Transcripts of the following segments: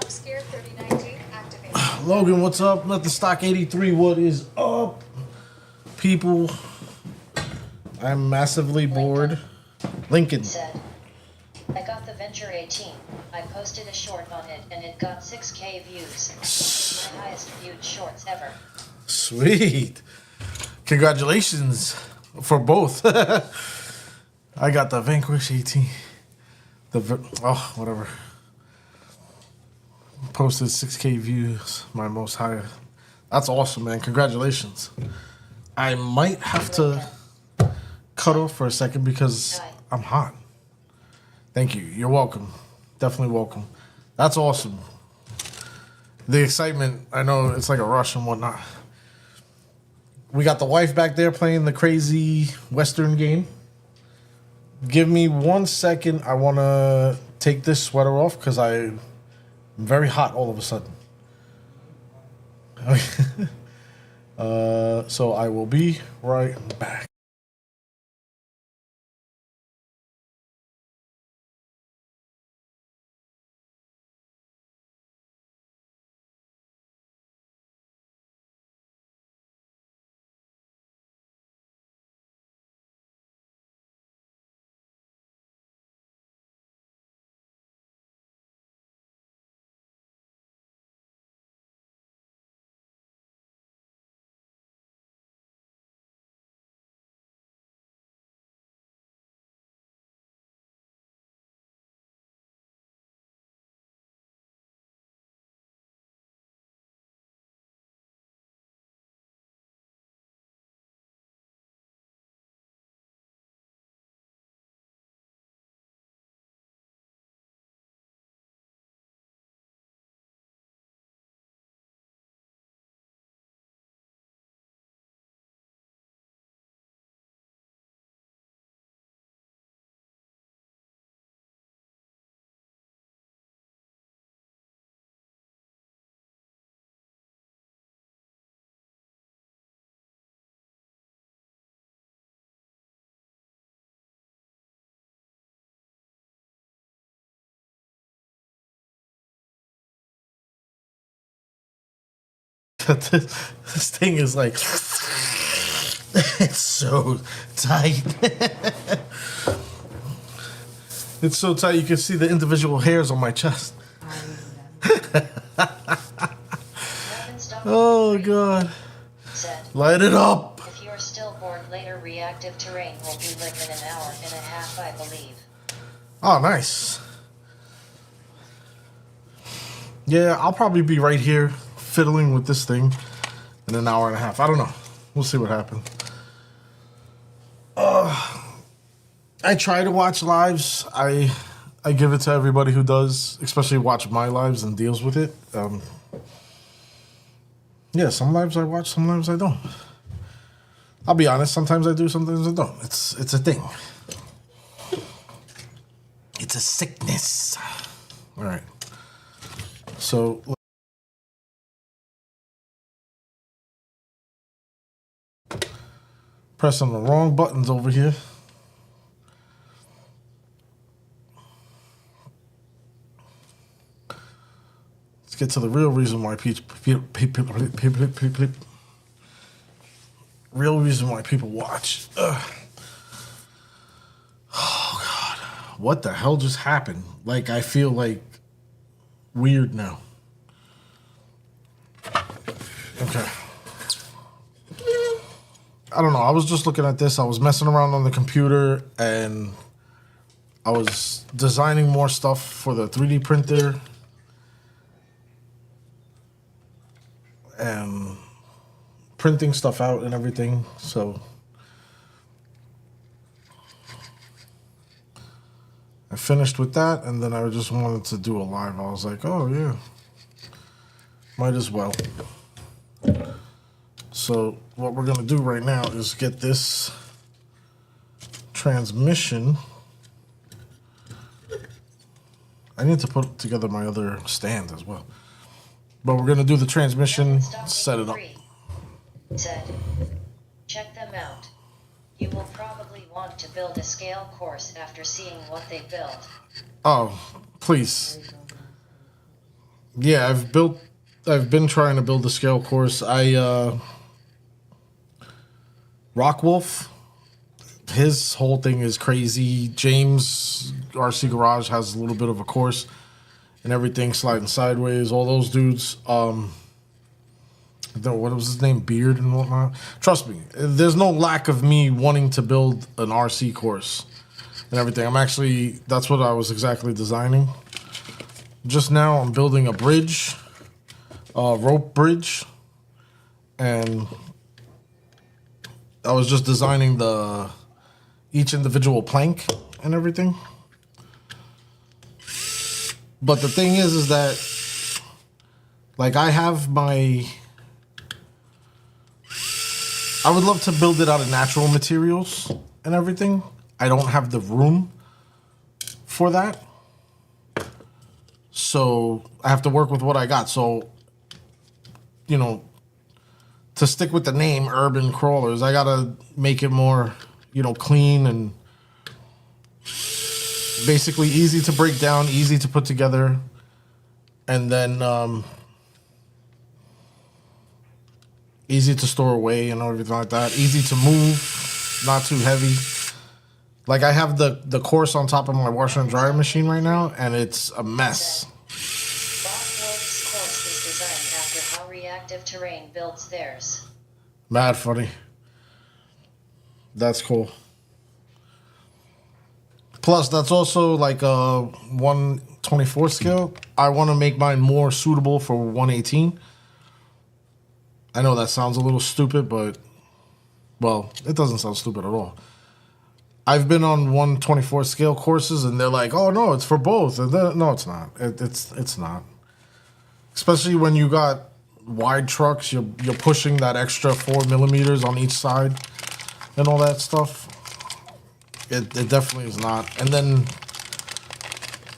Jump scare 3019 activated. Logan, what's up? Nothing stock 83. What is up, people? I'm massively bored. Lincoln. Said, I got the Venture 18. I posted a short on it and it got 6K views. It's my highest viewed shorts ever. Sweet. Congratulations for both. I got the Vanquish 18. Whatever. Posted 6K views, my most high. That's awesome, man. Congratulations. I might have to cut off for a second because I'm hot. Thank you. You're welcome. Definitely welcome. That's awesome. The excitement, I know it's like a rush and whatnot. We got the wife back there playing the crazy Western game. Give me 1 second. I want to take this sweater off because I'm very hot all of a sudden. So I will be right back. This thing is like, it's so tight. It's so tight you can see the individual hairs on my chest. Oh God. Said, Light it up. if you're still bored later, reactive terrain will be lit in an hour and a half, I believe. Oh, nice. Yeah, I'll probably be right here fiddling with this thing in an hour and a half. I don't know. We'll see what happens. I try to watch lives. I give it to everybody who does, especially watch my lives and deals with it. Yeah, some lives I watch, some lives I don't. I'll be honest. Sometimes I do, sometimes I don't. It's a thing. It's a sickness. All right. So. Pressing the wrong buttons over here. Let's get to the real reason why people watch. Ugh. Oh God, what the hell just happened? Like I feel like weird now. Okay. I don't know. I was just looking at this. I was messing around on the computer and I was designing more stuff for the 3D printer and printing stuff out and everything. So I finished with that and then I just wanted to do a live. I was like, oh yeah, might as well. So what we're gonna do right now is get this transmission. I need to put together my other stand as well. But we're gonna do the transmission, set it up. Said, check them out. You will probably want to build a scale course after seeing what they build. Oh, please. Yeah, I've been trying to build a scale course. Rockwolf, his whole thing is crazy. James RC Garage has a little bit of a course and everything sliding sideways. All those dudes, what was his name, Beard and whatnot. Trust me, there's no lack of me wanting to build an RC course and everything. That's what I was exactly designing. Just now, I'm building a bridge, a rope bridge, and I was just designing each individual plank and everything. But the thing is that, like, I would love to build it out of natural materials and everything. I don't have the room for that. So I have to work with what I got. So, to stick with the name Urban Crawlers, I gotta make it more, clean and basically easy to break down, easy to put together, and then easy to store away and everything like that. Easy to move, not too heavy. Like, I have the course on top of my washer and dryer machine right now, and it's a mess. Rockwood's course is designed after how reactive terrain builds theirs. Mad funny. That's cool. Plus, that's also like a 1/24 scale. I want to make mine more suitable for 1/18. I know that sounds a little stupid, but, well, it doesn't sound stupid at all. I've been on 1/24 scale courses, and they're like, "Oh no, it's for both." And no, it's not. It's not. Especially when you got wide trucks, you're pushing that extra 4 millimeters on each side, and all that stuff. It definitely is not. And then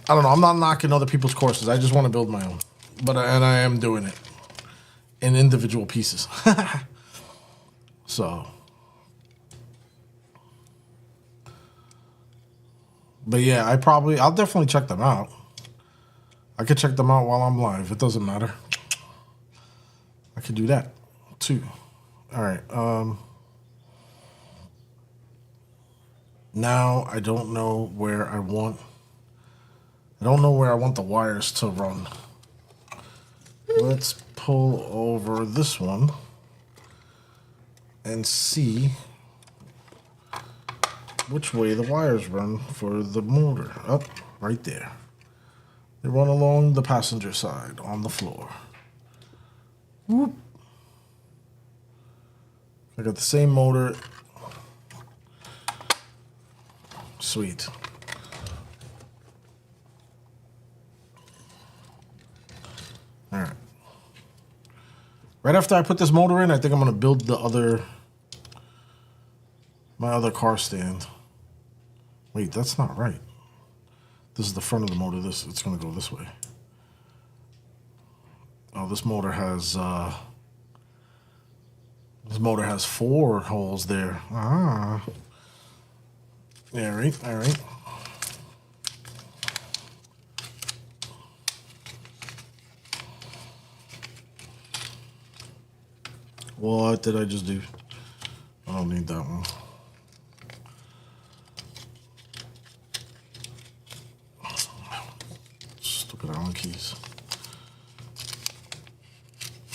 I don't know. I'm not knocking other people's courses. I just want to build my own, and I am doing it in individual pieces. So. But yeah, I'll definitely check them out. I could check them out while I'm live. It doesn't matter. I could do that too. All right. Now I don't know where I want the wires to run. Let's pull over this one and see which way the wires run for the motor. Up, right there. They run along the passenger side on the floor. Whoop. I got the same motor. Sweet. All right. Right after I put this motor in, I think I'm gonna build my other car stand. Wait, that's not right. This is the front of the motor. It's gonna go this way. Oh, this motor has 4 holes there. Ah. Yeah, right. All right. What did I just do? I don't need that one. Stupid Allen keys.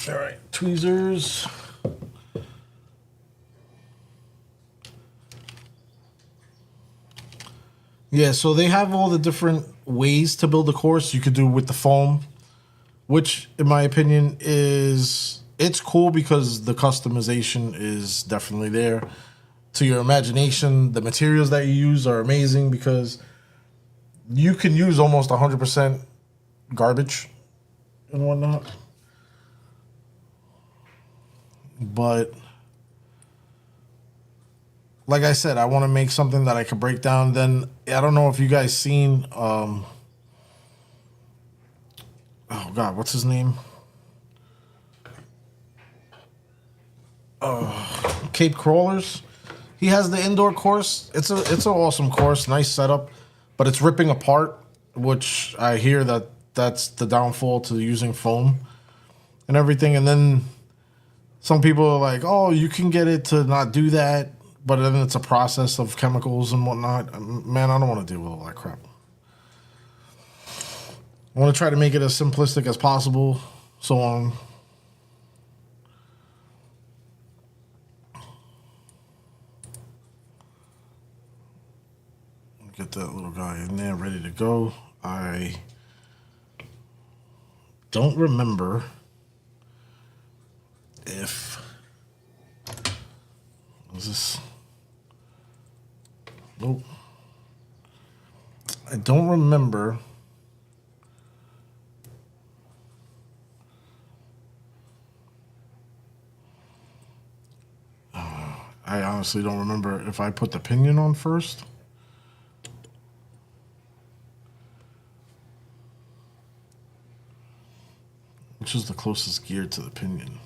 All right, tweezers. Yeah, so they have all the different ways to build a course. You could do with the foam, which, in my opinion, it's cool because the customization is definitely there. To your imagination, the materials that you use are amazing because you can use almost 100% garbage and whatnot. But like I said, I want to make something that I could break down. Then I don't know if you guys seen oh God, what's his name? Cape Crawlers. He has the indoor course. It's an awesome course, nice setup, but it's ripping apart, which I hear that that's the downfall to using foam and everything. And then some people are like, oh, you can get it to not do that, but then it's a process of chemicals and whatnot. Man, I don't want to deal with all that crap. I want to try to make it as simplistic as possible. So on. Get that little guy in there ready to go. I don't remember if was this. Nope. I don't remember. I honestly don't remember if I put the pinion on first. Which is the closest gear to the pinion?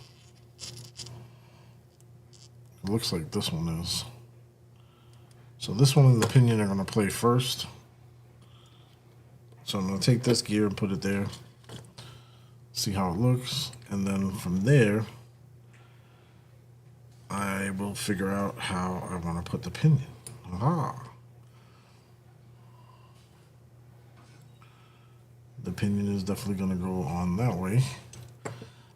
It looks like this one is. So this one and the pinion are going to play first. So I'm going to take this gear and put it there. See how it looks. And then from there, I will figure out how I want to put the pinion. Aha. The pinion is definitely going to go on that way.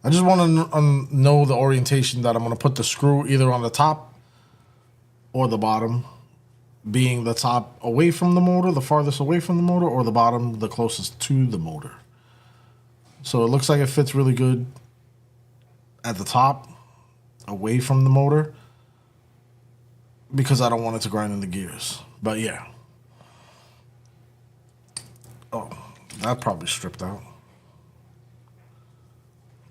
I just want to know the orientation that I'm going to put the screw either on the top or the bottom, being the top away from the motor, the farthest away from the motor, or the bottom the closest to the motor. So it looks like it fits really good at the top, away from the motor, because I don't want it to grind in the gears. But yeah. Oh, that probably stripped out.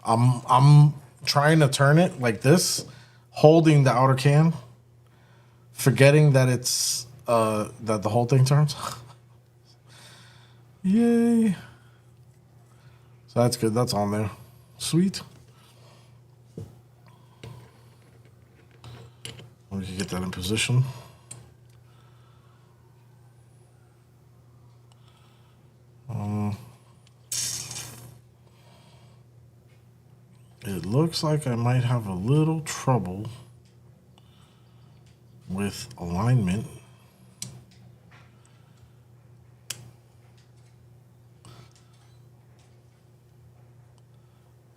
I'm trying to turn it like this, holding the outer can, forgetting that it's that the whole thing turns. Yay. So that's good. That's on there. Sweet. We can get that in position. It looks like I might have a little trouble with alignment.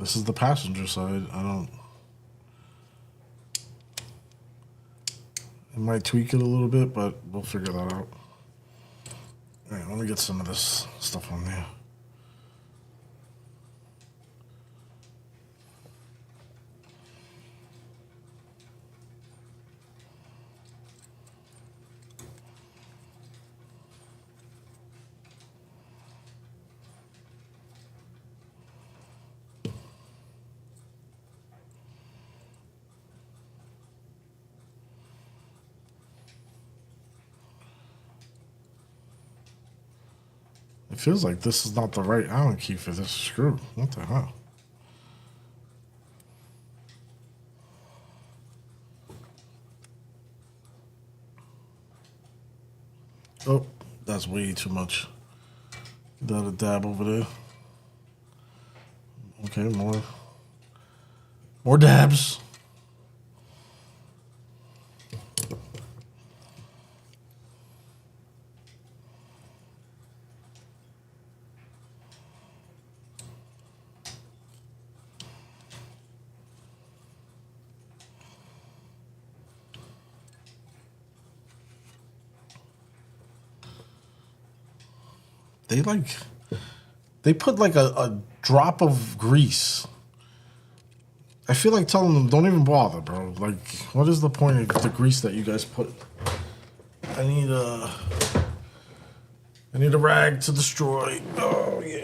This is the passenger side. It might tweak it a little bit, but we'll figure that out. All right, let me get some of this stuff on there. It feels like this is not the right Allen key for this screw. What the hell? Oh, that's way too much. Get that a dab over there. Okay, more dabs. They put like a drop of grease. I feel like telling them, don't even bother, bro. Like, what is the point of the grease that you guys put? I need a rag to destroy. Oh yeah.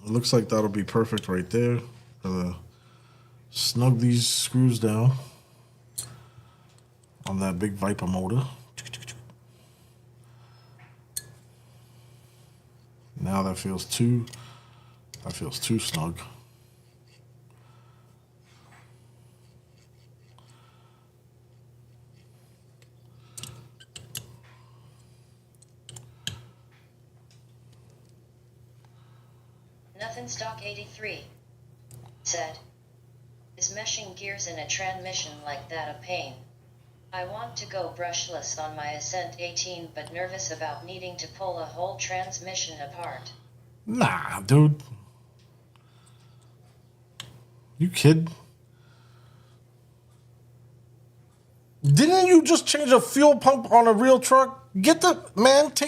It looks like that'll be perfect right there. Gonna snug these screws down on that big Viper motor. Now that feels too snug. Nothing stock 83 said. Is meshing gears in a transmission like that a pain? I want to go brushless on my Ascent 18 but nervous about needing to pull a whole transmission apart. Nah, dude. You kid? Didn't you just change a fuel pump on a real truck? Take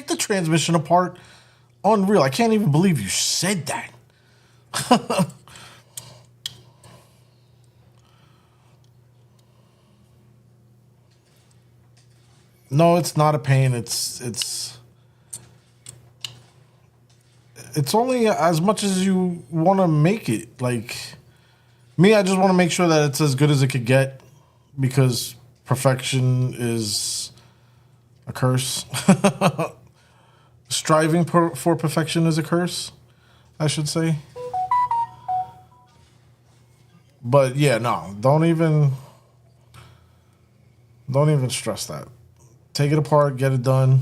the transmission apart. Unreal. I can't even believe you said that. No, it's not a pain. It's only as much as you want to make it. Like me, I just want to make sure that it's as good as it could get because perfection is a curse. Striving for perfection is a curse, I should say. But yeah, no, don't even stress that. Take it apart, get it done.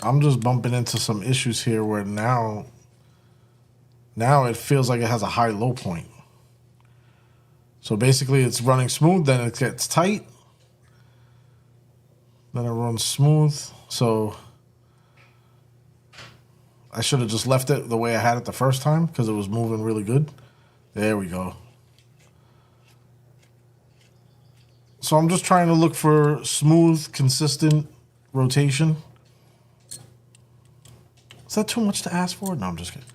I'm just bumping into some issues here where now it feels like it has a high-low point. So basically it's running smooth, then it gets tight. Then it runs smooth. So I should have just left it the way I had it the first time because it was moving really good. There we go. So I'm just trying to look for smooth, consistent rotation. Is that too much to ask for? No, I'm just kidding.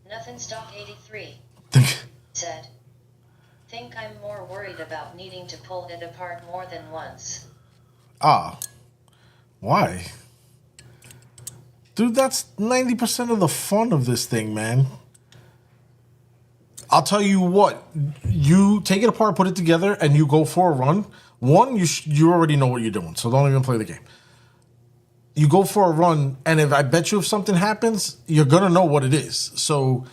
Nothing stock 83 said. Think I'm more worried about needing to pull it apart more than once. Ah. Why? Dude, that's 90% of the fun of this thing, man. I'll tell you what. You take it apart, put it together, and you go for a run. One, you already know what you're doing, so don't even play the game. You go for a run, and I bet you if something happens, you're going to know what it is. So,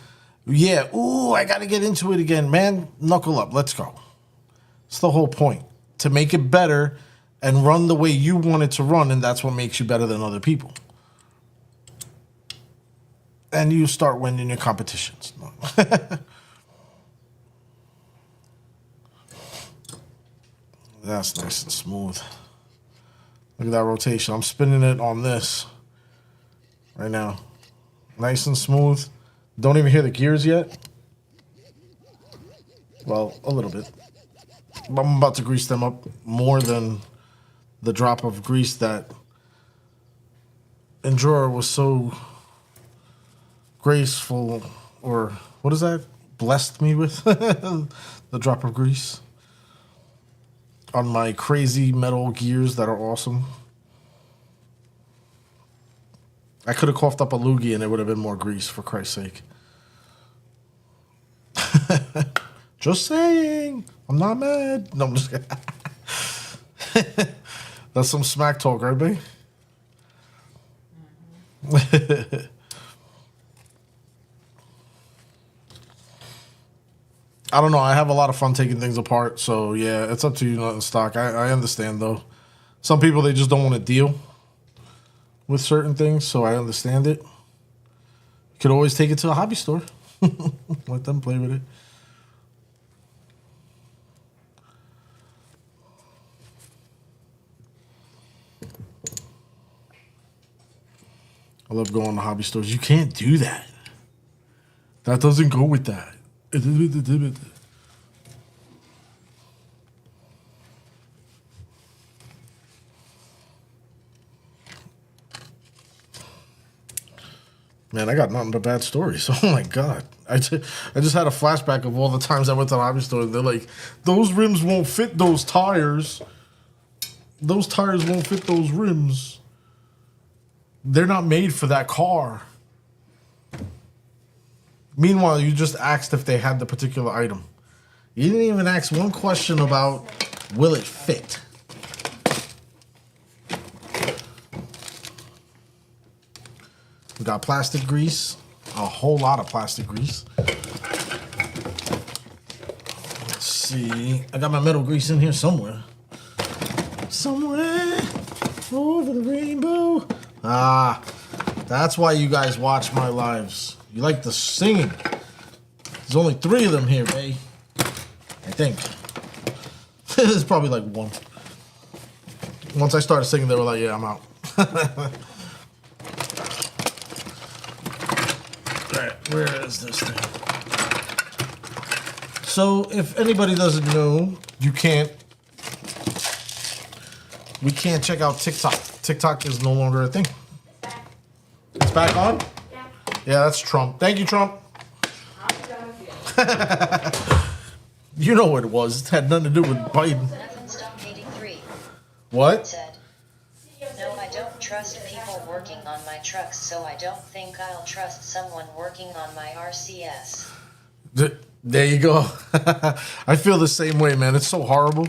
yeah, I got to get into it again. Man, knuckle up. Let's go. It's the whole point. To make it better and run the way you want it to run, and that's what makes you better than other people. And you start winning your competitions. That's nice and smooth. Look at that rotation. I'm spinning it on this right now. Nice and smooth. Don't even hear the gears yet. Well, a little bit. I'm about to grease them up more than the drop of grease that Endura was so graceful, or what is that? Blessed me with the drop of grease on my crazy metal gears that are awesome. I could have coughed up a loogie and it would have been more grease, for Christ's sake. Just saying. I'm not mad. No, I'm just kidding. That's some smack talk, right, babe? I don't know. I have a lot of fun taking things apart. So, yeah, it's up to you, Nothing Stock. I understand, though. Some people, they just don't want to deal with certain things. So, I understand it. You could always take it to a hobby store. Let them play with it. I love going to hobby stores. You can't do that. That doesn't go with that. Man, I got nothing but bad stories. Oh my god. I just had a flashback of all the times I went to the hobby store. They're like, those rims won't fit those tires. Those tires won't fit those rims. They're not made for that car. Meanwhile, you just asked if they had the particular item. You didn't even ask one question about, will it fit? We got plastic grease, a whole lot of plastic grease. Let's see, I got my metal grease in here somewhere. Somewhere over the rainbow. Ah, that's why you guys watch my lives. You like the singing. There's only 3 of them here, babe. I think. There's probably like 1. Once I started singing, they were like, yeah, I'm out. Alright, where is this thing? So, if anybody doesn't know, we can't check out TikTok. TikTok is no longer a thing. It's back on? Yeah, that's Trump. Thank you, Trump. You know what it was. It had nothing to do with Biden. What? Said, no, I don't trust people working on my trucks, so I don't think I'll trust someone working on my RCS. There you go. I feel the same way, man. It's so horrible.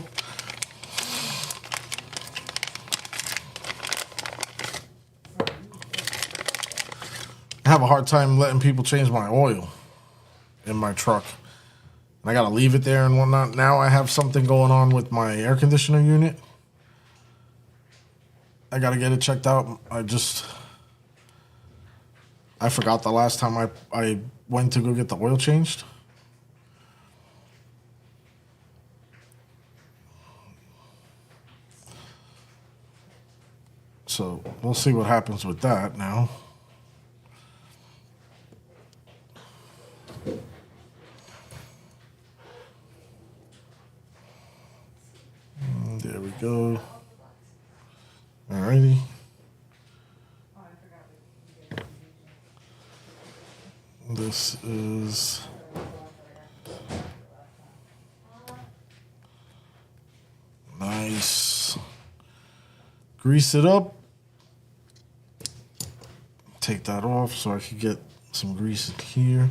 I have a hard time letting people change my oil in my truck. And I gotta leave it there and whatnot. Now I have something going on with my air conditioner unit. I gotta get it checked out. I forgot the last time I went to go get the oil changed. So we'll see what happens with that now. There we go. Alrighty. This is nice. Grease it up. Take that off so I can get some grease in here.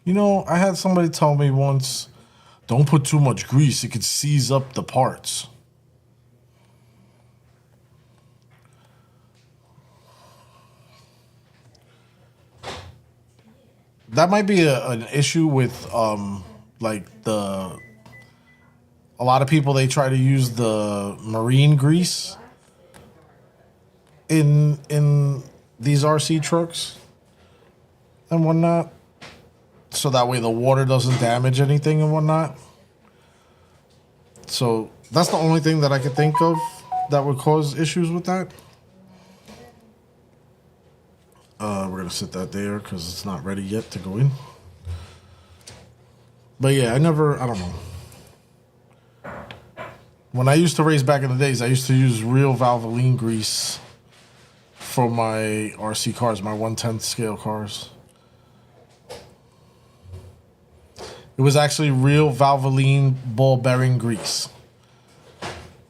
You know, I had somebody tell me once, don't put too much grease. It could seize up the parts. That might be an issue with, like a lot of people, they try to use the marine grease in these RC trucks and whatnot. So that way the water doesn't damage anything and whatnot. So that's the only thing that I could think of that would cause issues with that. We're going to sit that there because it's not ready yet to go in. But yeah, I don't know. When I used to race back in the days, I used to use real Valvoline grease for my RC cars, my 1/10 scale cars. It was actually real Valvoline ball bearing grease.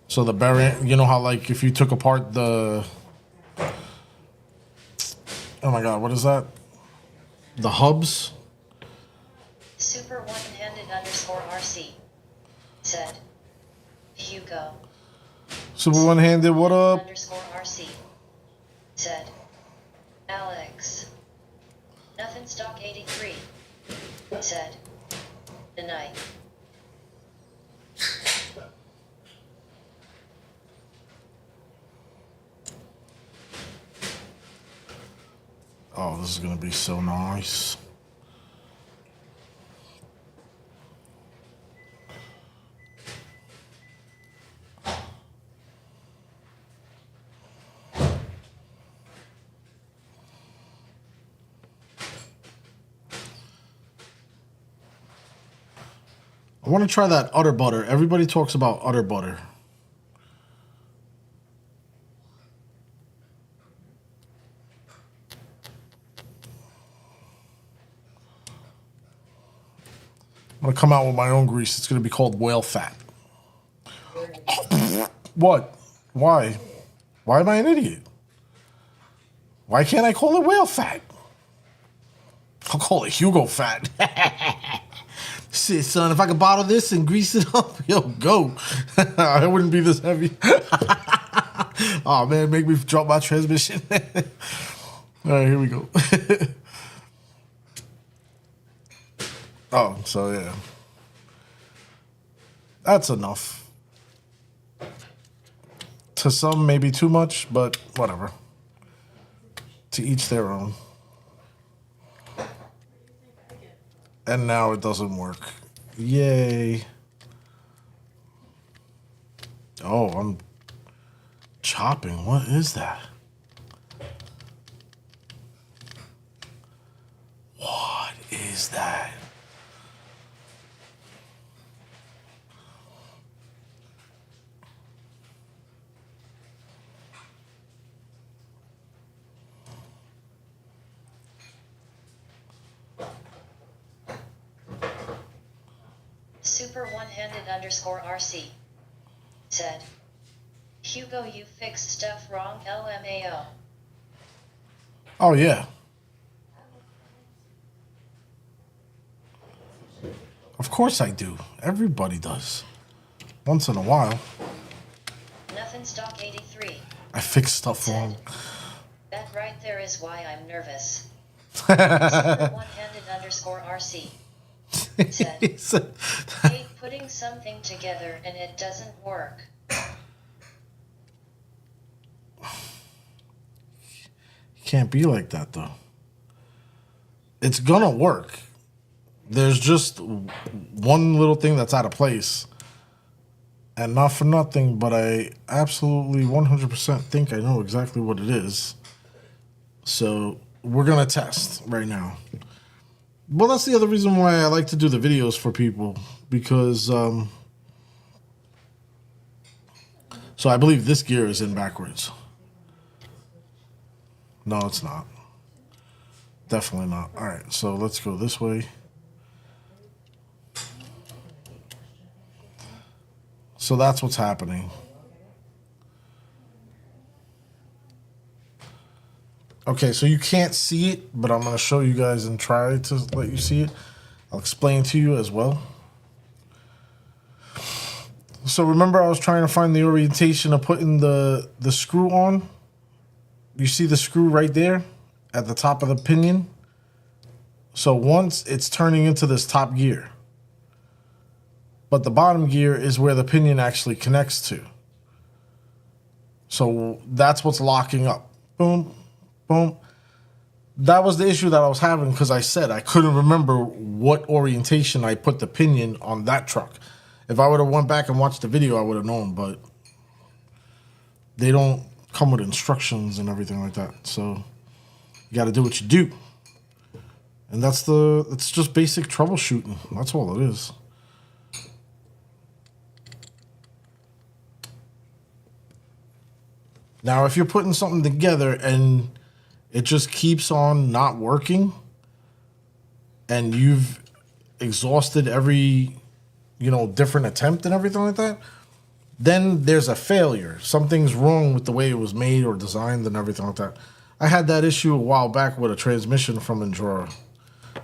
So the bearing, you know how like if you took apart the, oh my God, what is that? The hubs? Super one-handed _RC said, Hugo. Super one-handed, what up? _RC said, Alex. Nothing stock 83 said, the night. Oh, this is gonna be so nice. I want to try that udder butter. Everybody talks about udder butter. I'm gonna come out with my own grease. It's gonna be called whale fat. What? Why? Why am I an idiot? Why can't I call it whale fat? I'll call it Hugo fat. Shit, son, if I could bottle this and grease it up, yo, go. It wouldn't be this heavy. Oh, man, make me drop my transmission. All right, here we go. Oh, so yeah. That's enough. To some, maybe too much, but whatever. To each their own. And now it doesn't work. Yay. Oh, I'm chopping. What is that? What is that? Super one-handed _RC said, Hugo, you fixed stuff wrong, LMAO. Oh, yeah. Of course I do. Everybody does. Once in a while. Nothing stock 83. I fix stuff wrong. That right there is why I'm nervous. Super one-handed _RC said, hate putting something together and it doesn't work. Can't be like that, though. It's gonna work. There's just one little thing that's out of place. And not for nothing, but I absolutely 100% think I know exactly what it is. So we're gonna test right now. Well, that's the other reason why I like to do the videos for people. Because, so I believe this gear is in backwards. No, it's not. Definitely not. All right, so let's go this way. So that's what's happening. Okay, so you can't see it, but I'm going to show you guys and try to let you see it. I'll explain to you as well. So remember I was trying to find the orientation of putting the screw on? You see the screw right there at the top of the pinion? So once it's turning into this top gear. But the bottom gear is where the pinion actually connects to. So that's what's locking up. Boom, boom. That was the issue that I was having because I said I couldn't remember what orientation I put the pinion on that truck. If I would have went back and watched the video, I would have known, but they don't come with instructions and everything like that. So you got to do what you do. And it's just basic troubleshooting. That's all it is. Now, if you're putting something together and it just keeps on not working and you've exhausted every, different attempt and everything like that, then there's a failure. Something's wrong with the way it was made or designed and everything like that. I had that issue a while back with a transmission from Endura.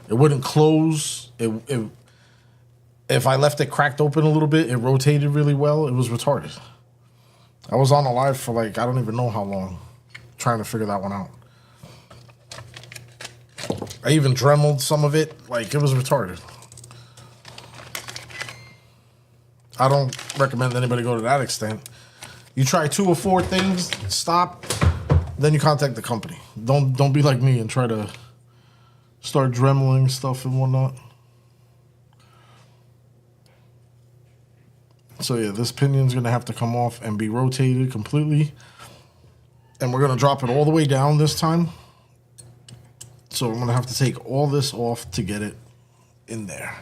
It wouldn't close. If I left it cracked open a little bit, it rotated really well. It was retarded. I was on a live for I don't even know how long, trying to figure that one out. I even dremeled some of it. It was retarded. I don't recommend anybody go to that extent. You try 2 or 4 things, stop, then you contact the company. Don't be like me and try to start dremeling stuff and whatnot. So yeah, this pinion's gonna have to come off and be rotated completely. And we're gonna drop it all the way down this time. So I'm gonna have to take all this off to get it in there.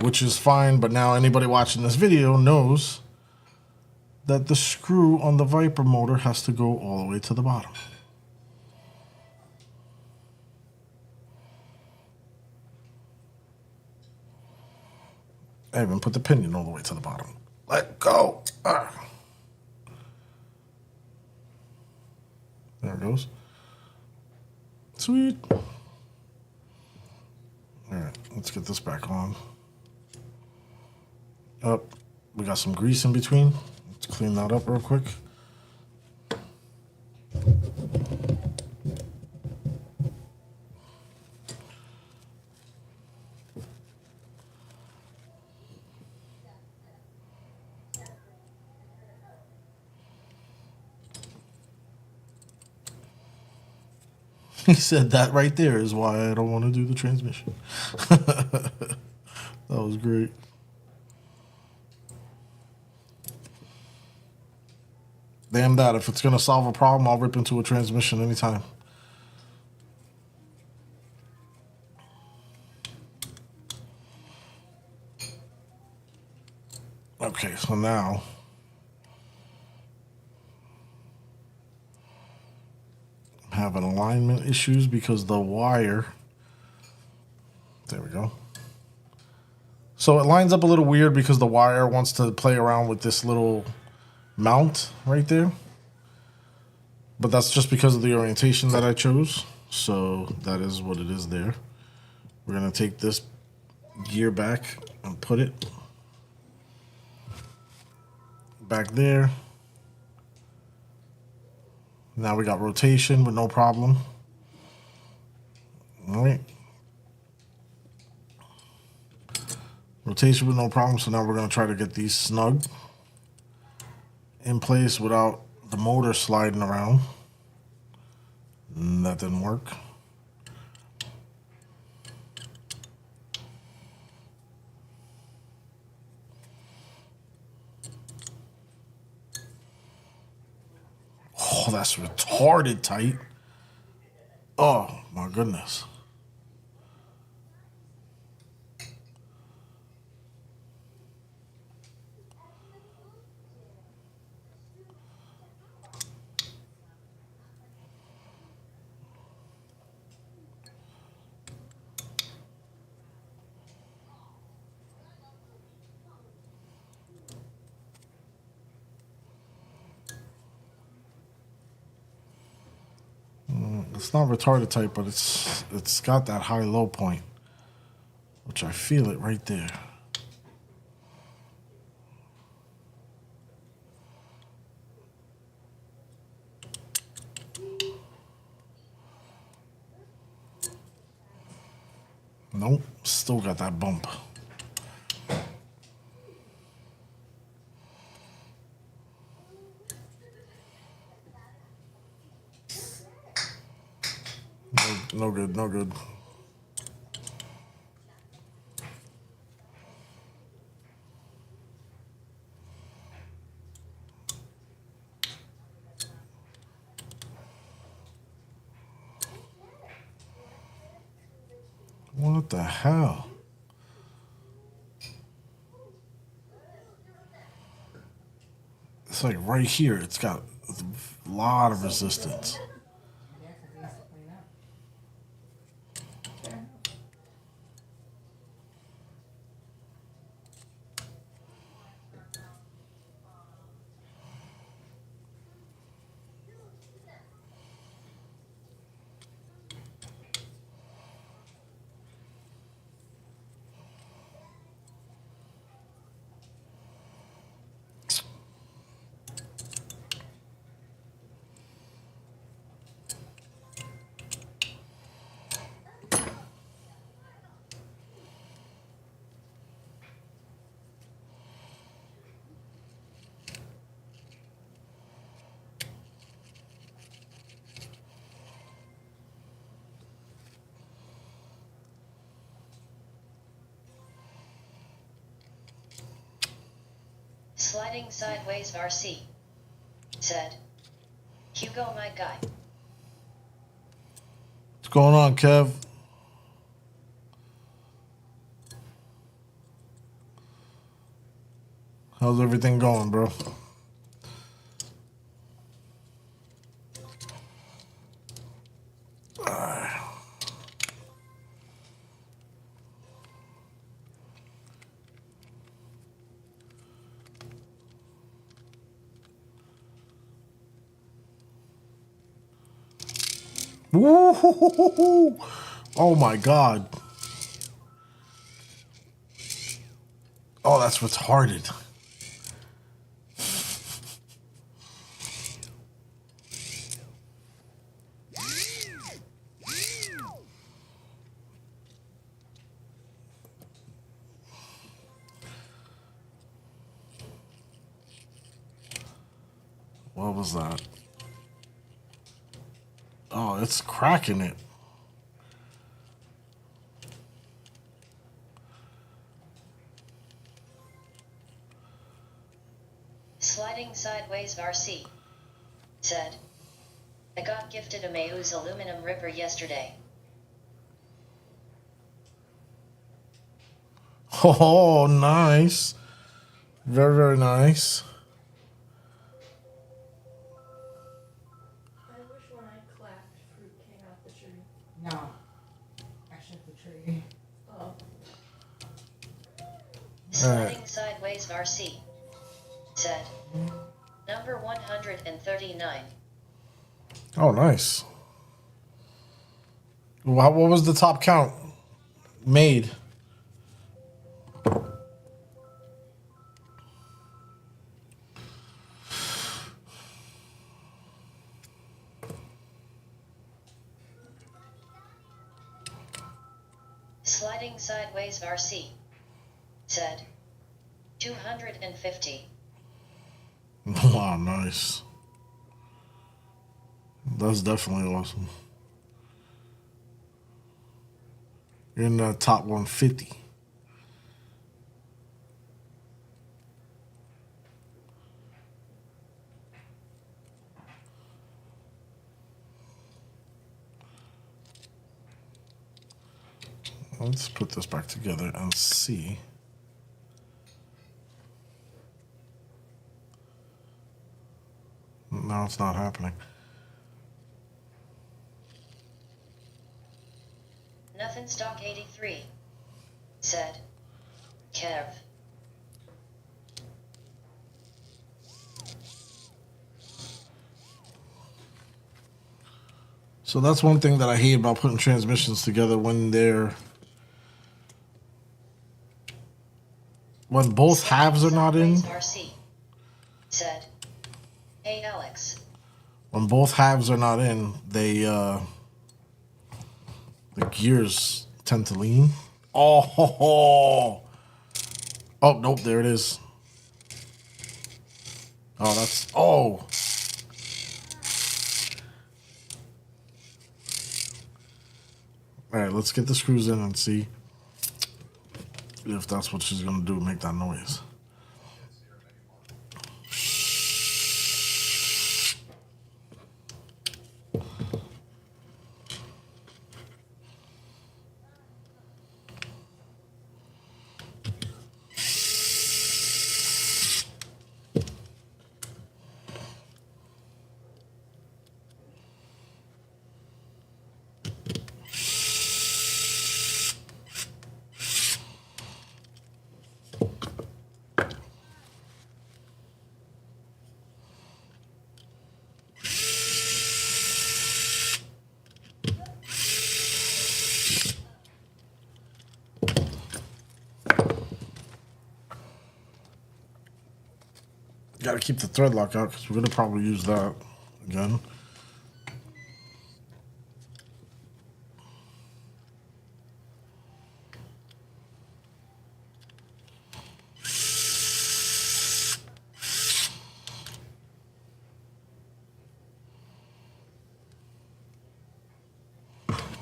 Which is fine, but now anybody watching this video knows that the screw on the Viper motor has to go all the way to the bottom. I even put the pinion all the way to the bottom. Let go. Ah. There it goes. Sweet. All right, let's get this back on. Up. We got some grease in between. Let's clean that up real quick. He said that right there is why I don't want to do the transmission. That was great. Damn that. If it's going to solve a problem, I'll rip into a transmission anytime. Okay, so now I'm having alignment issues because the wire, there we go. So it lines up a little weird because the wire wants to play around with this little mount right there. But that's just because of the orientation that I chose. So that is what it is there. We're going to take this gear back and put it back there. Now we got rotation with no problem. All right. Rotation with no problem. So now we're going to try to get these snug in place without the motor sliding around. And that didn't work. Oh, that's retarded tight. Oh, my goodness. It's not retarded tight, but it's got that high-low point, which I feel it right there. Nope, still got that bump. No good, no good. What the hell? It's like right here. It's got a lot of resistance. Sliding sideways RC. Said. Hugo, my guy. What's going on, Kev? How's everything going, bro? Woo-hoo-hoo-hoo-hoo. Oh my god. Oh, that's retarded. What was that? Oh, it's cracking it. Sliding sideways RC said, I got gifted a Mayu's aluminum ripper yesterday. Oh, nice. Very, very nice. I wish when I clapped, fruit came out the tree. No. I shook the tree. Oh. Sliding sideways RC said, number 139. Oh, nice. What was the top count made? Sliding sideways RC said, 250. Wow, nice. That's definitely awesome. You're in the top 150. Let's put this back together and see. No, it's not happening. Nothing stock 83 said, Kev. So that's one thing that I hate about putting transmissions together when both halves are not in. RC said, hey Alex. When both halves are not in, the gears tend to lean. Oh, nope, there it is. Oh, that's All right, let's get the screws in and see if that's what she's gonna do, make that noise. Gotta keep the thread lock out because we're gonna probably use that again.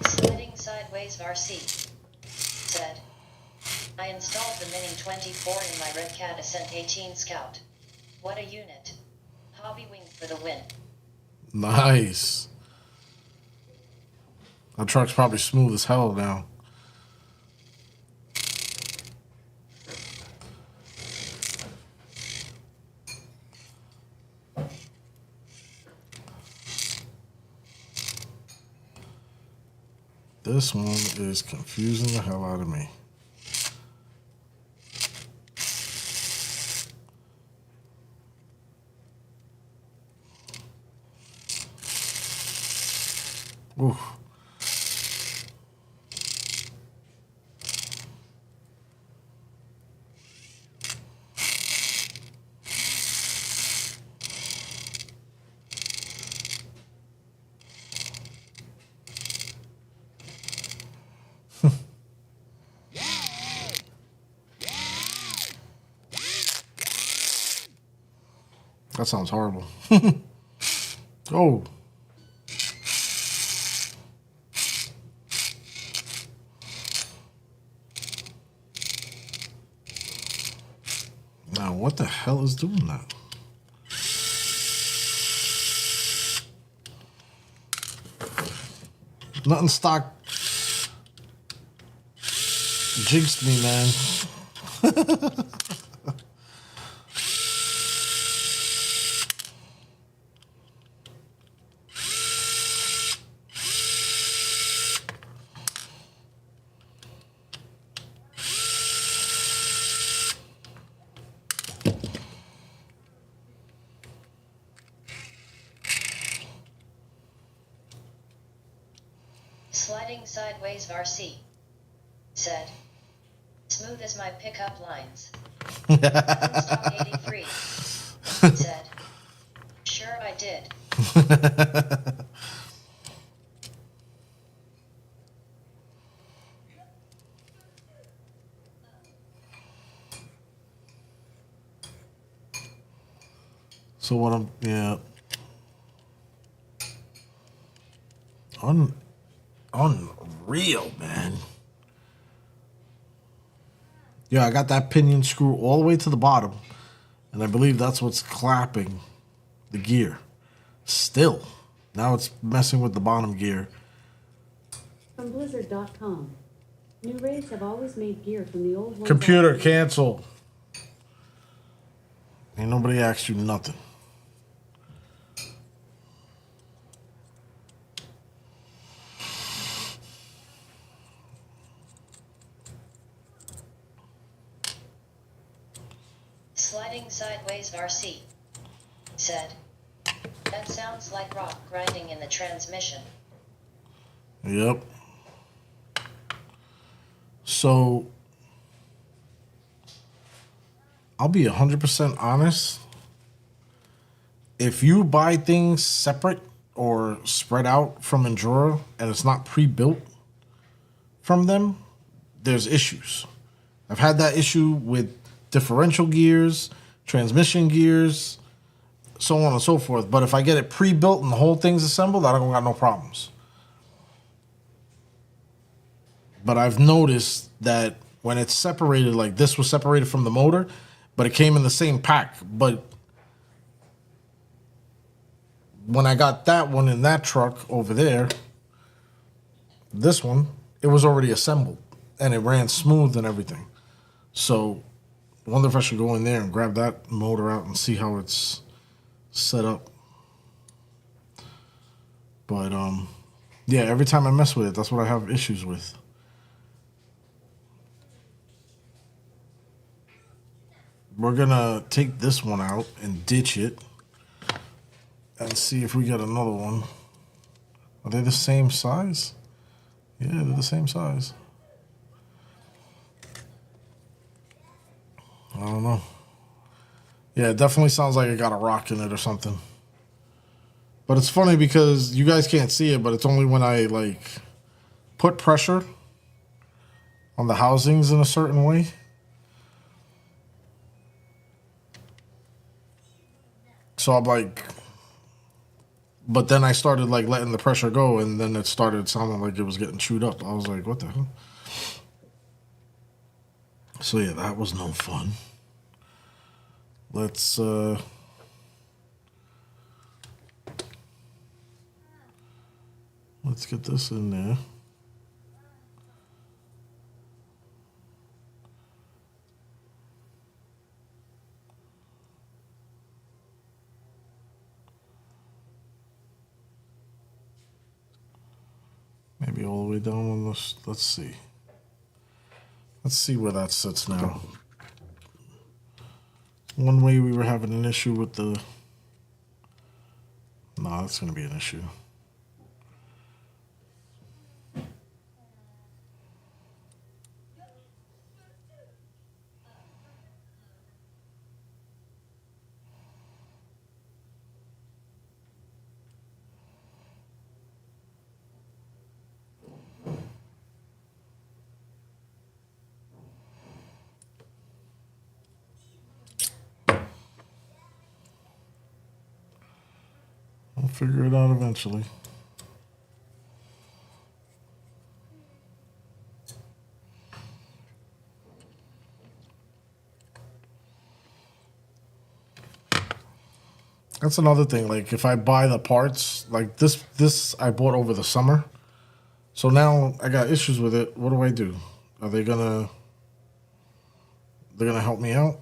Sliding sideways RC said, I installed the Mini 24 in my Red Cat Ascent 18 Scout. What a unit. Hobby wing for the win. Nice. That truck's probably smooth as hell now. This one is confusing the hell out of me. Oof. That sounds horrible. Oh. Now, what the hell is doing that? Nothing stock jinxed me, man. Sliding sideways RC. Said. Smooth as my pickup lines. Stock 83. Said. Sure I did. So what I'm, yeah. Unreal, man. Yeah, I got that pinion screw all the way to the bottom, and I believe that's what's clapping the gear. Still, now it's messing with the bottom gear. From Blizzard.com. New raids have always made gear from the old ones. Computer, cancel. Ain't nobody asked you nothing. Sliding sideways RC. Said. That sounds like rock grinding in the transmission. Yep. So, I'll be 100% honest. If you buy things separate or spread out from Endura and it's not pre-built from them, there's issues. I've had that issue with differential gears, transmission gears, so on and so forth. But if I get it pre-built and the whole thing's assembled, I don't got no problems. But I've noticed that when it's separated, like this was separated from the motor, but it came in the same pack. But when I got that one in that truck over there, this one, it was already assembled and it ran smooth and everything. So I wonder if I should go in there and grab that motor out and see how it's set up. But yeah, every time I mess with it, that's what I have issues with. We're gonna take this one out and ditch it and see if we get another one. Are they the same size? Yeah, they're the same size. I don't know. Yeah, it definitely sounds like it got a rock in it or something. But it's funny because you guys can't see it, but it's only when I like put pressure on the housings in a certain way. So I'm like, but then I started like letting the pressure go, and then it started sounding like it was getting chewed up. I was like, what the hell? So yeah, that was no fun. Let's get this in there. Maybe all the way down on this. Let's see. Let's see where that sits now. One way we were having an issue with the... No, that's going to be an issue. figure it out eventually. That's another thing. Like if I buy the parts, like this I bought over the summer. So now I got issues with it. What do I do? Are they gonna they're gonna help me out?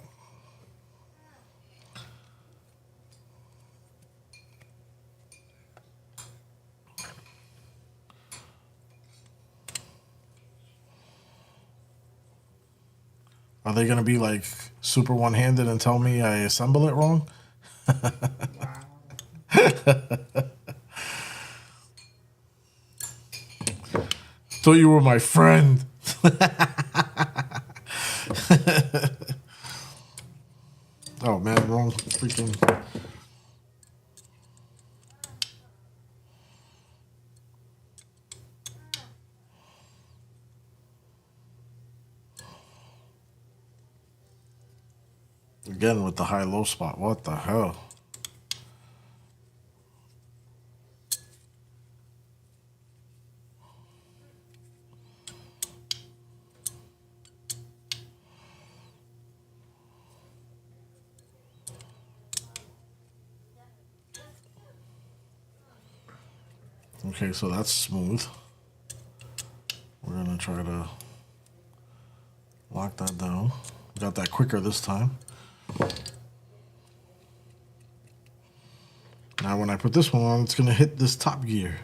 Are they gonna be like super one-handed and tell me I assemble it wrong? Thought you were my friend. Oh man, wrong freaking. Again with the high-low spot. What the hell? Okay, so that's smooth. We're gonna try to lock that down. Got that quicker this time. Now when I put this one on, it's gonna hit this top gear.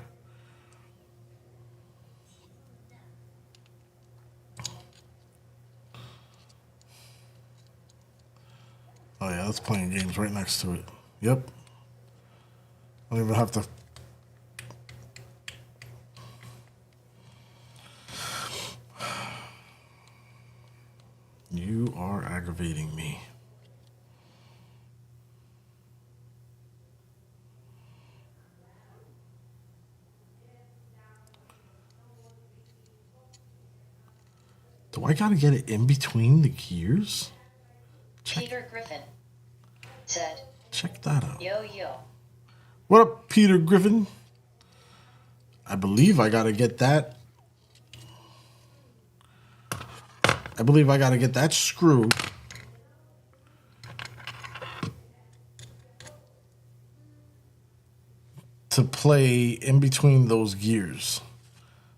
Oh yeah, that's playing games right next to it. Yep. I don't even have to. You are aggravating me. Do I gotta get it in between the gears? Peter Griffin said, Check that out. yo yo. What up, Peter Griffin? I believe I gotta get that. I believe I gotta get that screw to play in between those gears,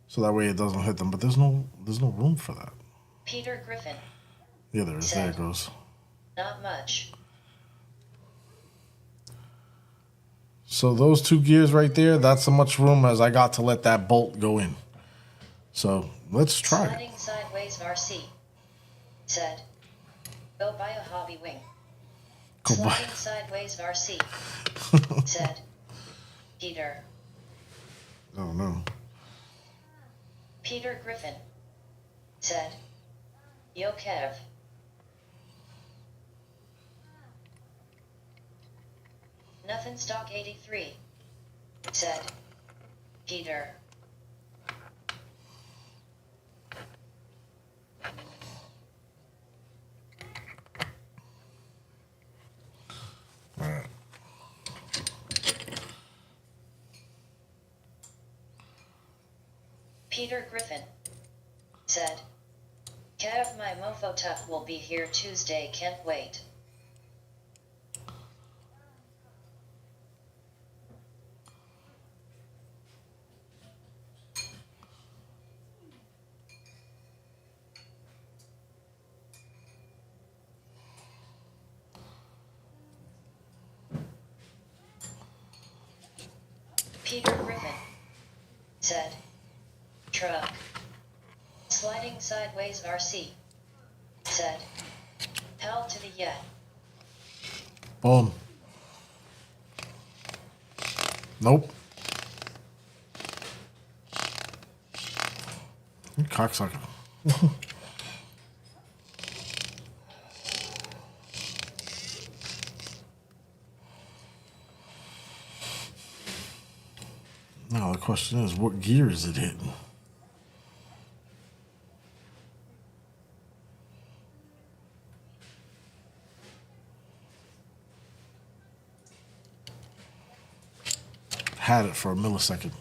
so that way it doesn't hit them. But there's no room for that. Peter Griffin, Yeah, there is. There it goes. not much. So those two gears right there, that's as much room as I got to let that bolt go in. So let's try it. Sliding sideways RC said, go buy a hobby wing. Go buy. Sliding sideways RC said, Peter. Oh no. Peter Griffin said, yo Kev. Nothing stock 83 said, Peter. All right. Peter Griffin said, Kev, my mofo tuck will be here Tuesday, can't wait. Peter Griffin said, truck. Sliding sideways RC said, hell to the yeah. Boom. Nope. You cocksucker. Now the question is, what gear is it hitting? had it for a millisecond.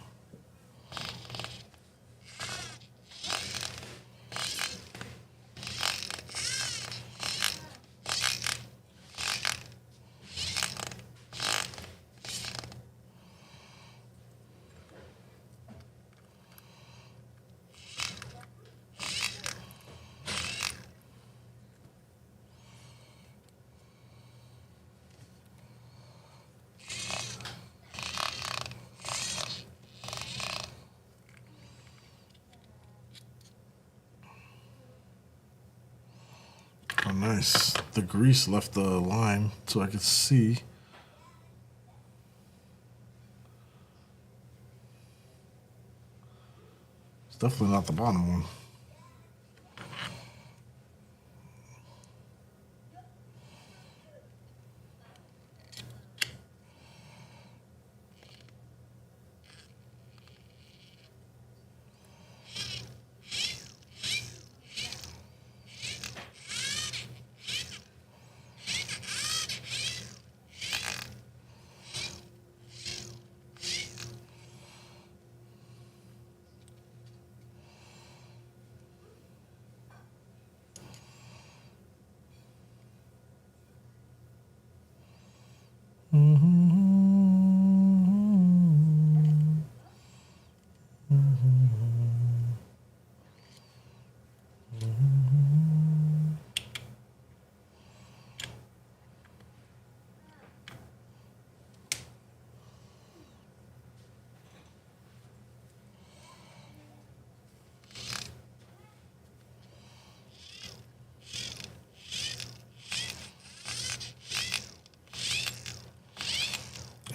Oh, nice. The grease left the line so I could see. It's definitely not the bottom one.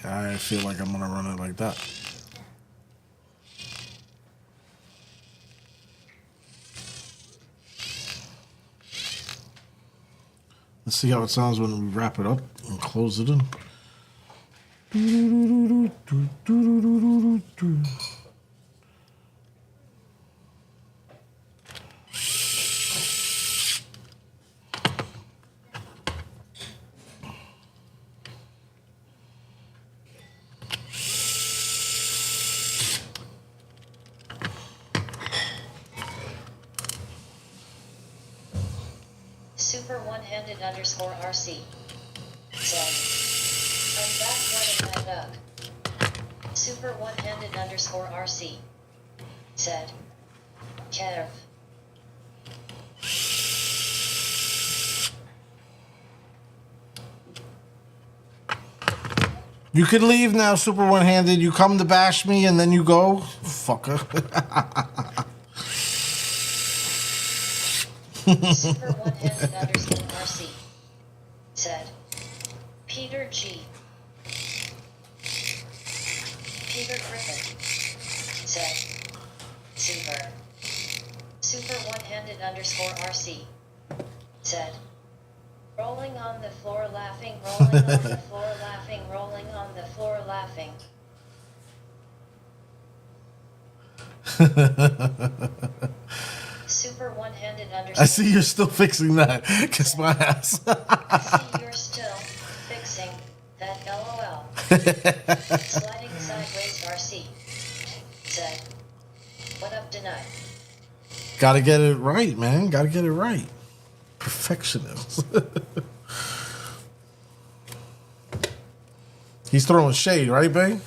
I feel like I'm gonna run it like that. Let's see how it sounds when we wrap it up and close it in. Super one-handed underscore RC. Said. I'm back running my duck. Super one-handed underscore RC. Said. Kev. You can leave now, super one-handed. You come to bash me and then you go? Fucker. Super one-handed underscore RC. Said. Peter G. Peter Griffin. Said. Super. Super one-handed underscore RC. Said. Rolling on the floor laughing, rolling on the floor laughing, rolling on the floor laughing. Super one-handed underscore. I see you're still fixing that. Kiss my ass. I see you're still fixing that LOL. Sliding sideways RC. Said. What up tonight? Gotta get it right, man. Gotta get it right. Perfectionist. He's throwing shade, right, babe?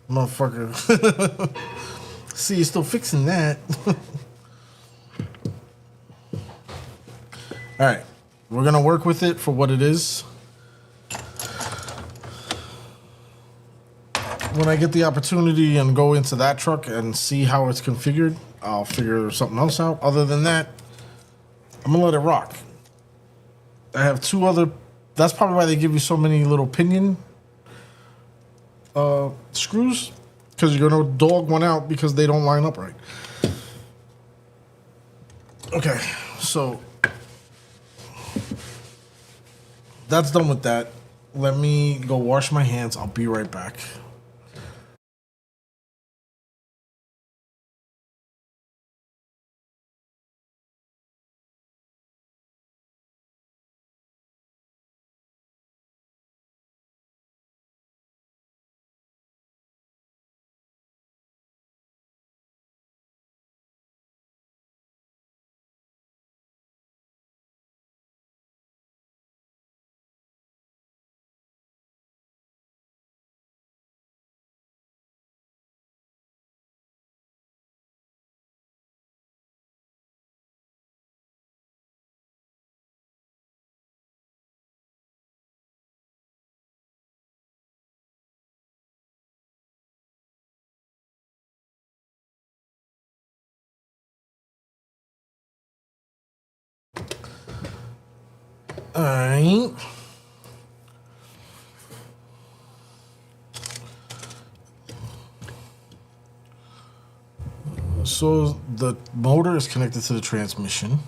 Motherfucker. See, you're still fixing that. All right. We're going to work with it for what it is. When I get the opportunity and go into that truck and see how it's configured, I'll figure something else out. Other than that, I'm going to let it rock. I have two other... That's probably why they give you so many little pinion screws. Because you're going to dog one out because they don't line up right. Okay, so... That's done with that. Let me go wash my hands. I'll be right back. Alright. So the motor is connected to the transmission.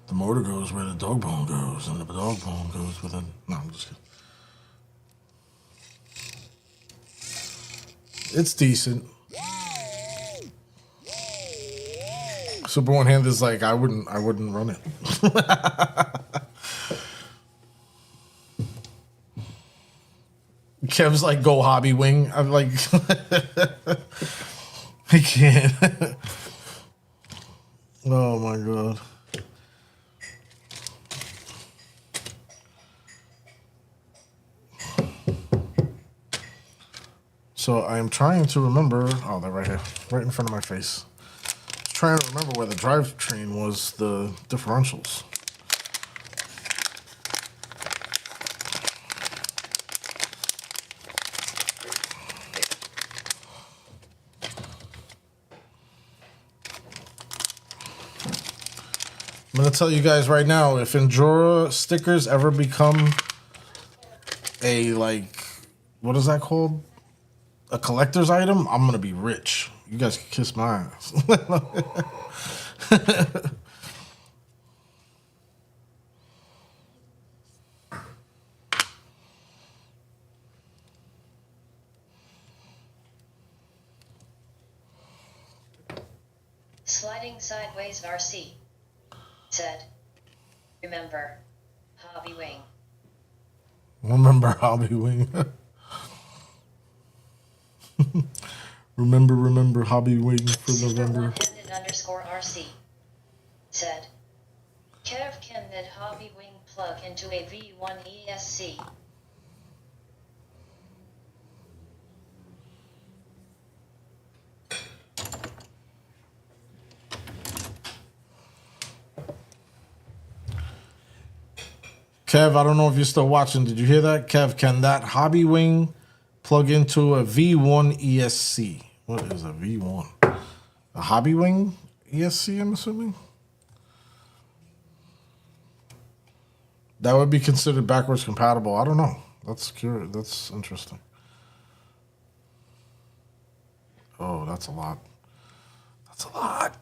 The motor goes where the dog bone goes, and the dog bone goes within. No, I'm just kidding. It's decent. Super One Hand is like I wouldn't run it. Kev's like go hobby wing. I'm like I can't. Oh my god. So I am trying to remember. Oh, they're right here, right in front of my face. Trying to remember where the drivetrain was, the differentials. I'm gonna tell you guys right now, if Endura stickers ever become a what is that called? A collector's item, I'm gonna be rich. You guys can kiss my ass. Sliding sideways RC. Said. Remember. Hobby wing. Remember hobby wing. remember hobby wing for November. _RC. Said. Kev, can that hobby wing plug into a V1 ESC? Kev, I don't know if you're still watching. Did you hear that? Kev, can that hobby wing plug into a V1 ESC? What is a V1? A hobby wing ESC, I'm assuming? That would be considered backwards compatible. I don't know. That's curious. That's interesting. Oh, that's a lot. That's a lot.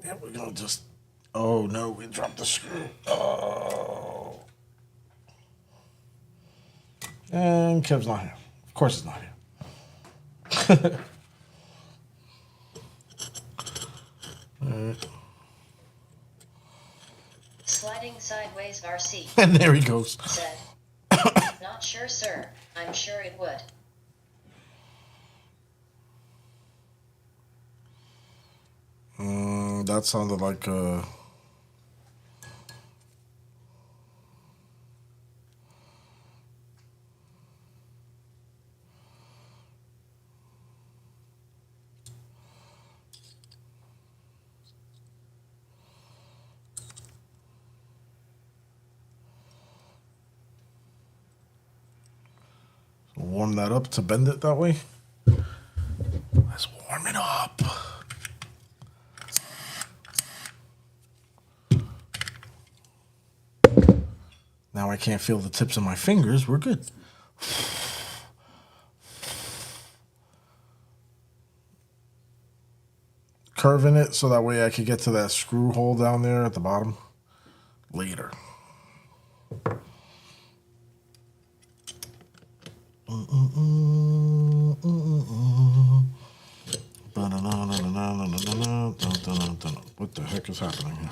Yeah, we're going to just... Oh, no, we dropped the screw. Oh. And Kev's not here. Of course he's not here. All right. Sliding sideways RC. And there he goes. Said. Not sure, sir. I'm sure it would. That sounded like warm that up to bend it that way. Let's warm it up. Now I can't feel the tips of my fingers. We're good. Curving it so that way I could get to that screw hole down there at the bottom later. What the heck is happening here?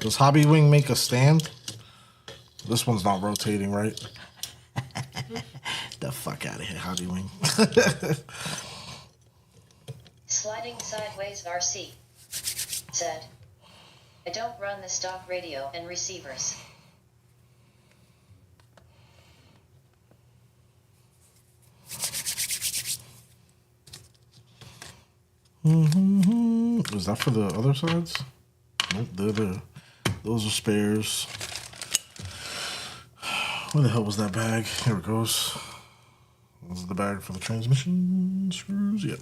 Does Hobby Wing make a stand? This one's not rotating, right? The fuck out of here, Hobby Wing. Sliding sideways RC. Said. I don't run the stock radio and receivers. Is that for the other sides? Nope, they're there. Those are spares. Where the hell was that bag? Here it goes. This is the bag for the transmission screws. Yep.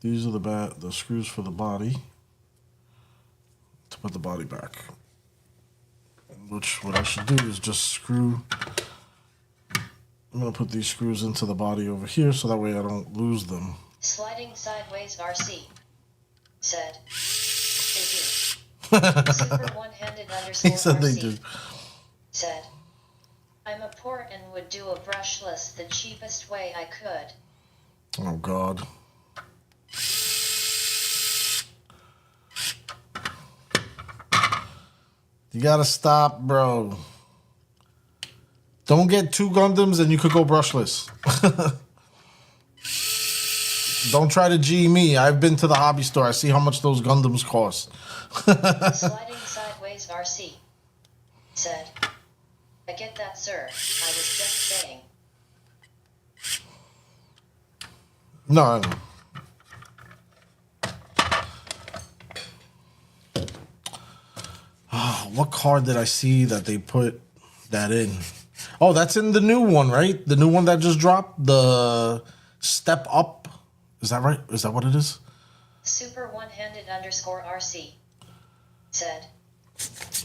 These are the screws for the body. put the body back. Which, what I should do is just screw. I'm going to put these screws into the body over here so that way I don't lose them. Sliding sideways RC. Said. They do. Super one-handed underscore He said RC. they do. Said. I'm a port and would do a brushless the cheapest way I could. Oh, God. You gotta stop, bro. Don't get 2 Gundams and you could go brushless. Don't try to G me. I've been to the hobby store. I see how much those Gundams cost. Sliding sideways RC. Said. I get that, sir. I was just saying. No. Oh, what card did I see that they put that in? Oh, that's in the new one, right? The new one that just dropped? The Step Up? Is that right? Is that what it is? Super one-handed underscore RC. Said.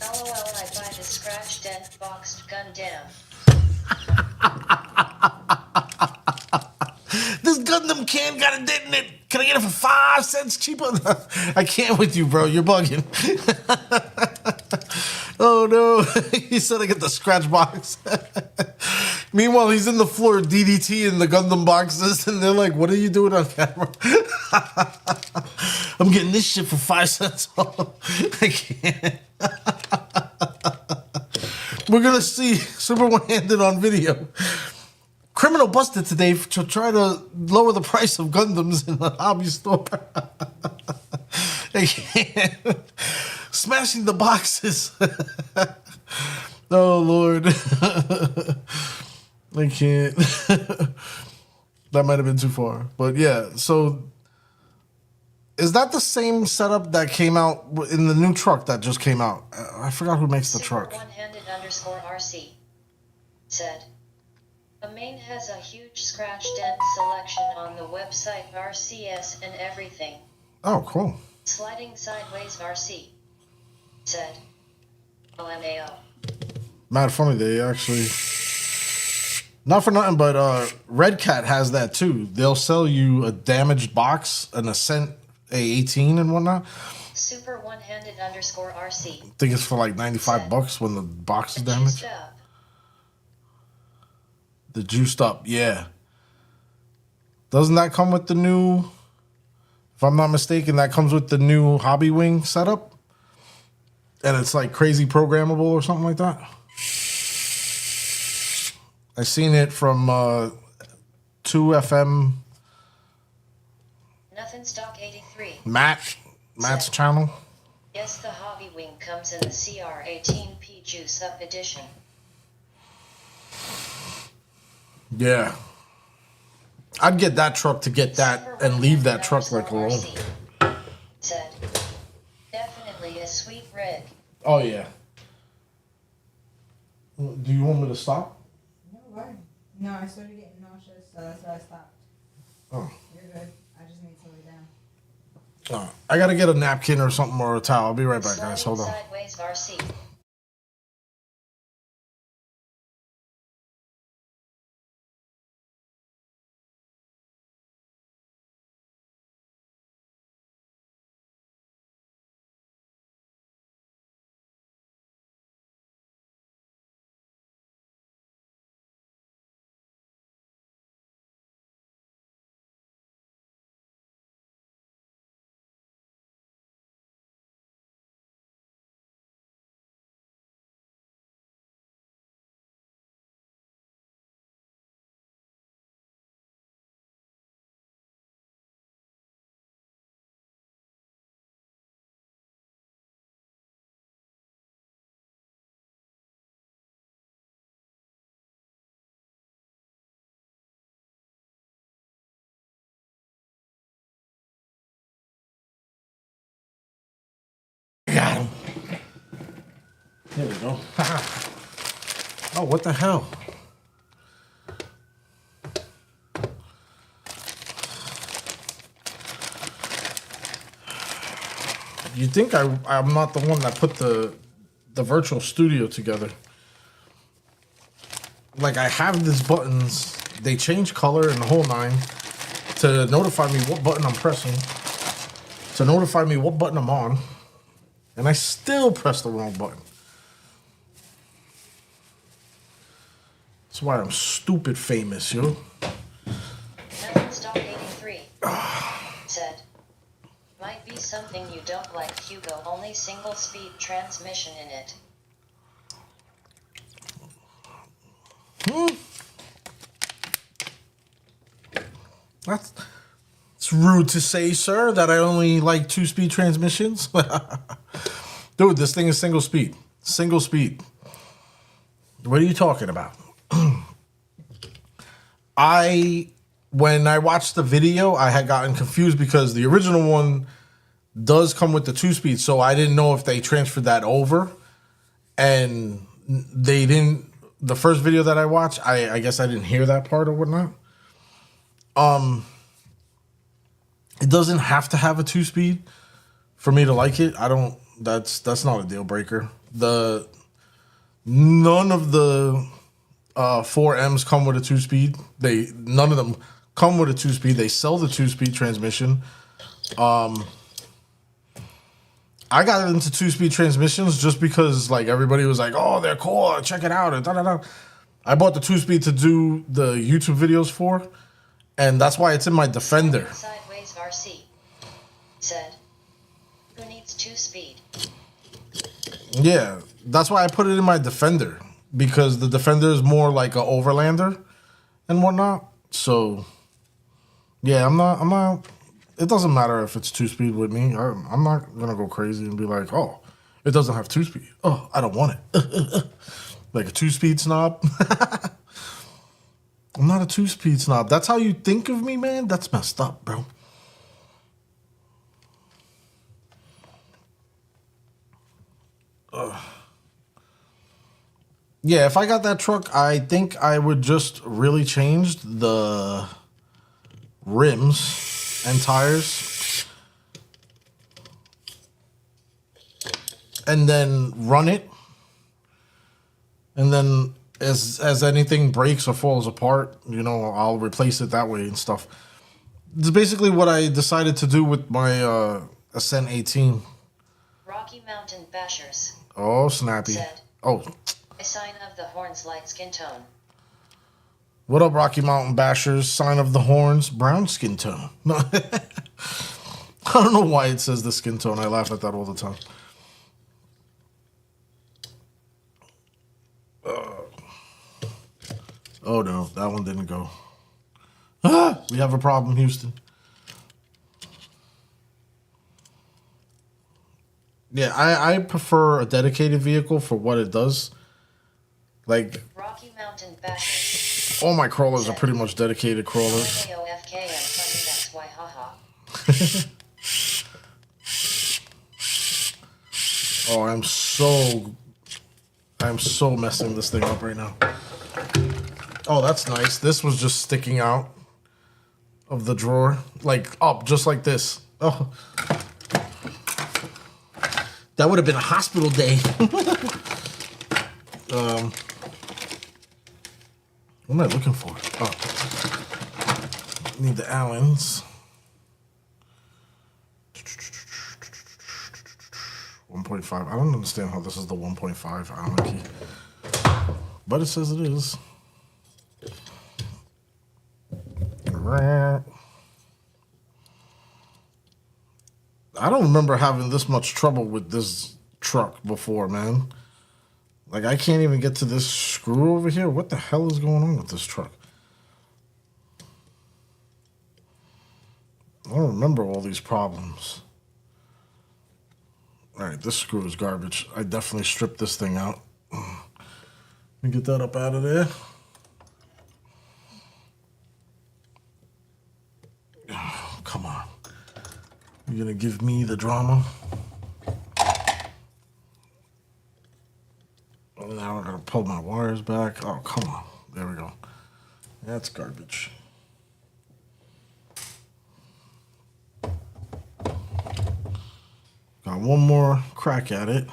LOL, I buy the scratch dent boxed Gundam. This Gundam can got a dent in it. Can I get it for 5 cents cheaper? I can't with you, bro. You're bugging. Oh, no. He said I get the scratch box. Meanwhile, he's in the floor DDT in the Gundam boxes, and they're like, what are you doing on camera? I'm getting this shit for 5 cents off. I can't. We're going to see Super One-Handed on video. Criminal busted today to try to lower the price of Gundams in the hobby store. I can't. Smashing the boxes. Oh, Lord. I can't. That might have been too far. But yeah, so is that the same setup that came out in the new truck that just came out? I forgot who makes the Super truck. one-handed underscore RC. Said. The main has a huge scratch dent selection on the website RCS and everything. Oh, cool. Sliding sideways RC. Said. LMAO. Mad funny, they actually... Not for nothing, but Red Cat has that too. They'll sell you a damaged box, an Ascent A18 and whatnot. Super one-handed underscore RC. I think it's for like 95 bucks when the box is damaged. Juiced up. The juiced up, yeah. Doesn't that come with the new... If I'm not mistaken, that comes with the new Hobby Wing setup? And it's like crazy programmable or something like that? I seen it from 2FM Nothing stock 83. Matt's channel. Yes, the Hobby Wing comes in the CR18P Juice Up edition. Yeah. I'd get that truck to get that and leave that truck like alone. Said. Definitely a sweet rig. Oh, yeah. Do you want me to stop? No, why? No, I started getting nauseous, so that's why I stopped. Oh. You're good. I just need to lay down. I gotta get a napkin or something or a towel. I'll be right back, guys. Hold on. Sideways RC. Got him. There we go. Oh, what the hell? You think I'm not the one that put the virtual studio together. Like, I have these buttons. They change color and the whole nine to notify me what button I'm pressing, to notify me what button I'm on, and I still press the wrong button. That's why I'm stupid famous, yo. Stock83 said, might be something you don't like, Hugo. Only single speed transmission in it. It's rude to say, sir, that I only like 2-speed transmissions. Dude, this thing is single speed. Single speed. What are you talking about? When I watched the video, I had gotten confused because the original one does come with the 2-speed, so I didn't know if they transferred that over. And they didn't. The first video that I watched, I guess I didn't hear that part or whatnot. It doesn't have to have a 2-speed for me to like it. I don't. That's not a deal breaker. None of the 4Ms come with a 2-speed. None of them come with a 2-speed. They sell the 2-speed transmission. I got into 2-speed transmissions just because like everybody was like, "Oh, they're cool. Check it out." And da da da. I bought the 2-speed to do the YouTube videos for, and that's why it's in my Defender. Sideways RC said, who needs 2-speed? Yeah, that's why I put it in my Defender, because the Defender is more like an overlander and whatnot. So, yeah, I'm not. It doesn't matter if it's 2-speed with me. I'm not gonna go crazy and be like, oh, it doesn't have 2-speed. Oh, I don't want it. Like a 2-speed snob. I'm not a 2-speed snob. That's how you think of me, man? That's messed up, bro. Yeah, if I got that truck, I think I would just really change the rims and tires and then run it. And then as anything breaks or falls apart, you know, I'll replace it that way and stuff. It's basically what I decided to do with my Ascent 18. Rocky Mountain Bashers Oh, snappy. said, Oh, a sign of the horns, light skin tone. what up, Rocky Mountain Bashers? Sign of the horns, brown skin tone. No, I don't know why it says the skin tone. I laugh at that all the time. Oh no, that one didn't go. We have a problem, Houston. Yeah, I prefer a dedicated vehicle for what it does. Like, Rocky Mountain Bashers. all my crawlers are pretty much dedicated crawlers. AOFK and funny, that's why, haha. Oh, I'm so messing this thing up right now. Oh, that's nice. This was just sticking out of the drawer, like up, just like this. Oh, that would have been a hospital day. What am I looking for? Oh, need the Allens. 1.5. I don't understand how this is the 1.5 Allen key, but it says it is. I don't remember having this much trouble with this truck before, man. Like, I can't even get to this screw over here. What the hell is going on with this truck? I don't remember all these problems. All right, this screw is garbage. I definitely stripped this thing out. Let me get that up out of there. Oh, come on. You're gonna give me the drama? Oh, now I gotta pull my wires back. Oh, come on. There we go. That's garbage. Got one more crack at it.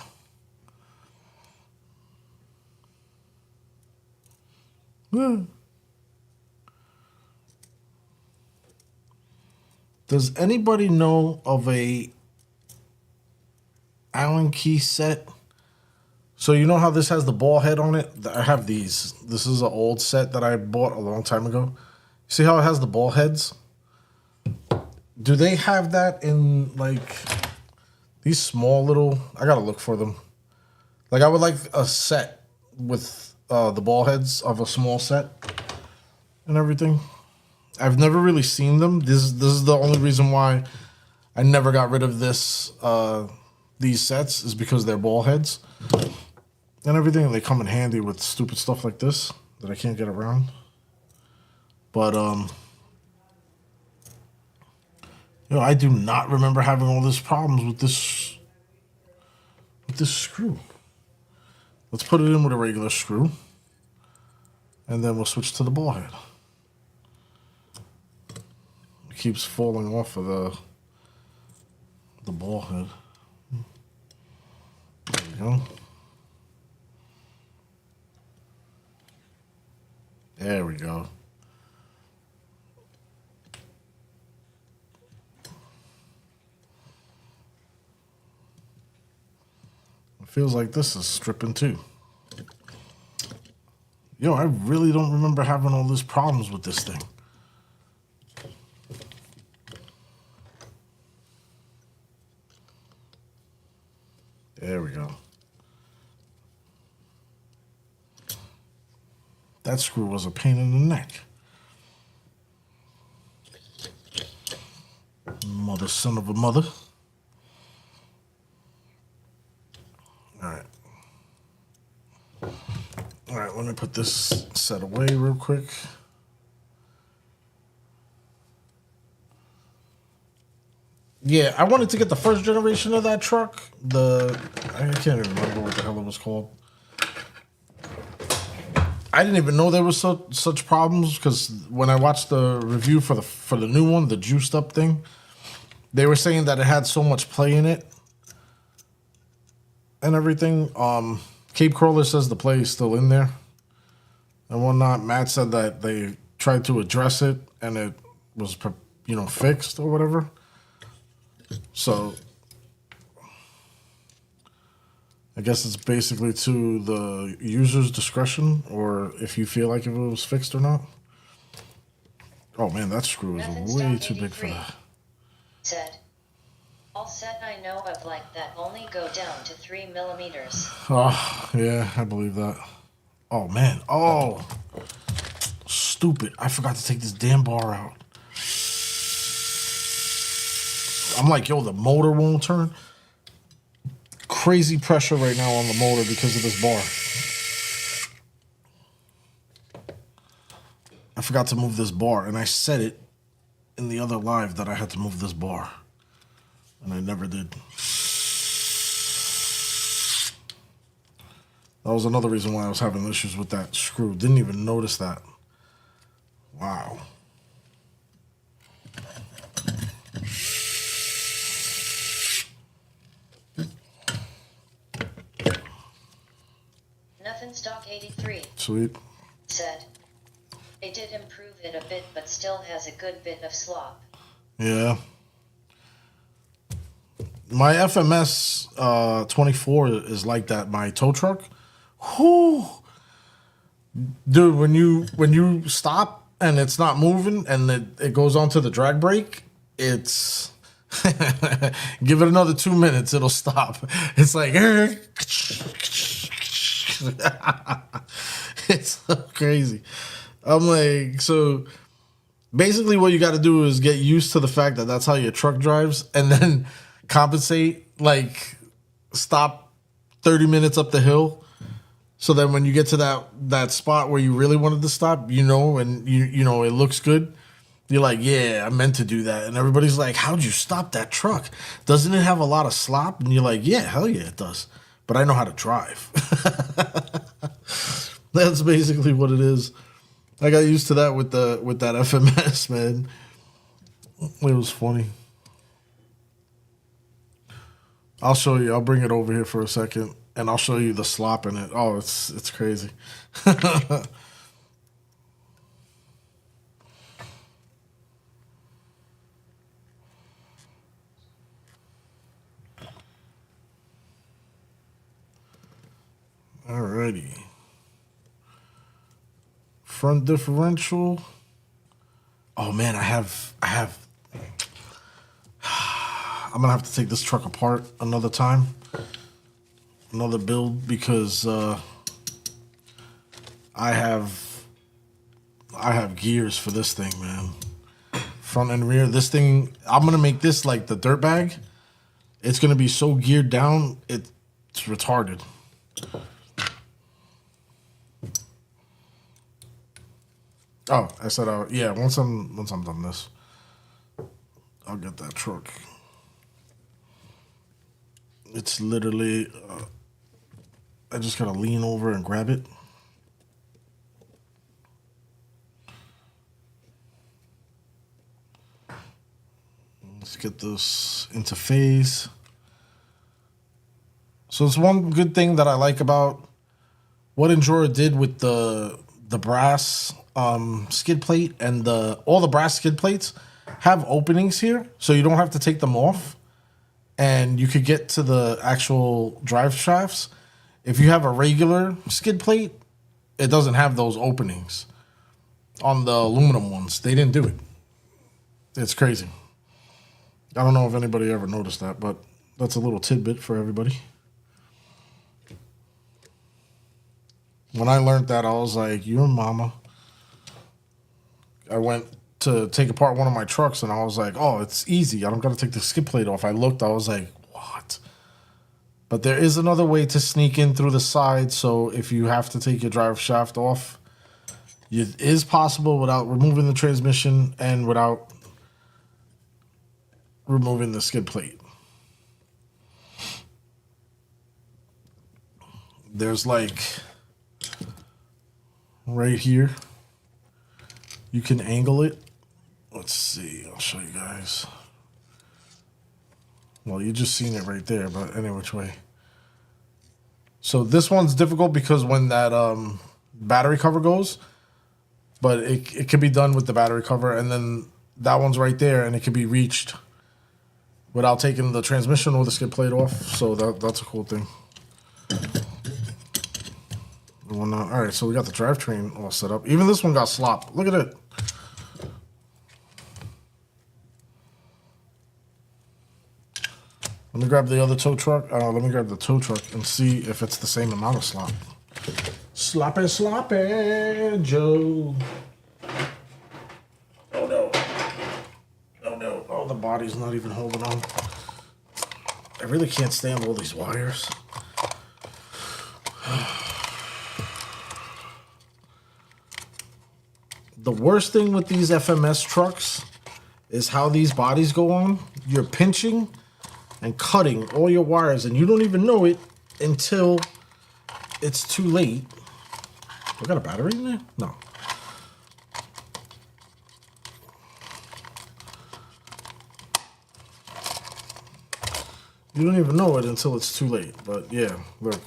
Does anybody know of a Allen key set? So you know how this has the ball head on it? I have these. This is an old set that I bought a long time ago. See how it has the ball heads? Do they have that in like these small little? I gotta look for them. Like I would like a set with the ball heads of a small set and everything. I've never really seen them. This is the only reason why I never got rid of these sets is because they're ball heads and everything. They come in handy with stupid stuff like this that I can't get around. But I do not remember having all these problems with this screw. Let's put it in with a regular screw, and then we'll switch to the ball head. It keeps falling off of the ball head. There we go. There we go. Feels like this is stripping too. I really don't remember having all these problems with this thing. There we go. That screw was a pain in the neck. Mother, son of a mother. All right, let me put this set away real quick. Yeah, I wanted to get the first generation of that truck. I can't even remember what the hell it was called. I didn't even know there was such problems because when I watched the review for the new one, the juiced up thing, they were saying that it had so much play in it and everything. Cape Crawler says the play is still in there and whatnot. Matt said that they tried to address it and it was, fixed or whatever. So I guess it's basically to the user's discretion or if you feel like if it was fixed or not. Oh man, that screw is way too big for that. Said, all set I know of like that only go down to 3 millimeters. Oh, yeah, I believe that. Oh, man. Oh, stupid. I forgot to take this damn bar out. I'm like, yo, the motor won't turn. Crazy pressure right now on the motor because of this bar. I forgot to move this bar, and I said it in the other live that I had to move this bar. And I never did. That was another reason why I was having issues with that screw. Didn't even notice that. Wow. Nothing stock 83. Sweet. Said, they did improve it a bit but still has a good bit of slop. Yeah. My FMS 24 is like that. My tow truck. Whoo. Dude, when you stop and it's not moving and it goes onto the drag brake, it's give it another 2 minutes, it'll stop. It's like it's so crazy. I'm like, so basically what you got to do is get used to the fact that that's how your truck drives and then compensate, like stop 30 minutes up the hill so that when you get to that spot where you really wanted to stop, and you know it looks good, you're like, yeah, I meant to do that. And everybody's like, how'd you stop that truck? Doesn't it have a lot of slop? And you're like, yeah, hell yeah, it does. But I know how to drive. That's basically what it is. I got used to that with that FMS, man. It was funny. I'll show you. I'll bring it over here for a second, and I'll show you the slop in it. Oh, it's crazy. Alrighty. Front differential. Oh man, I'm gonna have to take this truck apart another time, another build, because I have gears for this thing, man. Front and rear. This thing, I'm gonna make this like the dirt bag. It's gonna be so geared down, it's retarded. Oh, I said, yeah. Once I'm done this, I'll get that truck. It's literally, I just gotta lean over and grab it. Let's get this into phase. So it's one good thing that I like about what Endura did with the brass skid plate, and all the brass skid plates have openings here, so you don't have to take them off, and you could get to the actual drive shafts. If you have a regular skid plate, it doesn't have those openings. On the aluminum ones, they didn't do it. It's crazy. I don't know if anybody ever noticed that, but that's a little tidbit for everybody. When I learned that, I was like, "Your mama." I went to take apart one of my trucks, and I was like, "Oh, it's easy. I don't got to take the skid plate off." I looked. I was like, "What?" But there is another way to sneak in through the side. So if you have to take your drive shaft off, it is possible without removing the transmission and without removing the skid plate. There's like right here, you can angle it. Let's see, I'll show you guys. Well, you just seen it right there, but any which way. So this one's difficult because when that battery cover goes, but it can be done with the battery cover, and then that one's right there, and it can be reached without taking the transmission or the skid plate off. So that's a cool thing. All right, so we got the drivetrain all set up. Even this one got slop. Look at it. Let me grab the other tow truck. Let me grab the tow truck and see if it's the same amount of slop. Sloppy, sloppy, Joe. Oh no. Oh no. Oh, the body's not even holding on. I really can't stand all these wires. The worst thing with these FMS trucks is how these bodies go on. You're pinching and cutting all your wires, and you don't even know it until it's too late. We got a battery in there? No. You don't even know it until it's too late. But yeah, look.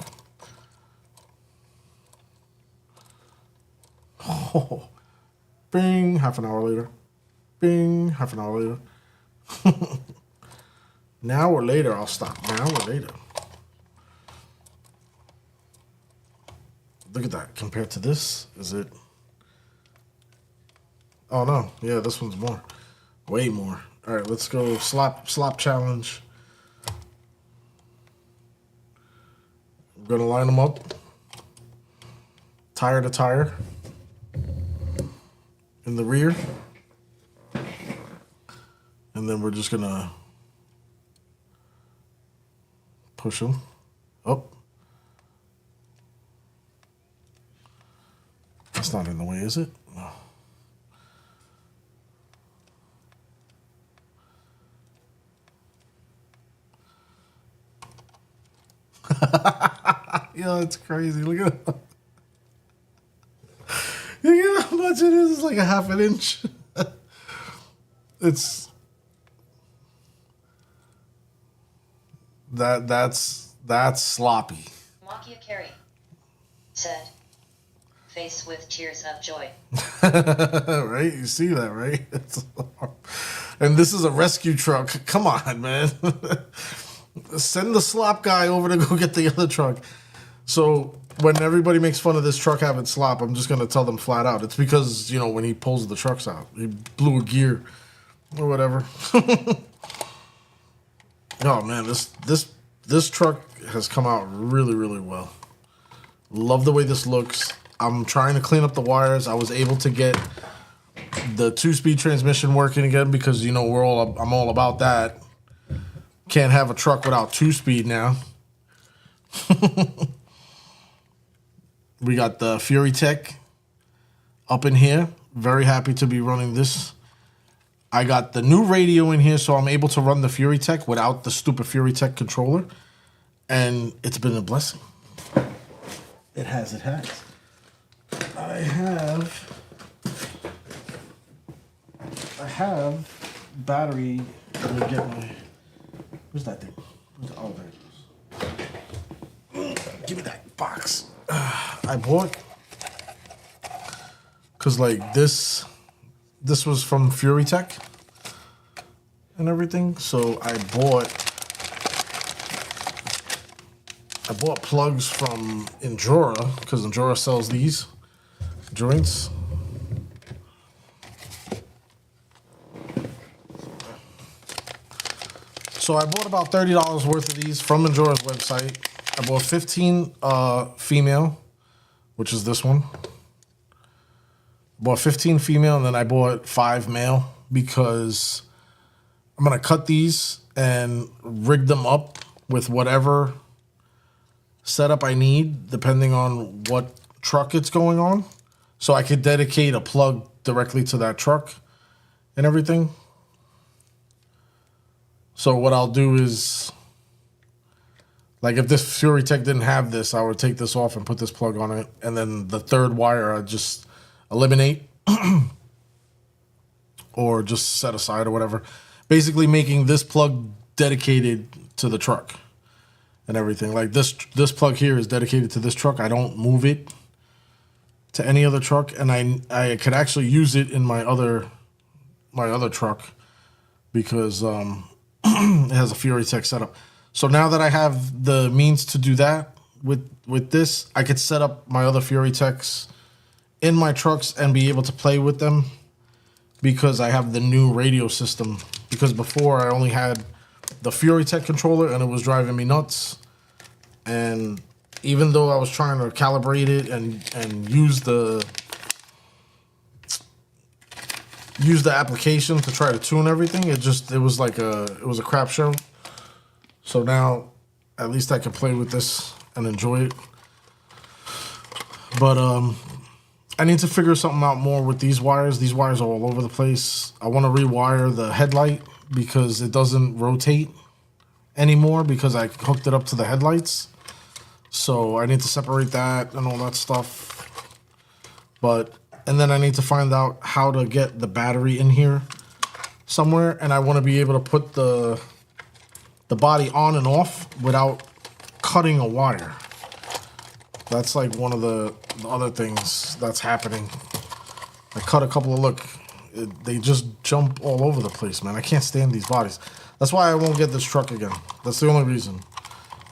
Oh. Bing, half an hour later. Bing, half an hour later. Now or later, I'll stop. Now or later. Look at that. Compared to this, is it? Oh, no. Yeah, this one's more. Way more. All right, let's go slop challenge. I'm going to line them up. Tire to tire. In the rear. And then we're just going to push them up. That's not in the way, is it? No. Yo, it's crazy. Look at that. Look at how much it is. It's like a half an inch. That's sloppy. Makia Carey said, face with tears of joy. Right? You see that, right? And this is a rescue truck. Come on, man. Send the slop guy over to go get the other truck. So when everybody makes fun of this truck having slop, I'm just gonna tell them flat out. It's because, you know, when he pulls the trucks out, he blew a gear or whatever. Oh man, this truck has come out really, really well. Love the way this looks. I'm trying to clean up the wires. I was able to get the 2-speed transmission working again because, you know, I'm all about that. Can't have a truck without 2-speed now. We got the Fury Tech up in here. Very happy to be running this. I got the new radio in here, so I'm able to run the Fury Tech without the stupid Fury Tech controller. And it's been a blessing. It has. I have battery. Let me get my. Where's that thing? Oh, there it is. Give me that box. I bought. Because, like, this was from Fury Tech and everything. So I bought plugs from Endura, because Endura sells these joints. So I bought about $30 worth of these from Endura's website. I bought 15 female, which is this one. Bought 15 female, and then I bought 5 male because I'm going to cut these and rig them up with whatever setup I need, depending on what truck it's going on. So I could dedicate a plug directly to that truck and everything. So what I'll do is, like, if this Fury Tech didn't have this, I would take this off and put this plug on it. And then the third wire, I'd just eliminate or just set aside or whatever. Basically making this plug dedicated to the truck and everything. Like this plug here is dedicated to this truck. I don't move it to any other truck, and I could actually use it in my other truck because it has a Fury Tech setup. So now that I have the means to do that with this, I could set up my other Fury Techs in my trucks and be able to play with them because I have the new radio system. Because before I only had the Fury Tech controller and it was driving me nuts. And even though I was trying to calibrate it and use the application to try to tune everything, it was a crap show. So now at least I can play with this and enjoy it. But I need to figure something out more with these wires. These wires are all over the place. I want to rewire the headlight because it doesn't rotate anymore because I hooked it up to the headlights. So I need to separate that and all that stuff. And then I need to find out how to get the battery in here somewhere. And I want to be able to put the body on and off without cutting a wire. That's like one of the other things that's happening. I cut a couple of, they just jump all over the place, man. I can't stand these bodies. That's why I won't get this truck again. That's the only reason.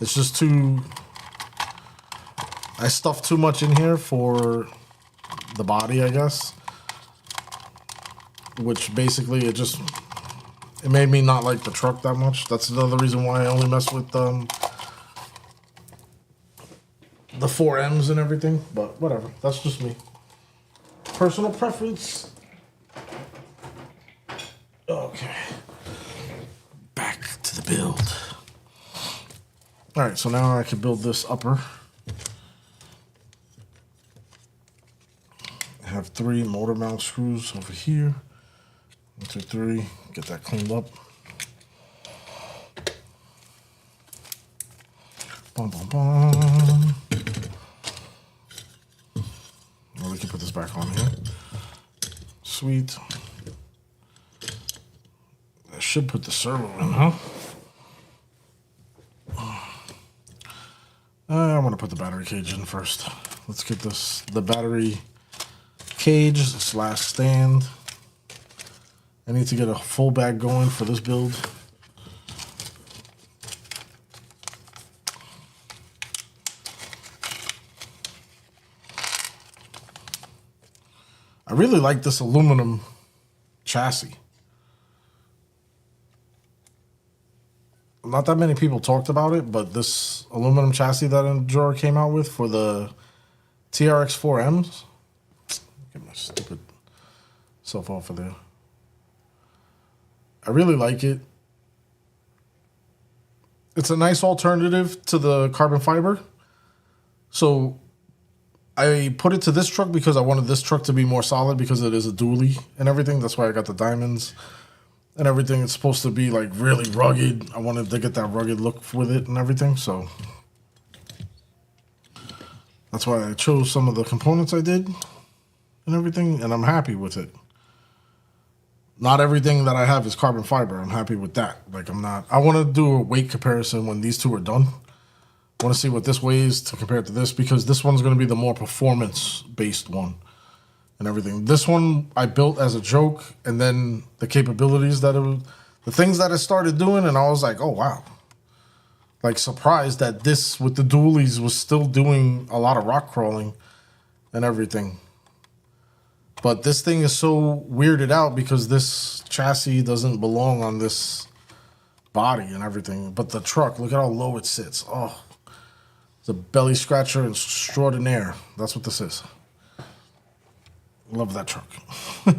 It's just I stuffed too much in here for the body, I guess. Which basically it made me not like the truck that much. That's another reason why I only mess with the 4Ms and everything, but whatever. That's just me. Personal preference. Okay. Back to the build. All right, so now I can build this upper. I have 3 motor mount screws over here. 1, 2, 3. Get that cleaned up. Bum, bum, bum. Well, we can put this back on here. Sweet. I should put the servo in, huh? I'm gonna put the battery cage in first. Let's get the battery cage slash stand. I need to get a full bag going for this build. I really like this aluminum chassis. Not that many people talked about it, but this aluminum chassis that Endura came out with for the TRX-4Ms. Get my stupid self off of there. I really like it. It's a nice alternative to the carbon fiber. So I put it to this truck because I wanted this truck to be more solid because it is a dually and everything. That's why I got the diamonds and everything. It's supposed to be like really rugged. I wanted to get that rugged look with it and everything. So that's why I chose some of the components I did and everything. And I'm happy with it. Not everything that I have is carbon fiber. I'm happy with that. Like I want to do a weight comparison when these two are done. I want to see what this weighs to compare it to this because this one's going to be the more performance-based one and everything. This one I built as a joke, and then the capabilities that the things that it started doing, and I was like, oh, wow. Like surprised that this, with the dualies, was still doing a lot of rock crawling and everything. But this thing is so weirded out because this chassis doesn't belong on this body and everything. But the truck, look at how low it sits. Oh, it's a belly scratcher extraordinaire. That's what this is. Love that truck. All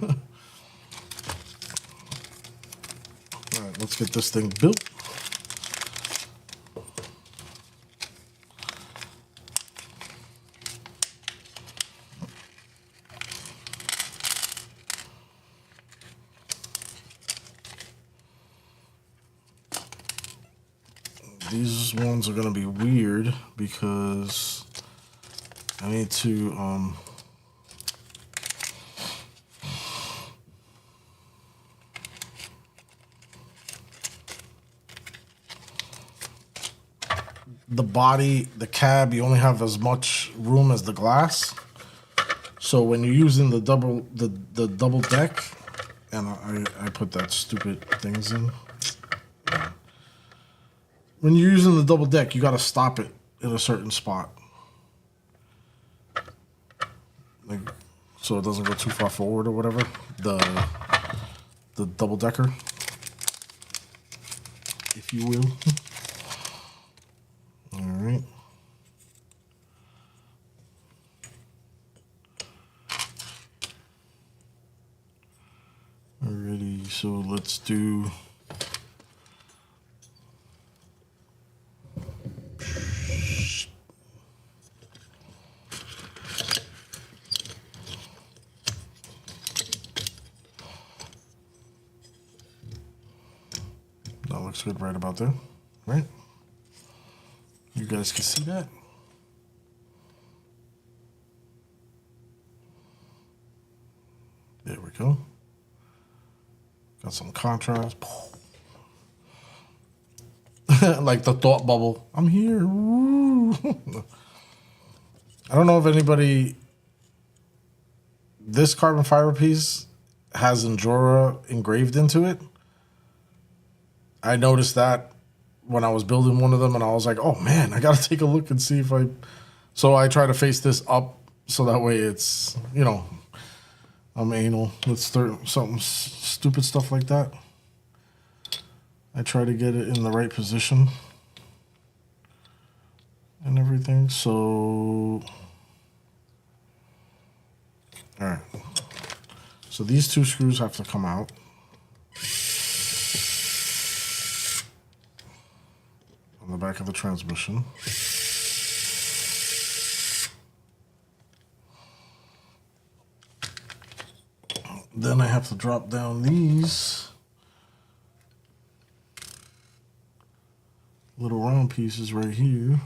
right, let's get this thing built. These ones are gonna be weird because I need to the body, the cab, you only have as much room as the glass. So when you're using the double deck, and I put that stupid things in. When you're using the double deck, you got to stop it in a certain spot, like so it doesn't go too far forward or whatever. The double decker, if you will. All right. Alrighty, so let's do. That looks good right about there, right? You guys can see that. There we go. Got some contrast. Like the thought bubble. I'm here. Woo. I don't know if anybody. This carbon fiber piece has Endura engraved into it. I noticed that when I was building one of them, and I was like, oh man, I gotta take a look and see if I. So I try to face this up so that way it's, you know, I'm anal. Let's start something stupid stuff like that. I try to get it in the right position and everything. So, all right. So these two screws have to come out. On the back of the transmission. Then I have to drop down these little round pieces right here.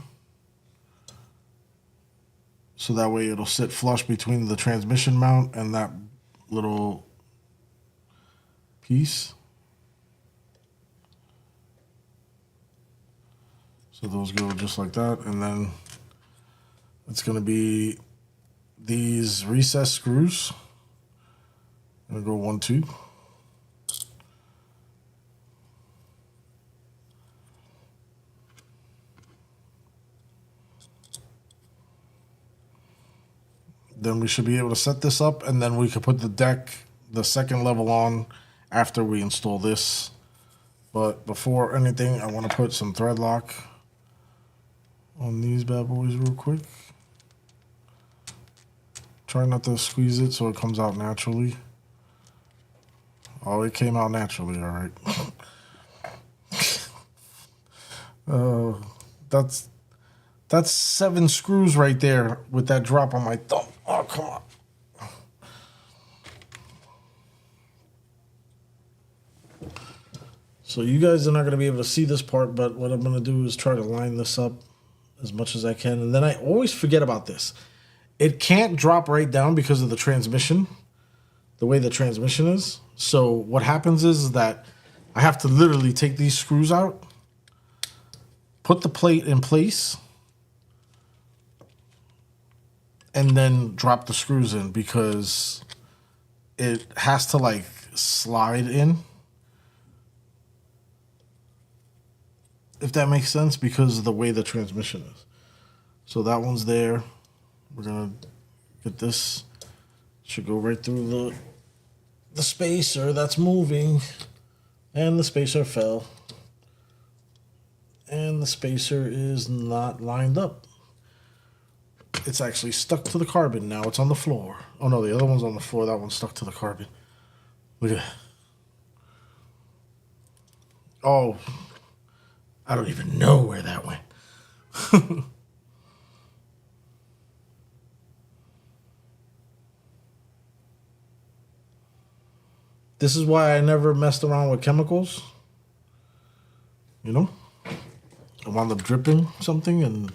So that way it'll sit flush between the transmission mount and that little piece. So those go just like that, and then It's going to be these recessed screws. I'm going to go 1, 2. Then we should be able to set this up, and then we could put the deck, the second level on after we install this. But before anything, I want to put some thread lock on these bad boys real quick. Try not to squeeze it so it comes out naturally. Oh, it came out naturally, all right. That's 7 screws right there with that drop on my thumb. Oh, come on. So you guys are not going to be able to see this part, but what I'm going to do is try to line this up as much as I can. And then I always forget about this. It can't drop right down because of the transmission, the way the transmission is. So what happens is that I have to literally take these screws out, put the plate in place, and then drop the screws in because it has to like slide in. If that makes sense, because of the way the transmission is. So that one's there. We're gonna get this. Should go right through the spacer that's moving. And the spacer fell. And the spacer is not lined up. It's actually stuck to the carbon now. It's on the floor. Oh no, the other one's on the floor. That one's stuck to the carbon. Look at that. Oh, I don't even know where that went. This is why I never messed around with chemicals. You know? I wound up dripping something and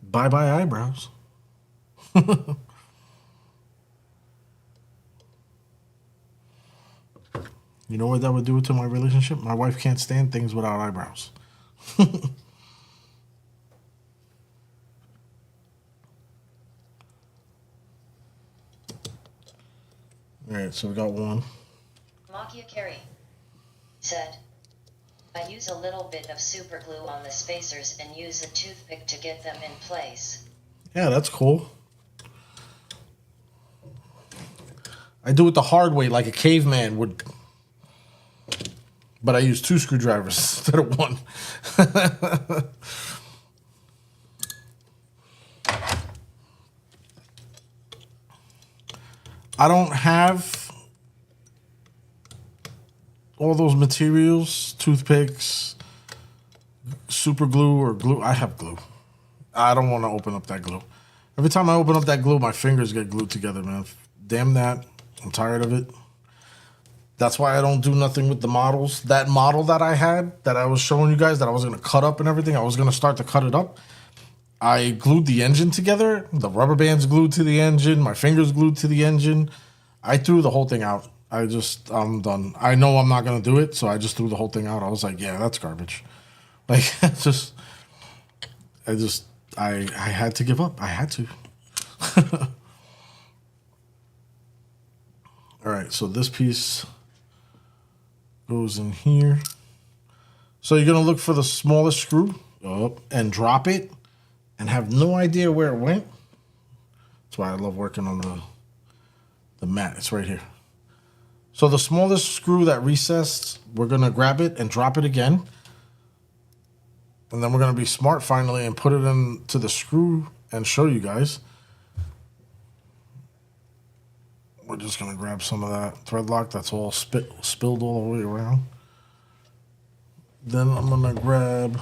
bye-bye eyebrows. You know what that would do to my relationship? My wife can't stand things without eyebrows. All right, so we got one. Makia Carey said, I use a little bit of super glue on the spacers and use a toothpick to get them in place. Yeah, that's cool. I do it the hard way like a caveman would. But I use 2 screwdrivers instead of 1. I don't have all those materials, toothpicks, super glue or glue. I have glue. I don't want to open up that glue. Every time I open up that glue, my fingers get glued together, man. Damn that. I'm tired of it. That's why I don't do nothing with the models. That model that I had, that I was showing you guys, that I was going to cut up and everything, I was going to start to cut it up. I glued the engine together. The rubber band's glued to the engine. My fingers glued to the engine. I threw the whole thing out. I'm done. I know I'm not going to do it, so I just threw the whole thing out. I was like, yeah, that's garbage. Like, I had to give up. I had to. All right, so this piece goes in here. So you're going to look for the smallest screw up and drop it and have no idea where it went. That's why I love working on the mat. It's right here. So the smallest screw that recessed, we're going to grab it and drop it again. And then we're going to be smart finally and put it into the screw and show you guys. We're just going to grab some of that thread lock that's all spilled all the way around. Then I'm going to grab...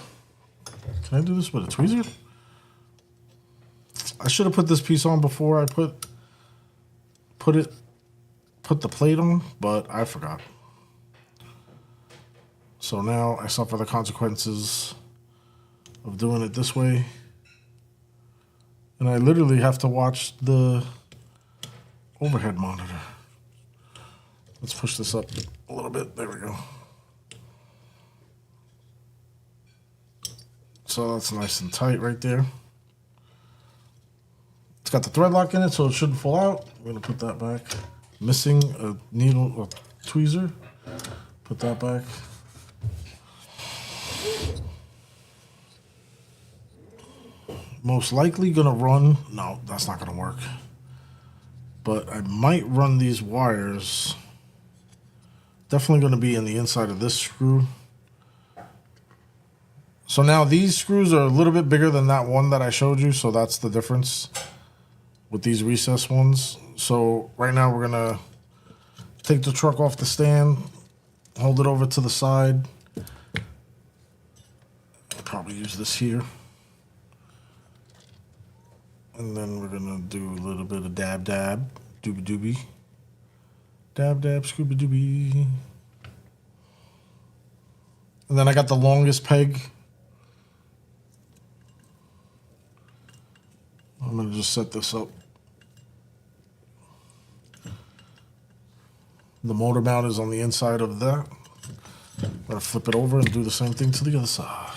Can I do this with a tweezer? I should have put this piece on before I put the plate on, but I forgot. So now I suffer the consequences of doing it this way. And I literally have to watch the overhead monitor. Let's push this up a little bit. There we go. So that's nice and tight right there. got the thread lock in it, so it shouldn't fall out. We're gonna put that back. Missing a needle, a tweezer. Put that back. Most likely gonna run, no, that's not gonna work. But I might run these wires. Definitely gonna be in the inside of this screw. So now these screws are a little bit bigger than that one that I showed you, so that's the difference with these recessed ones. So right now we're gonna take the truck off the stand, hold it over to the side. Probably use this here. And then we're gonna do a little bit of dab dab, doobie doobie. Dab dab, scooby dooby. And then I got the longest peg. I'm gonna just set this up. The motor mount is on the inside of that. I'm gonna flip it over and do the same thing to the other side.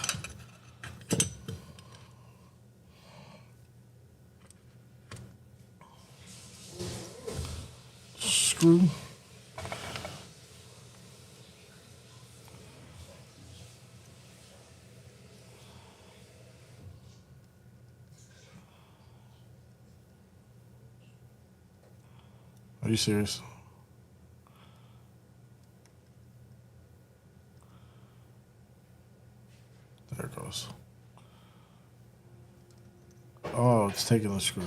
Screw. Are you serious? There it goes. Oh, it's taking the screw.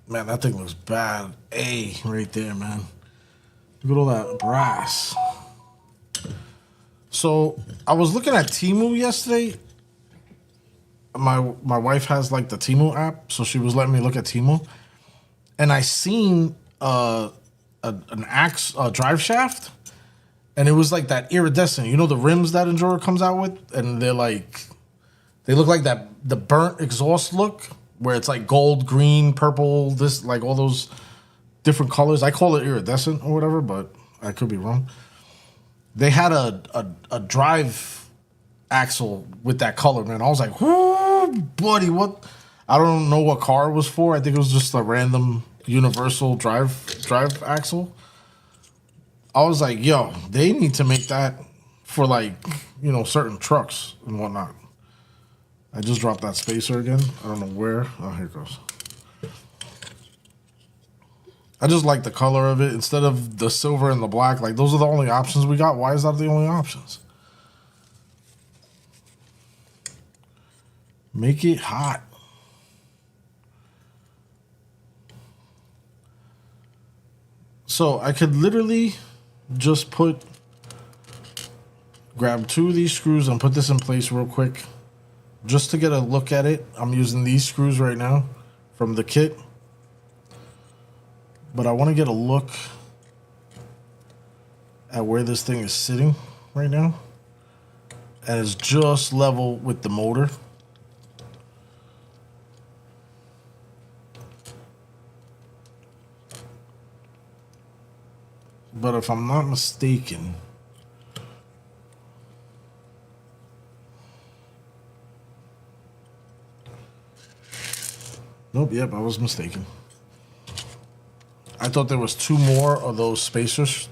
Man, that thing looks bad. A right there, man. Look at all that brass. So I was looking at Temu yesterday. My wife has like the Temu app, so she was letting me look at Temu, and I seen an axe drive shaft, and it was like that iridescent. You know the rims that Enduro comes out with, and they look like that the burnt exhaust look, where it's like gold, green, purple, this like all those different colors. I call it iridescent or whatever, but I could be wrong. They had a drive axle with that color, man. I was like, whoo, buddy, what? I don't know what car it was for. I think it was just a random universal drive axle. I was like, yo, they need to make that for like, you know, certain trucks and whatnot. I just dropped that spacer again. I don't know where. Oh, here it goes. I just like the color of it instead of the silver and the black. Like, those are the only options we got. Why is that the only options? Make it hot. So I could literally just grab two of these screws and put this in place real quick. Just to get a look at it, I'm using these screws right now from the kit. But I want to get a look at where this thing is sitting right now. And it's just level with the motor. But if I'm not mistaken, nope, yep, I was mistaken. I thought there was two more of those spacers.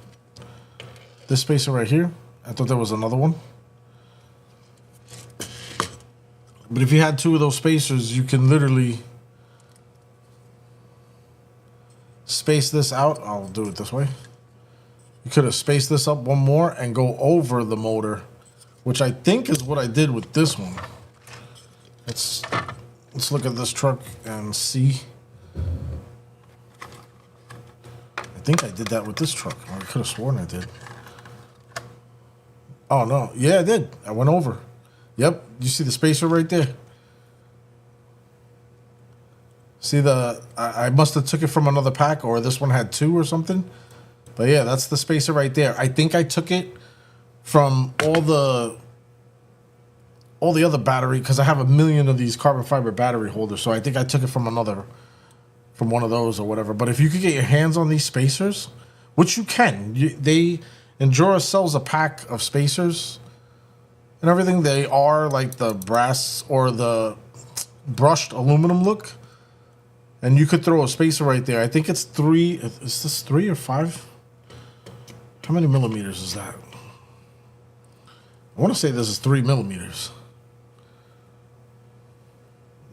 This spacer right here, I thought there was another one. But if you had two of those spacers, you can literally space this out. I'll do it this way. You could have spaced this up one more and go over the motor, which I think is what I did with this one. Let's look at this truck and see. I think I did that with this truck. I could have sworn I did. Oh, no. Yeah, I did. I went over. Yep. You see the spacer right there? See I must have took it from another pack, or this one had two or something. But yeah, that's the spacer right there. I think I took it from all the other battery, because I have a million of these carbon fiber battery holders. So I think I took it from another from one of those or whatever. But if you could get your hands on these spacers, which you can, Endura sells a pack of spacers and everything. They are like the brass or the brushed aluminum look, and you could throw a spacer right there. I think it's 3. Is this 3 or 5? How many millimeters is that? I want to say this is 3 millimeters.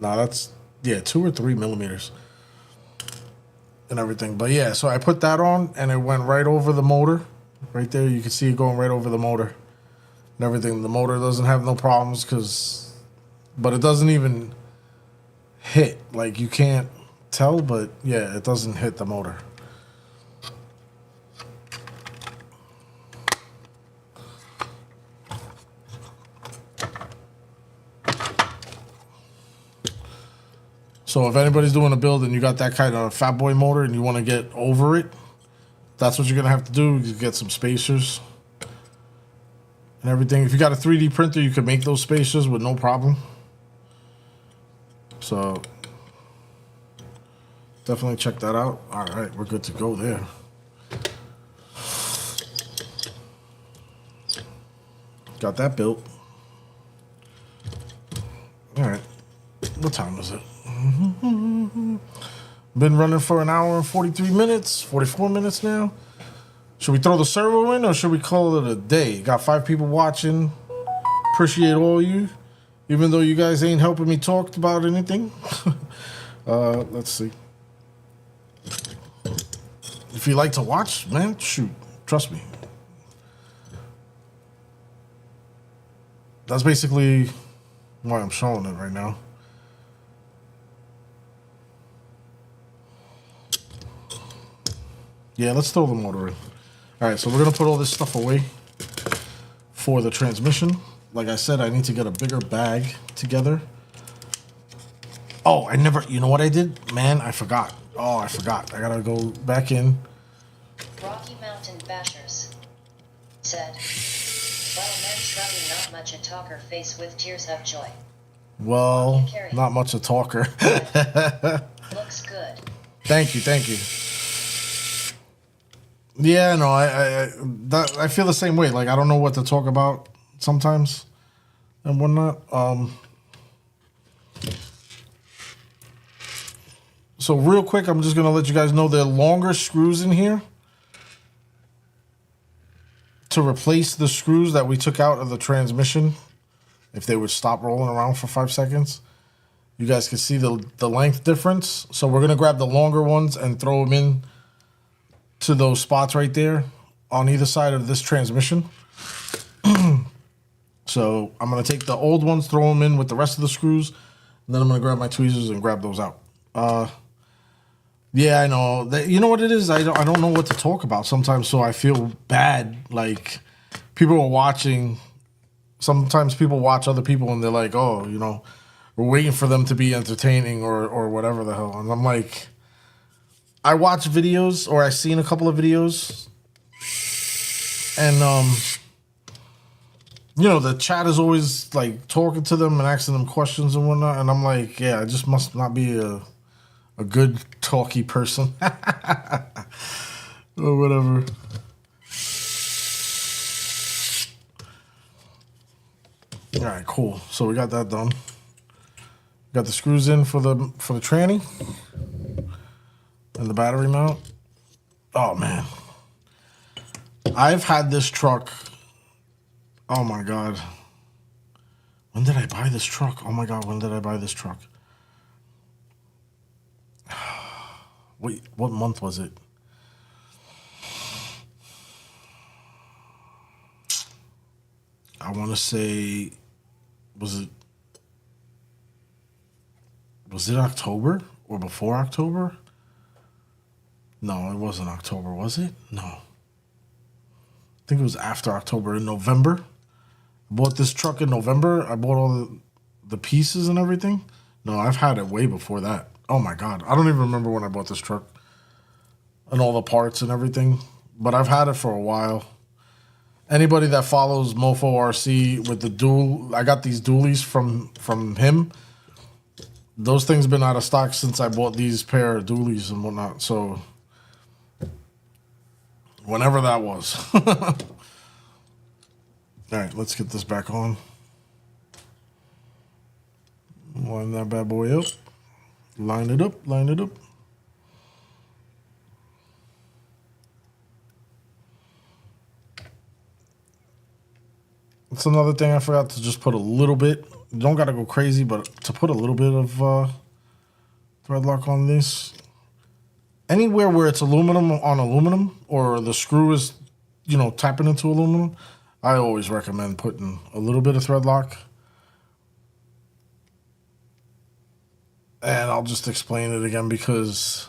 No, that's, yeah, 2 or 3 millimeters and everything. But yeah, so I put that on and it went right over the motor. Right there, you can see it going right over the motor and everything. The motor doesn't have no problems but it doesn't even hit. Like, you can't tell, but yeah, it doesn't hit the motor. So if anybody's doing a build and you got that kind of fat boy motor and you want to get over it, that's what you're going to have to do. You get some spacers and everything. If you got a 3D printer, you can make those spacers with no problem. So definitely check that out. All right, we're good to go there. Got that built. All right. What time is it? Been running for an hour and 43 minutes, 44 minutes now. Should we throw the servo in or should we call it a day? Got 5 people watching. Appreciate all you. Even though you guys ain't helping me talk about anything. Let's see. If you like to watch, man, shoot. Trust me. That's basically why I'm showing it right now. Yeah, let's throw the motor in. All right, so we're going to put all this stuff away for the transmission. Like I said, I need to get a bigger bag together. Oh, you know what I did? Man, I forgot. Oh, I forgot. I got to go back in. Rocky Mountain Bashers said, well, man, shrugging, not much a talker face with tears of joy. Well, not much a talker. Looks good. Thank you. Yeah, no, I feel the same way. Like, I don't know what to talk about sometimes and whatnot. So real quick, I'm just going to let you guys know there are longer screws in here to replace the screws that we took out of the transmission. If they would stop rolling around for 5 seconds, you guys can see the length difference. So we're going to grab the longer ones and throw them in to those spots right there on either side of this transmission. So I'm going to take the old ones, throw them in with the rest of the screws, and then I'm going to grab my tweezers and grab those out. Yeah, I know. You know what it is? I don't know what to talk about sometimes, so I feel bad. Like, people are watching. Sometimes people watch other people and they're like, oh, you know, we're waiting for them to be entertaining or whatever the hell. And I'm like, I watch videos, or I've seen a couple of videos, and you know, the chat is always like talking to them and asking them questions and whatnot, and I'm like, yeah, I just must not be a good talky person or whatever. All right, cool. So we got that done. Got the screws in for the tranny. And the battery mount. Oh, man. I've had this truck. Oh, my God. When did I buy this truck? Oh, my God. When did I buy this truck? Wait, what month was it? I want to say, was it October or before October? No, it wasn't October, was it? No. I think it was after October. In November. I bought this truck in November. I bought all the pieces and everything. No, I've had it way before that. Oh, my God. I don't even remember when I bought this truck. And all the parts and everything. But I've had it for a while. Anybody that follows Mofo RC with the dual... I got these dualies from him. those things been out of stock since I bought these pair of dualies and whatnot. So whenever that was. All right, let's get this back on. Line that bad boy up. Line it up, line it up. That's another thing I forgot to just put a little bit. You don't got to go crazy, but to put a little bit of thread lock on this. Anywhere where it's aluminum on aluminum or the screw is, tapping into aluminum, I always recommend putting a little bit of thread lock. And I'll just explain it again because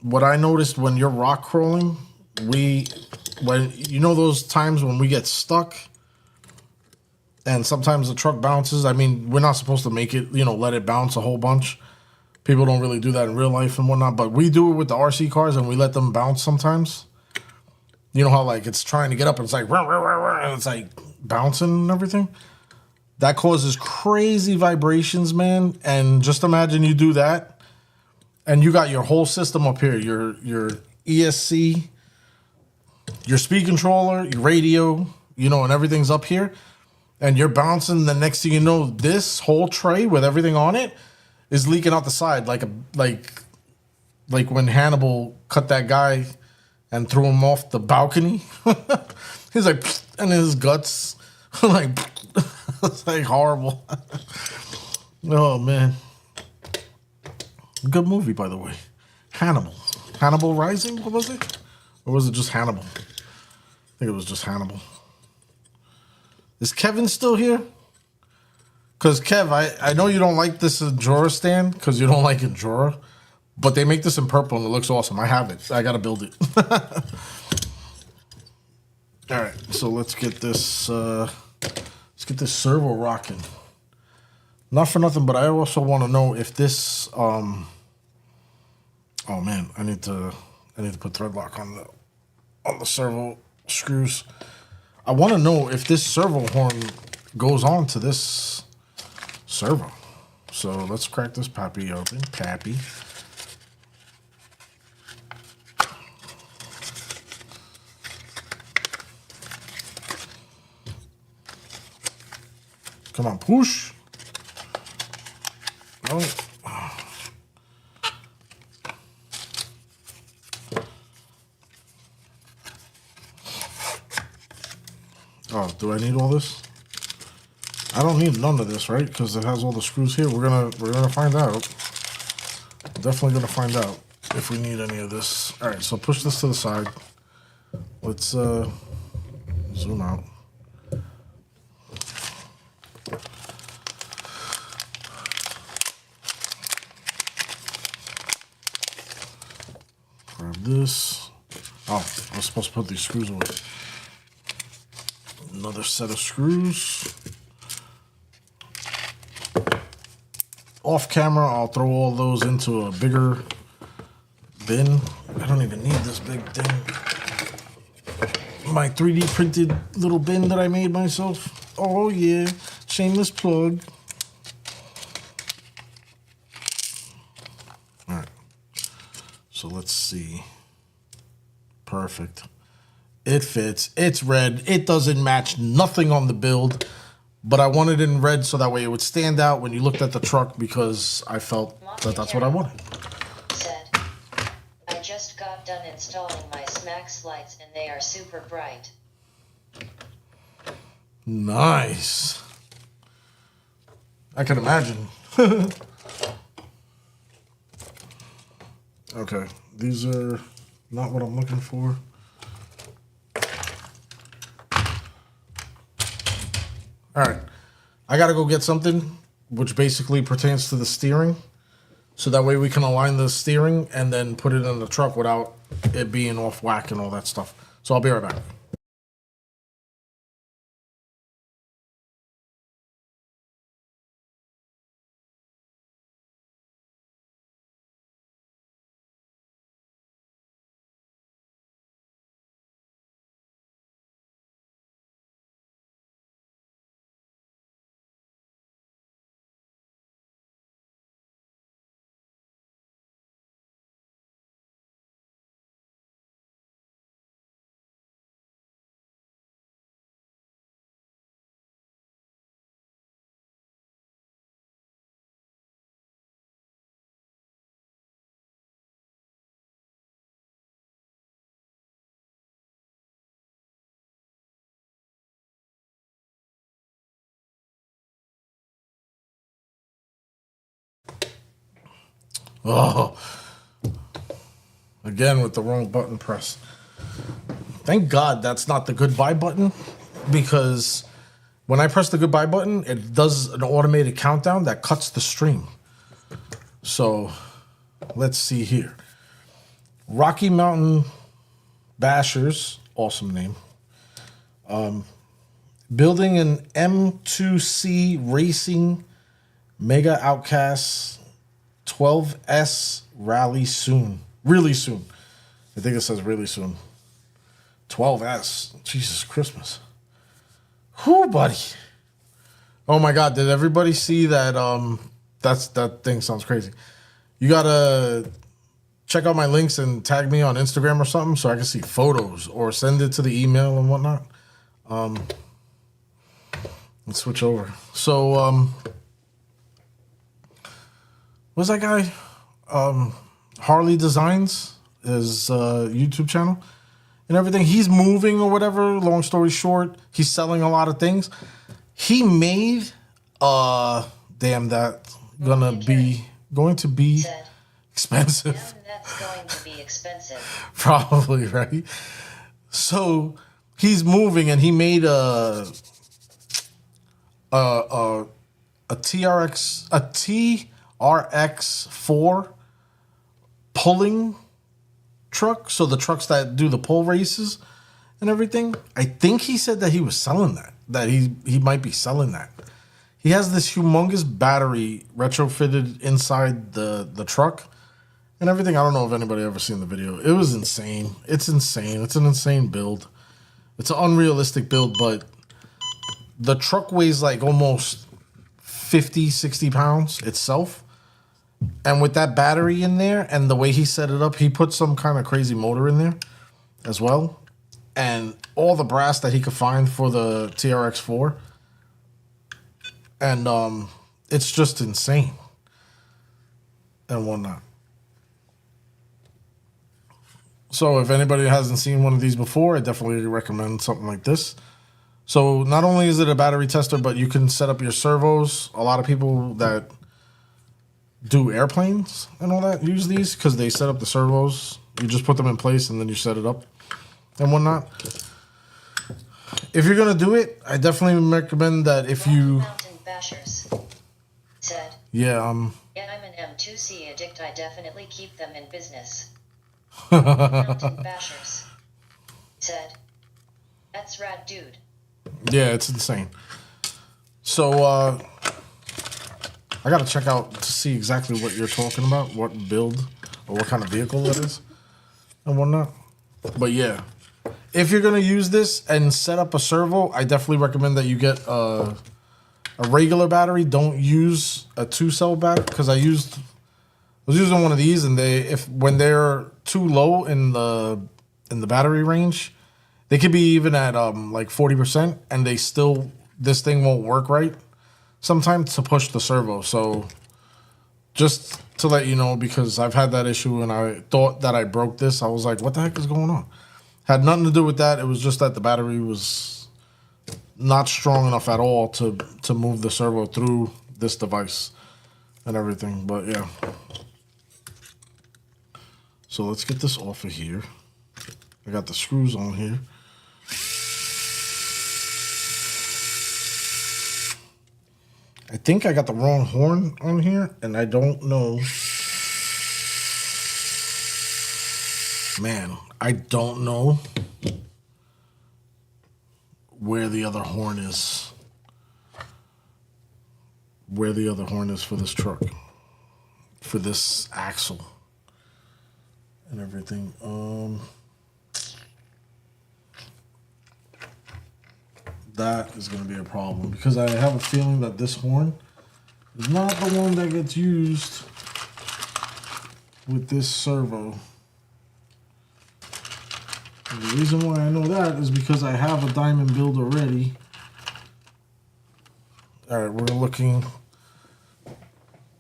what I noticed when you're rock crawling, when those times when we get stuck and sometimes the truck bounces. I mean, we're not supposed to make it, let it bounce a whole bunch. People don't really do that in real life and whatnot, but we do it with the RC cars and we let them bounce sometimes. You know how like it's trying to get up and it's like, and it's like bouncing and everything? That causes crazy vibrations, man. And just imagine you do that and you got your whole system up here, your ESC, your speed controller, your radio, and everything's up here. And you're bouncing. The next thing you know, this whole tray with everything on it is leaking out the side like when Hannibal cut that guy and threw him off the balcony. He's like, and his guts, like, it's like horrible. Oh man, good movie by the way. Hannibal Rising. What was it? Or was it just Hannibal? I think it was just Hannibal. Is Kevin still here? Because, Kev, I know you don't like this Jora stand because you don't like Jora, but they make this in purple and it looks awesome. I have it. I got to build it. All right, so let's get this servo rocking. Not for nothing, but I also want to know if this oh man, I need to put thread lock on the servo screws. I want to know if this servo horn goes on to this servo. So let's crack this pappy open. Pappy. Come on, push. No. Oh, do I need all this? I don't need none of this, right? Because it has all the screws here. We're gonna find out. Definitely gonna find out if we need any of this. All right, so push this to the side. Let's zoom out. Grab this. Oh, I was supposed to put these screws away. Another set of screws. Off camera, I'll throw all those into a bigger bin. I don't even need this big thing. My 3D printed little bin that I made myself. Oh yeah, shameless plug. All right, so let's see. Perfect. It fits. It's red. It doesn't match nothing on the build, but I wanted it in red so that way it would stand out when you looked at the truck because I felt that that's what I wanted. Said, I just got done installing my Smax lights and they are super bright. Nice. I can imagine. Okay, these are not what I'm looking for. All right, I gotta go get something which basically pertains to the steering, so that way we can align the steering and then put it in the truck without it being off whack and all that stuff. So I'll be right back. Oh, again with the wrong button press. Thank God that's not the goodbye button, because when I press the goodbye button, it does an automated countdown that cuts the stream. So let's see here. Rocky Mountain Bashers, awesome name. Building an M2C Racing Mega Outcast 12S rally soon. Really soon. I think it says really soon. 12S. Jesus Christmas. Whoo, buddy. Oh my God, did everybody see that? That thing sounds crazy. You gotta check out my links and tag me on Instagram or something so I can see photos or send it to the email and whatnot. Let's switch over. So, what's that guy? Harley Designs, his YouTube channel and everything. He's moving or whatever. Long story short, he's selling a lot of things. He made, damn, that's going to be expensive. Damn, that's going to be expensive. Probably, right? So he's moving, and he made a TRX4 pulling truck. So the trucks that do the pull races and everything. I think he said that he was selling that. That he might be selling that. He has this humongous battery retrofitted inside the truck and everything. I don't know if anybody ever seen the video. It was insane. It's insane. It's an insane build. It's an unrealistic build, but the truck weighs like almost 50, 60 pounds itself. And with that battery in there and the way he set it up, he put some kind of crazy motor in there as well. And all the brass that he could find for the TRX4. And it's just insane. And whatnot. So if anybody hasn't seen one of these before, I definitely recommend something like this. So not only is it a battery tester, but you can set up your servos. A lot of people that do airplanes and all that use these because they set up the servos. You just put them in place and then you set it up and whatnot. If you're going to do it, I definitely recommend that if you... Mountain Bashers said, Yeah, yeah, I'm an M2C addict. I definitely keep them in business. Mountain Bashers said, that's rad, dude. Yeah, it's insane. So, I gotta check out to see exactly what you're talking about, what build or what kind of vehicle it is and whatnot. But yeah, if you're gonna use this and set up a servo, I definitely recommend that you get a regular battery. Don't use a 2-cell battery because I was using one of these, and when they're too low in the battery range, they could be even at like 40%, and this thing won't work right sometimes to push the servo. So just to let you know, because I've had that issue and I thought that I broke this. I was like, what the heck is going on? Had nothing to do with that. It was just that the battery was not strong enough at all to move the servo through this device and everything. But yeah. So let's get this off of here. I got the screws on here. I think I got the wrong horn on here, and I don't know. Man, I don't know where the other horn is. Where the other horn is for this truck. For this axle. And everything. That is going to be a problem because I have a feeling that this horn is not the one that gets used with this servo. And the reason why I know that is because I have a diamond build already. All right, we're looking.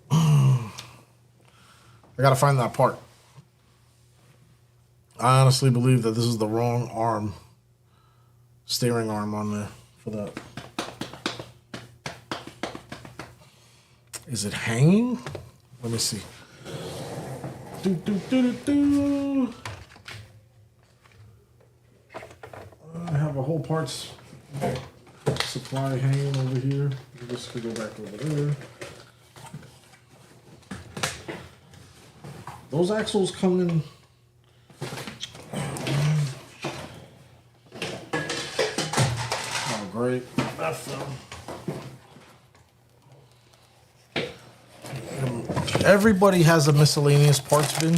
I got to find that part. I honestly believe that this is the wrong arm, steering arm on there for that. Is it hanging? Let me see. Do, do, do, do, do. I have a whole parts supply hanging over here. I'm just gonna go back over there. Those axles come in. Oh, great. Everybody has a miscellaneous parts bin.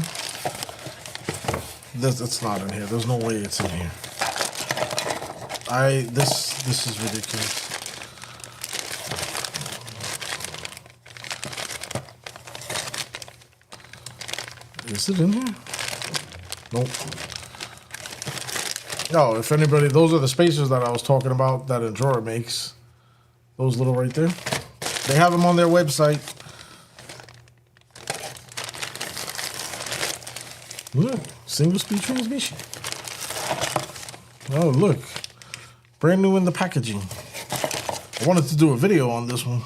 It's not in here. There's no way it's in here. This is ridiculous. Is it in here? Nope. No, if anybody, those are the spacers that I was talking about that Endura makes. Those little right there. They have them on their website. Look, single speed transmission. Oh, look. Brand new in the packaging. I wanted to do a video on this one.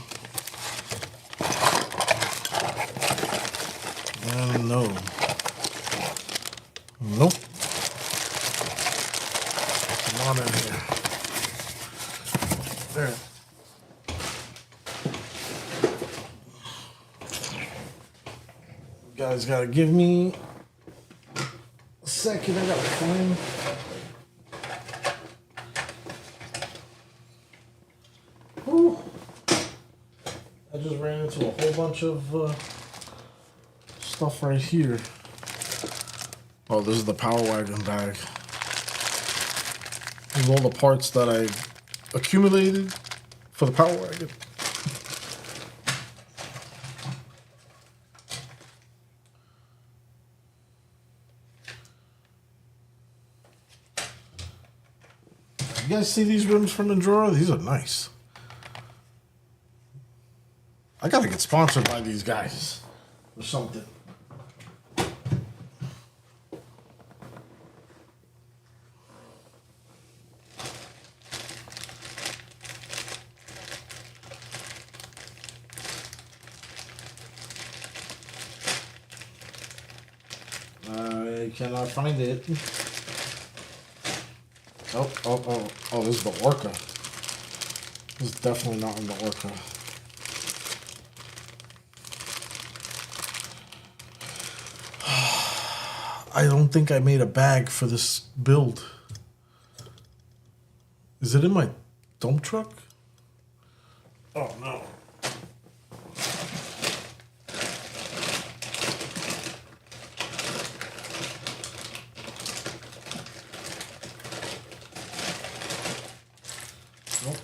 And no. Nope. Not in here. There. You guys gotta give me a second. I gotta find. Whew. I just ran into a whole bunch of stuff right here. Oh, this is the Power Wagon bag. This is all the parts that I accumulated for the Power Wagon. You guys see these rims from Endura? These are nice. I gotta get sponsored by these guys or something. I cannot find it. Oh, this is the Orca. This is definitely not in the Orca. I don't think I made a bag for this build. Is it in my dump truck? Oh no. Nope.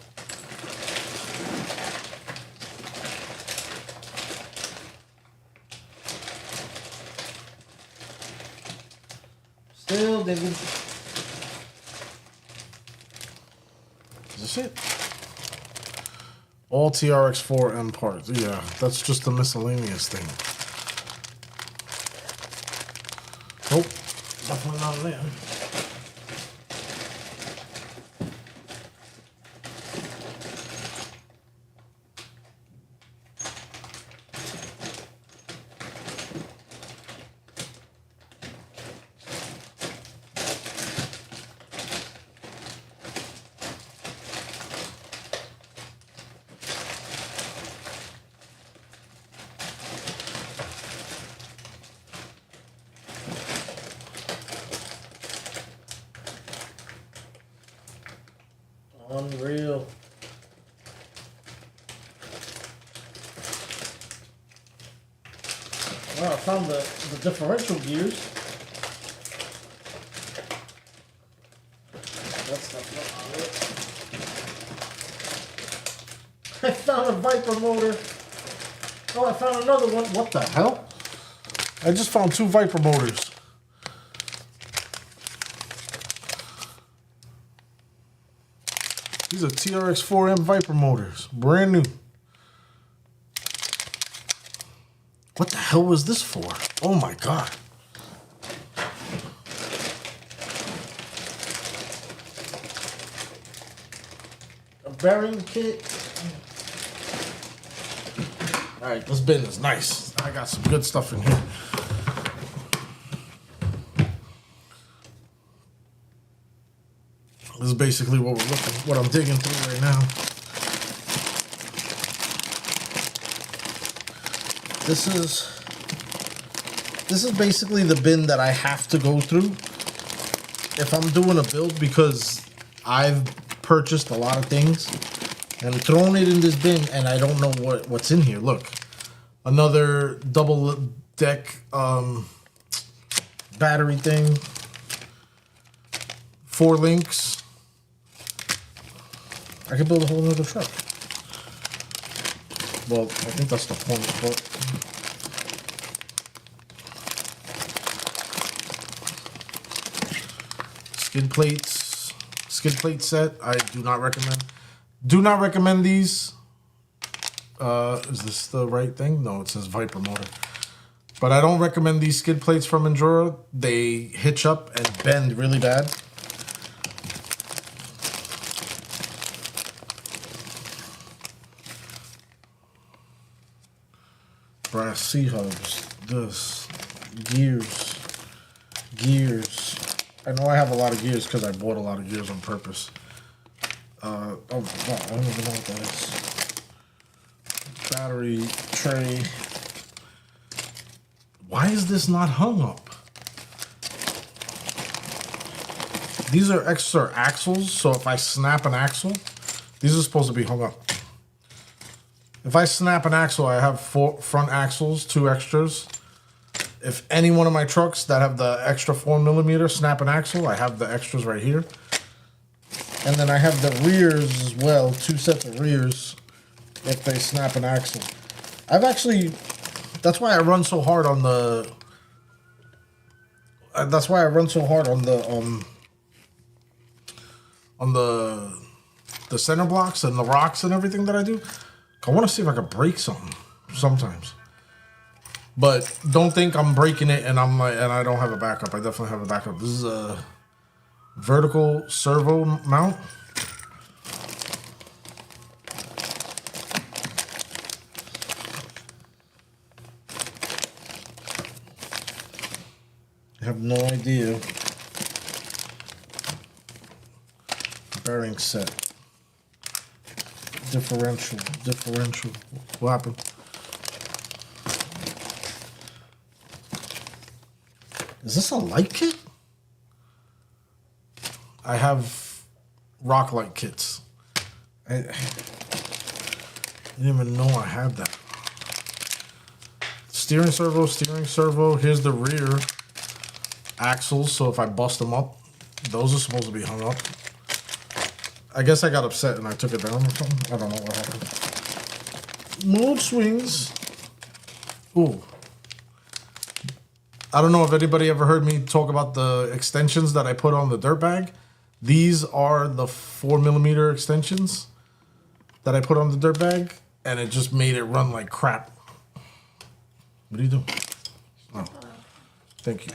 Still digging. Is this it? All TRX4M parts. Yeah, that's just a miscellaneous thing. Nope. Definitely not in there. Unreal. Well, I found the differential gears. That's not it. I found a Viper motor. Oh, I found another one. What the hell? I just found two Viper motors. These are TRX4M Viper motors, brand new. What the hell was this for? Oh my god. A bearing kit. Alright, this bin is nice. I got some good stuff in here. This is basically what I'm digging through right now. This is basically the bin that I have to go through if I'm doing a build, because I've purchased a lot of things and thrown it in this bin and I don't know what's in here. Look, another double deck battery thing, 4 links. I could build a whole other truck. Well, I think that's the point, but skid plate set, I do not recommend. Do not recommend these. Is this the right thing? No, it says Viper motor. But I don't recommend these skid plates from Endura. They hitch up and bend really bad. Brass C-hubs, this, gears. I know I have a lot of gears because I bought a lot of gears on purpose. Oh, wow, I don't even know what that is. Battery tray. Why is this not hung up? These are extra axles, so if I snap an axle, these are supposed to be hung up. If I snap an axle, I have 4 front axles, 2 extras. If any one of my trucks that have the extra 4mm snap an axle, I have the extras right here. And then I have the rears as well, 2 sets of rears if they snap an axle. That's why I run so hard on the center blocks and the rocks and everything that I do. I want to see if I can break something sometimes. But don't think I'm breaking it and I don't have a backup. I definitely have a backup. This is a vertical servo mount. I have no idea. Bearing set. Differential. What happened? Is this a light kit? I have rock light kits. I didn't even know I had that. Steering servo. Here's the rear axles, so if I bust them up, those are supposed to be hung up. I guess I got upset and I took it down or something. I don't know what happened. Mood swings. Ooh. I don't know if anybody ever heard me talk about the extensions that I put on the dirt bag. These are the 4mm extensions that I put on the dirt bag, and it just made it run like crap. What are you doing? Oh, thank you.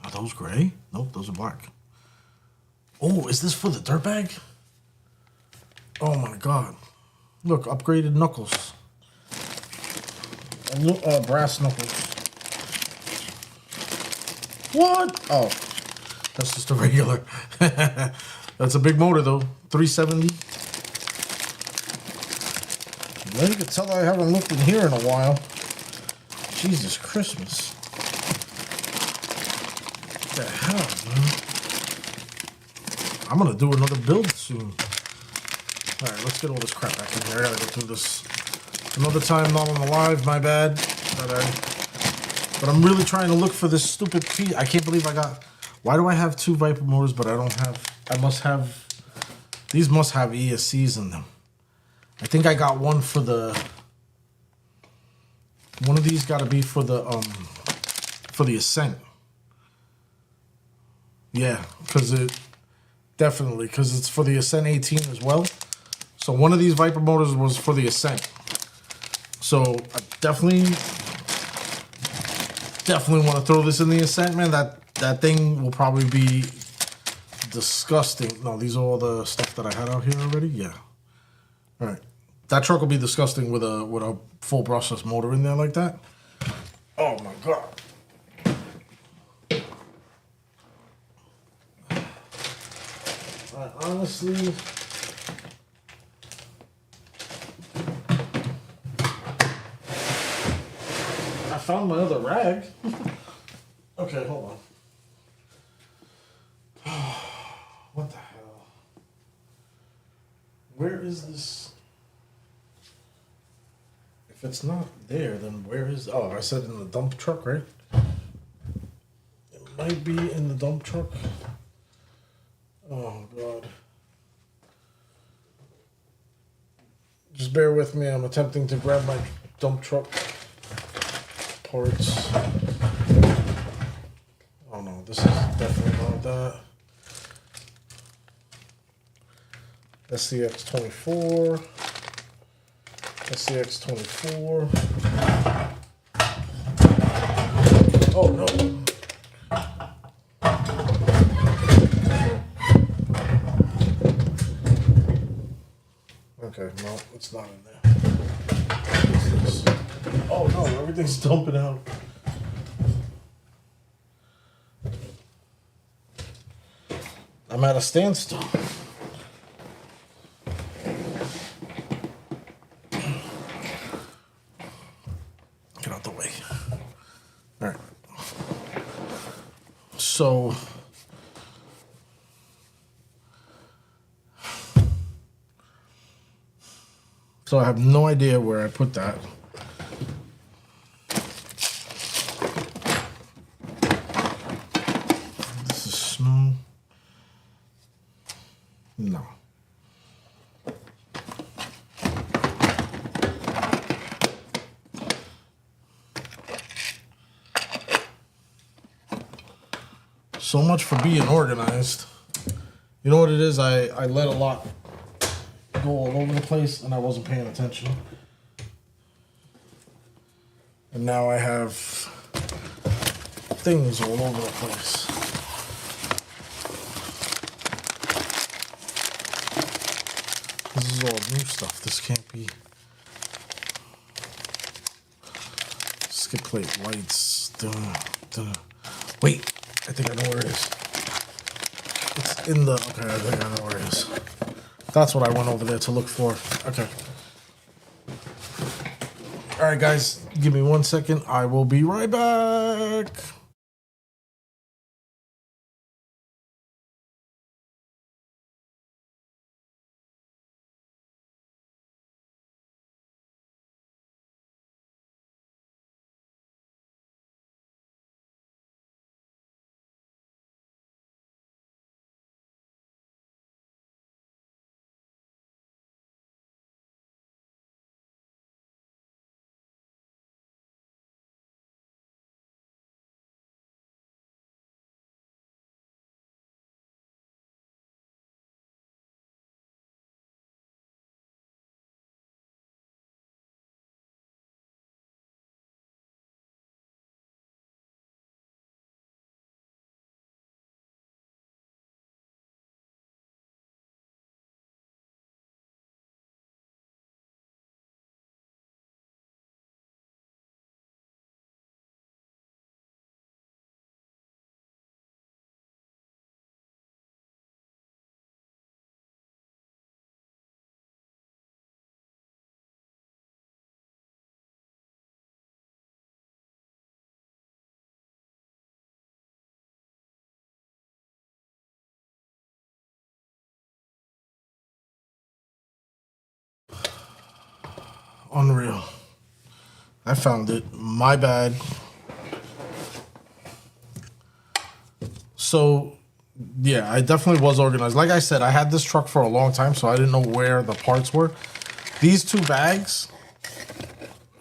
Are those gray? Nope, those are black. Oh, is this for the dirt bag? Oh my God. Look, upgraded knuckles. Brass knuckles. What? Oh, that's just a regular. That's a big motor though. 370. Well, you can tell I haven't looked in here in a while. Jesus Christmas. What the hell, man? I'm gonna do another build soon. Alright, let's get all this crap back in here. I gotta go through this another time, not on the live, my bad. But I'm really trying to look for this stupid piece. I can't believe I got... Why do I have 2 Viper motors, but I don't have... I must have... These must have ESCs in them. I think I got one for the... One of these gotta be for the Ascent. Yeah, because it... Definitely, because it's for the Ascent 18 as well. So one of these Viper motors was for the Ascent. So I definitely want to throw this in the Ascent, man. That thing will probably be disgusting. No, these are all the stuff that I had out here already. Yeah. All right. that truck will be disgusting with a full brushless motor in there like that. Oh my god. Honestly, I found my other rag. Okay, hold on. What the hell? Where is this? If it's not there, then where is... Oh, I said in the dump truck, right? It might be in the dump truck. Oh, God. Just bear with me. I'm attempting to grab my dump truck parts. Oh, no. This is definitely not that. SCX24. SCX24. Oh, no. Okay, no, it's not in there. What's this? Oh no, everything's dumping out. I'm at a standstill. Get out the way. Alright. So I have no idea where I put that. This is snow. No. So much for being organized. You know what it is? I let a lot go all over the place and I wasn't paying attention. And now I have things all over the place. This is all new stuff. This can't be. Skip plate lights. Wait, I think I know where it is. It's in the. Okay, I think I know where it is. That's what I went over there to look for. Okay. All right, guys, give me 1 second. I will be right back. Unreal. I found it. My bad. So, yeah, I definitely was organized. Like I said, I had this truck for a long time, so I didn't know where the parts were. These two bags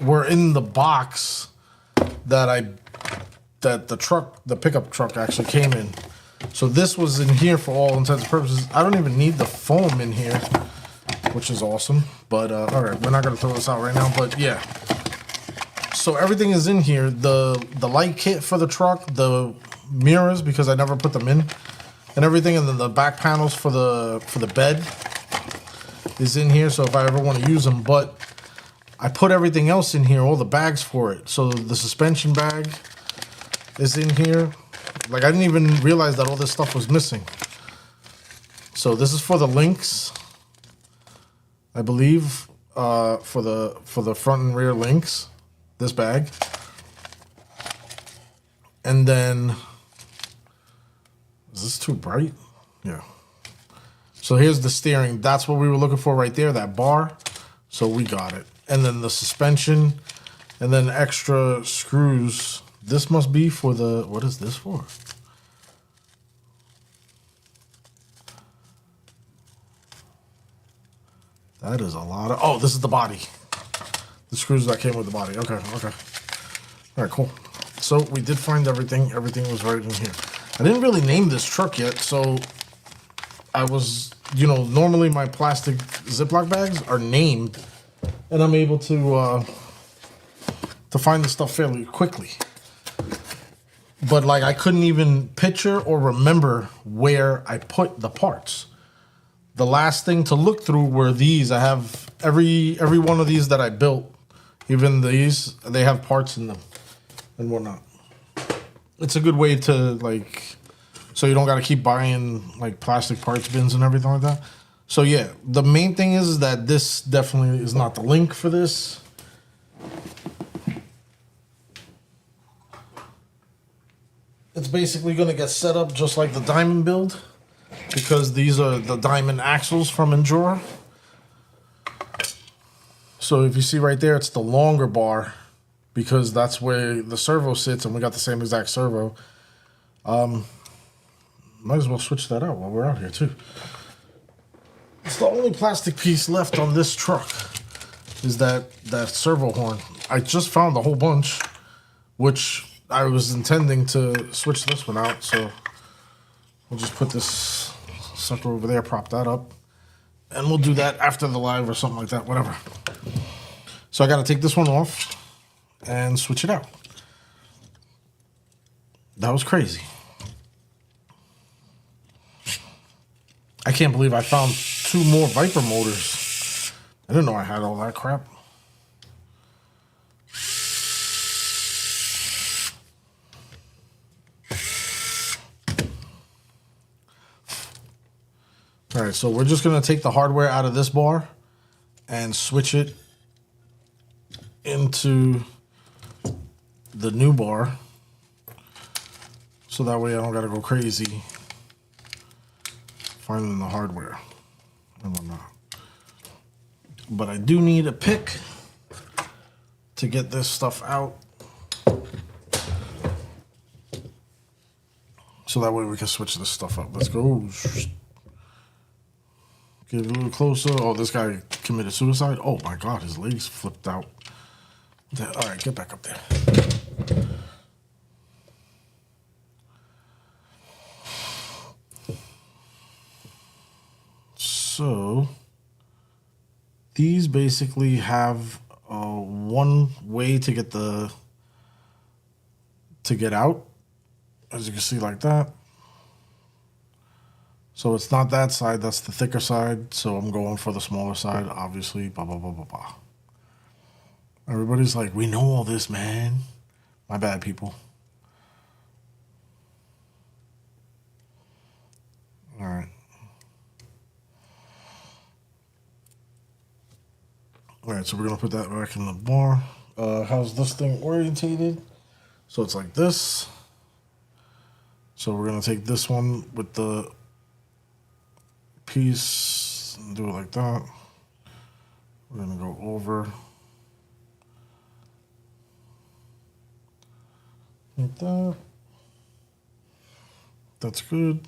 were in the box that the pickup truck actually came in. So this was in here for all intents and purposes. I don't even need the foam in here, which is awesome. But, all right, we're not going to throw this out right now. But, yeah. So everything is in here. The light kit for the truck, the mirrors, because I never put them in, and everything. And then the back panels for the bed is in here, so if I ever want to use them, but I put everything else in here, all the bags for it. So the suspension bag is in here. Like, I didn't even realize that all this stuff was missing. So this is for the links, I believe, for the front and rear links, this bag. And then, is this too bright? Yeah. So here's the steering. That's what we were looking for right there, that bar. So we got it. And then the suspension, and then extra screws. This must be for the, what is this for? That is a lot of, oh, this is the body. The screws that came with the body. Okay, okay. All right, cool. So we did find everything. Everything was right in here. I didn't really name this truck yet, so I was, you know, normally my plastic Ziploc bags are named, and I'm able to find the stuff fairly quickly. But like, I couldn't even picture or remember where I put the parts. The last thing to look through were these. I have every one of these that I built, even these, they have parts in them and whatnot. It's a good way to, like, so you don't got to keep buying like plastic parts bins and everything like that. So yeah, the main thing is that this definitely is not the link for this. It's basically going to get set up just like the diamond build, because these are the diamond axles from Endura. So if you see right there, it's the longer bar, because that's where the servo sits, and we got the same exact servo. Might as well switch that out while we're out here too. It's the only plastic piece left on this truck, is that servo horn. I just found a whole bunch, which I was intending to switch this one out, so we'll just put this sucker over there, prop that up, and we'll do that after the live or something like that, whatever. So I got to take this one off and switch it out. That was crazy. I can't believe I found 2 more Viper motors. I didn't know I had all that crap. All right, so we're just going to take the hardware out of this bar and switch it into the new bar, so that way I don't got to go crazy finding the hardware and whatnot. But I do need a pick to get this stuff out, so that way we can switch this stuff up. Let's go. Get a little closer. Oh, this guy committed suicide. Oh my God, his legs flipped out. All right, get back up there. So these basically have one way to get out, as you can see, like that. So it's not that side, that's the thicker side. So I'm going for the smaller side, obviously, blah, blah, blah, blah, blah. Everybody's like, we know all this, man. My bad, people. All right. All right, so we're going to put that back in the bar. How's this thing orientated? So it's like this. So we're going to take this one with the piece and do it like that. We're going to go over like that. That's good.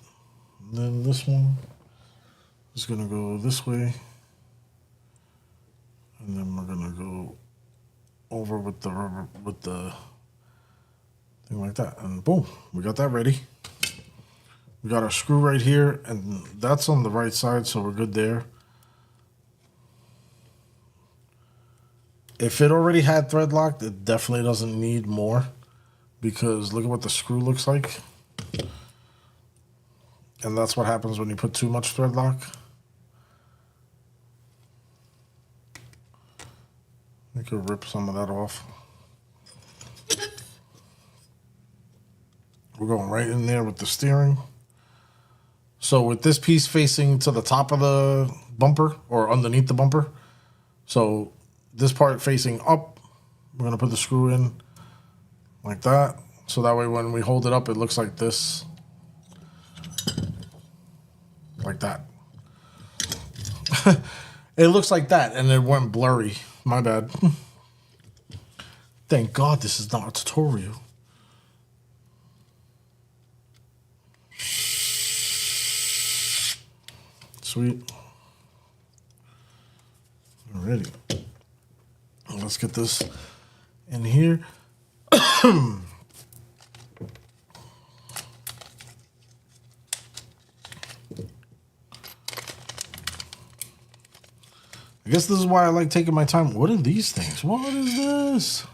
And then this one is going to go this way. And then we're going to go over with the rubber, with the thing like that. And boom, we got that ready. We got our screw right here, and that's on the right side, so we're good there. If it already had thread locked, it definitely doesn't need more, because look at what the screw looks like. And that's what happens when you put too much thread lock. I could rip some of that off. We're going right in there with the steering. So with this piece facing to the top of the bumper or underneath the bumper, so this part facing up, we're gonna put the screw in like that. So that way when we hold it up, it looks like this. Like that. It looks like that, and it went blurry. My bad. Thank God this is not a tutorial. Sweet. Alrighty. Let's get this in here. I guess this is why I like taking my time. What are these things? What is this?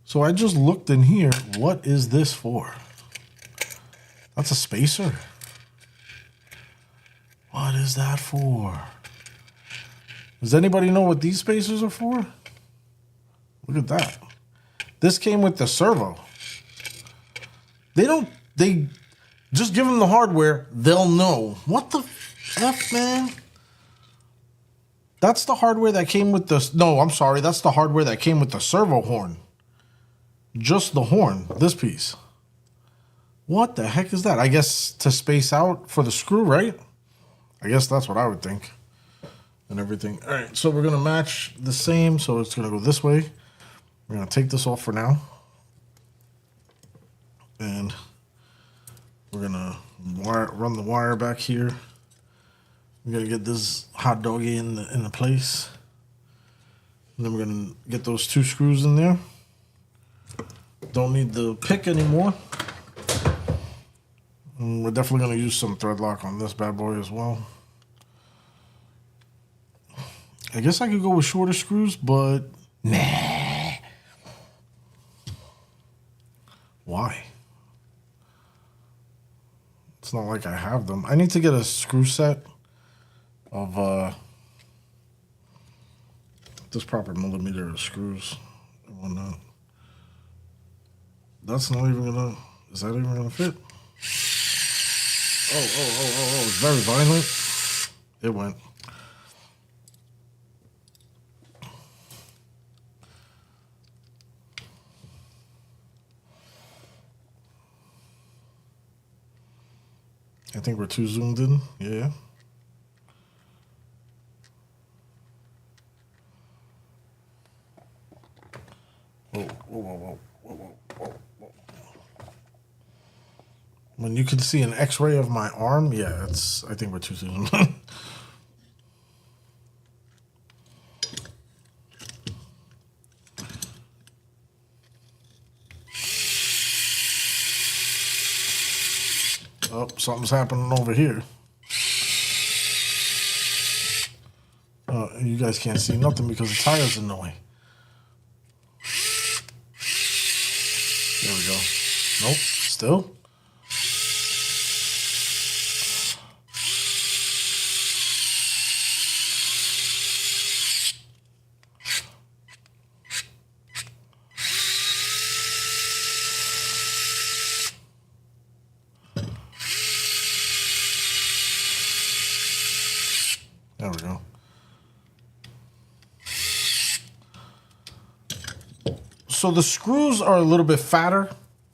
So I just looked in here. What is this for? That's a spacer. What is that for? Does anybody know what these spacers are for? Look at that. This came with the servo. They just give them the hardware, they'll know. What the F, man? That's the hardware that came with the... No, I'm sorry. That's the hardware that came with the servo horn. Just the horn, this piece. What the heck is that? I guess to space out for the screw, right? I guess that's what I would think. And everything. All right, so we're going to match the same. So it's going to go this way. We're going to take this off for now. And we're going to run the wire back here. We're going to get this hot doggy in the place. And then we're going to get those 2 screws in there. Don't need the pick anymore. And we're definitely going to use some thread lock on this bad boy as well. I guess I could go with shorter screws, but nah. Why? It's not like I have them. I need to get a screw set of this proper millimeter of screws and whatnot. That's not even gonna, is that even gonna fit? Oh, it's very violent. It went. I think we're too zoomed in. Yeah. Whoa. When you can see an X-ray of my arm, yeah, it's. I think we're too zoomed. Oh, something's happening over here. You guys can't see nothing because the tire's in the way. There we go. Nope, still. There we go. So the screws are a little bit fatter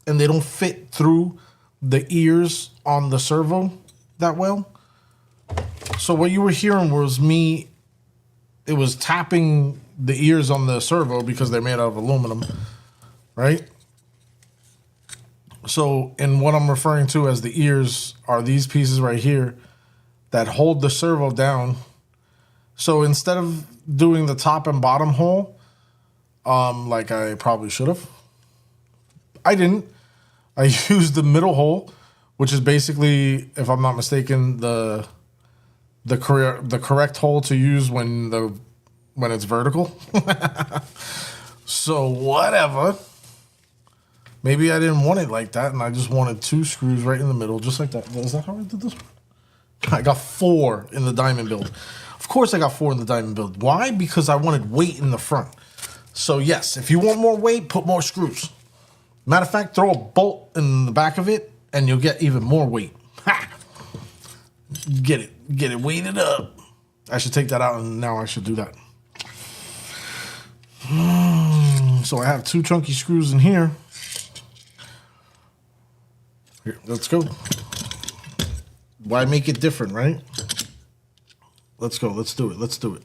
and they don't fit through the ears on the servo that well. So what you were hearing was me, it was tapping the ears on the servo because they're made out of aluminum, right? So, and what I'm referring to as the ears are these pieces right here that hold the servo down. So instead of doing the top and bottom hole, like I probably should have, I didn't. I used the middle hole, which is basically, if I'm not mistaken, the correct hole to use when it's vertical. So whatever. Maybe I didn't want it like that, and I just wanted 2 screws right in the middle, just like that. Is that how I did this one? I got 4 in the diamond build. Of course I got 4 in the diamond build. Why? Because I wanted weight in the front. So yes, if you want more weight, put more screws. Matter of fact, throw a bolt in the back of it and you'll get even more weight. Ha! Get it weighted up. I should take that out and now I should do that. So I have 2 chunky screws in here. Here, let's go. Why make it different, right? Let's go. Let's do it. Let's do it.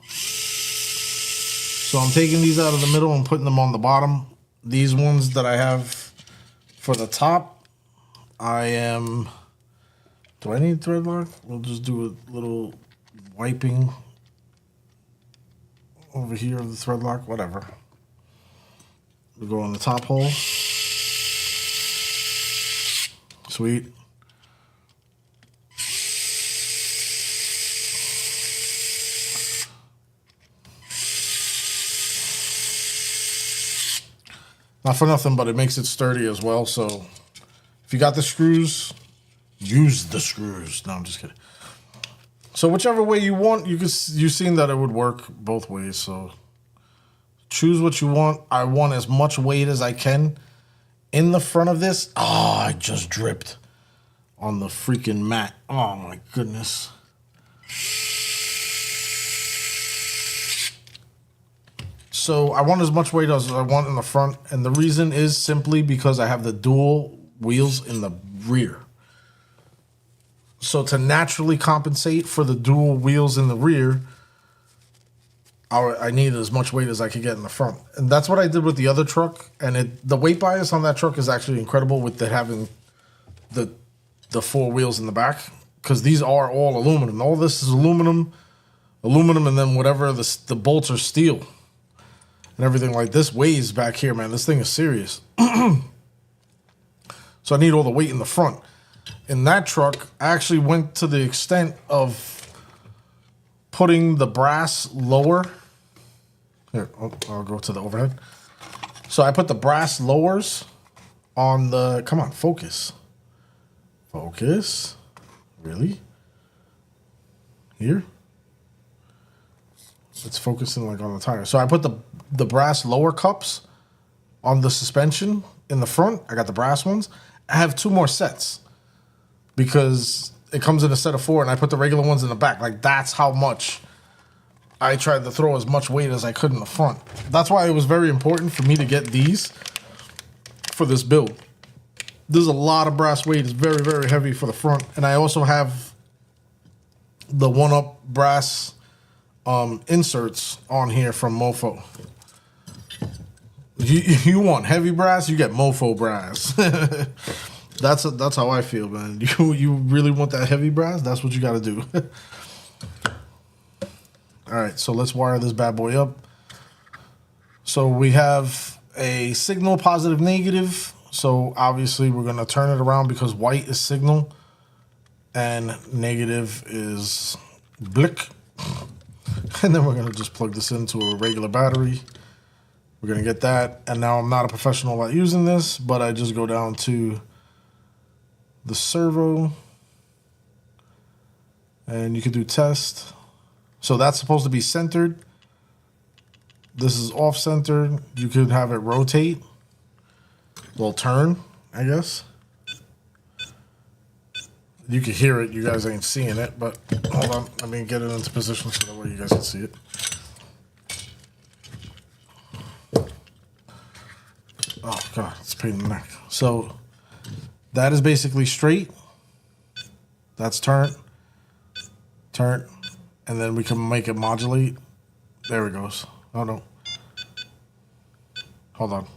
So I'm taking these out of the middle and putting them on the bottom. These ones that I have for the top, I am... Do I need thread lock? We'll just do a little wiping over here of the thread lock, whatever. We'll go on the top hole. Sweet. Not for nothing, but it makes it sturdy as well. So if you got the screws, use the screws. No, I'm just kidding. So whichever way you want, you've seen that it would work both ways. So choose what you want. I want as much weight as I can in the front of this. Oh, I just dripped on the freaking mat. Oh my goodness. So I want as much weight as I want in the front. And the reason is simply because I have the dual wheels in the rear. So to naturally compensate for the dual wheels in the rear, I need as much weight as I could get in the front. And that's what I did with the other truck. And the weight bias on that truck is actually incredible with having the 4 wheels in the back. Because these are all aluminum. All this is aluminum, and then whatever, the bolts are steel. And everything like this weighs back here, man. This thing is serious. So I need all the weight in the front. In that truck, I actually went to the extent of putting the brass lower. Here, I'll go to the overhead. So I put the brass lowers on the... Come on, focus. Focus. Really? Here? It's focusing like on the tire. So I put the brass lower cups on the suspension in the front. I got the brass ones. I have 2 more sets because it comes in a set of 4 and I put the regular ones in the back. Like that's how much I tried to throw as much weight as I could in the front. That's why it was very important for me to get these for this build. There's a lot of brass weight. It's very, very heavy for the front. And I also have the 1-up brass inserts on here from Mofo. You want heavy brass, you get Mofo brass. That's how I feel, man. You really want that heavy brass? That's what you got to do. All right, so let's wire this bad boy up. So we have a signal, positive, negative. So obviously we're going to turn it around because white is signal and negative is blick. And then we're going to just plug this into a regular battery. We're going to get that. And now I'm not a professional at using this, but I just go down to the servo. And you can do test. So that's supposed to be centered. This is off-centered. You could have it rotate. Well, turn, I guess. You can hear it. You guys ain't seeing it, but hold on. Let me get it into position so that way you guys can see it. Oh, God. It's a pain in the neck. So that is basically straight. That's turn. Turn. And then we can make it modulate. There it goes. Oh, no. Hold on.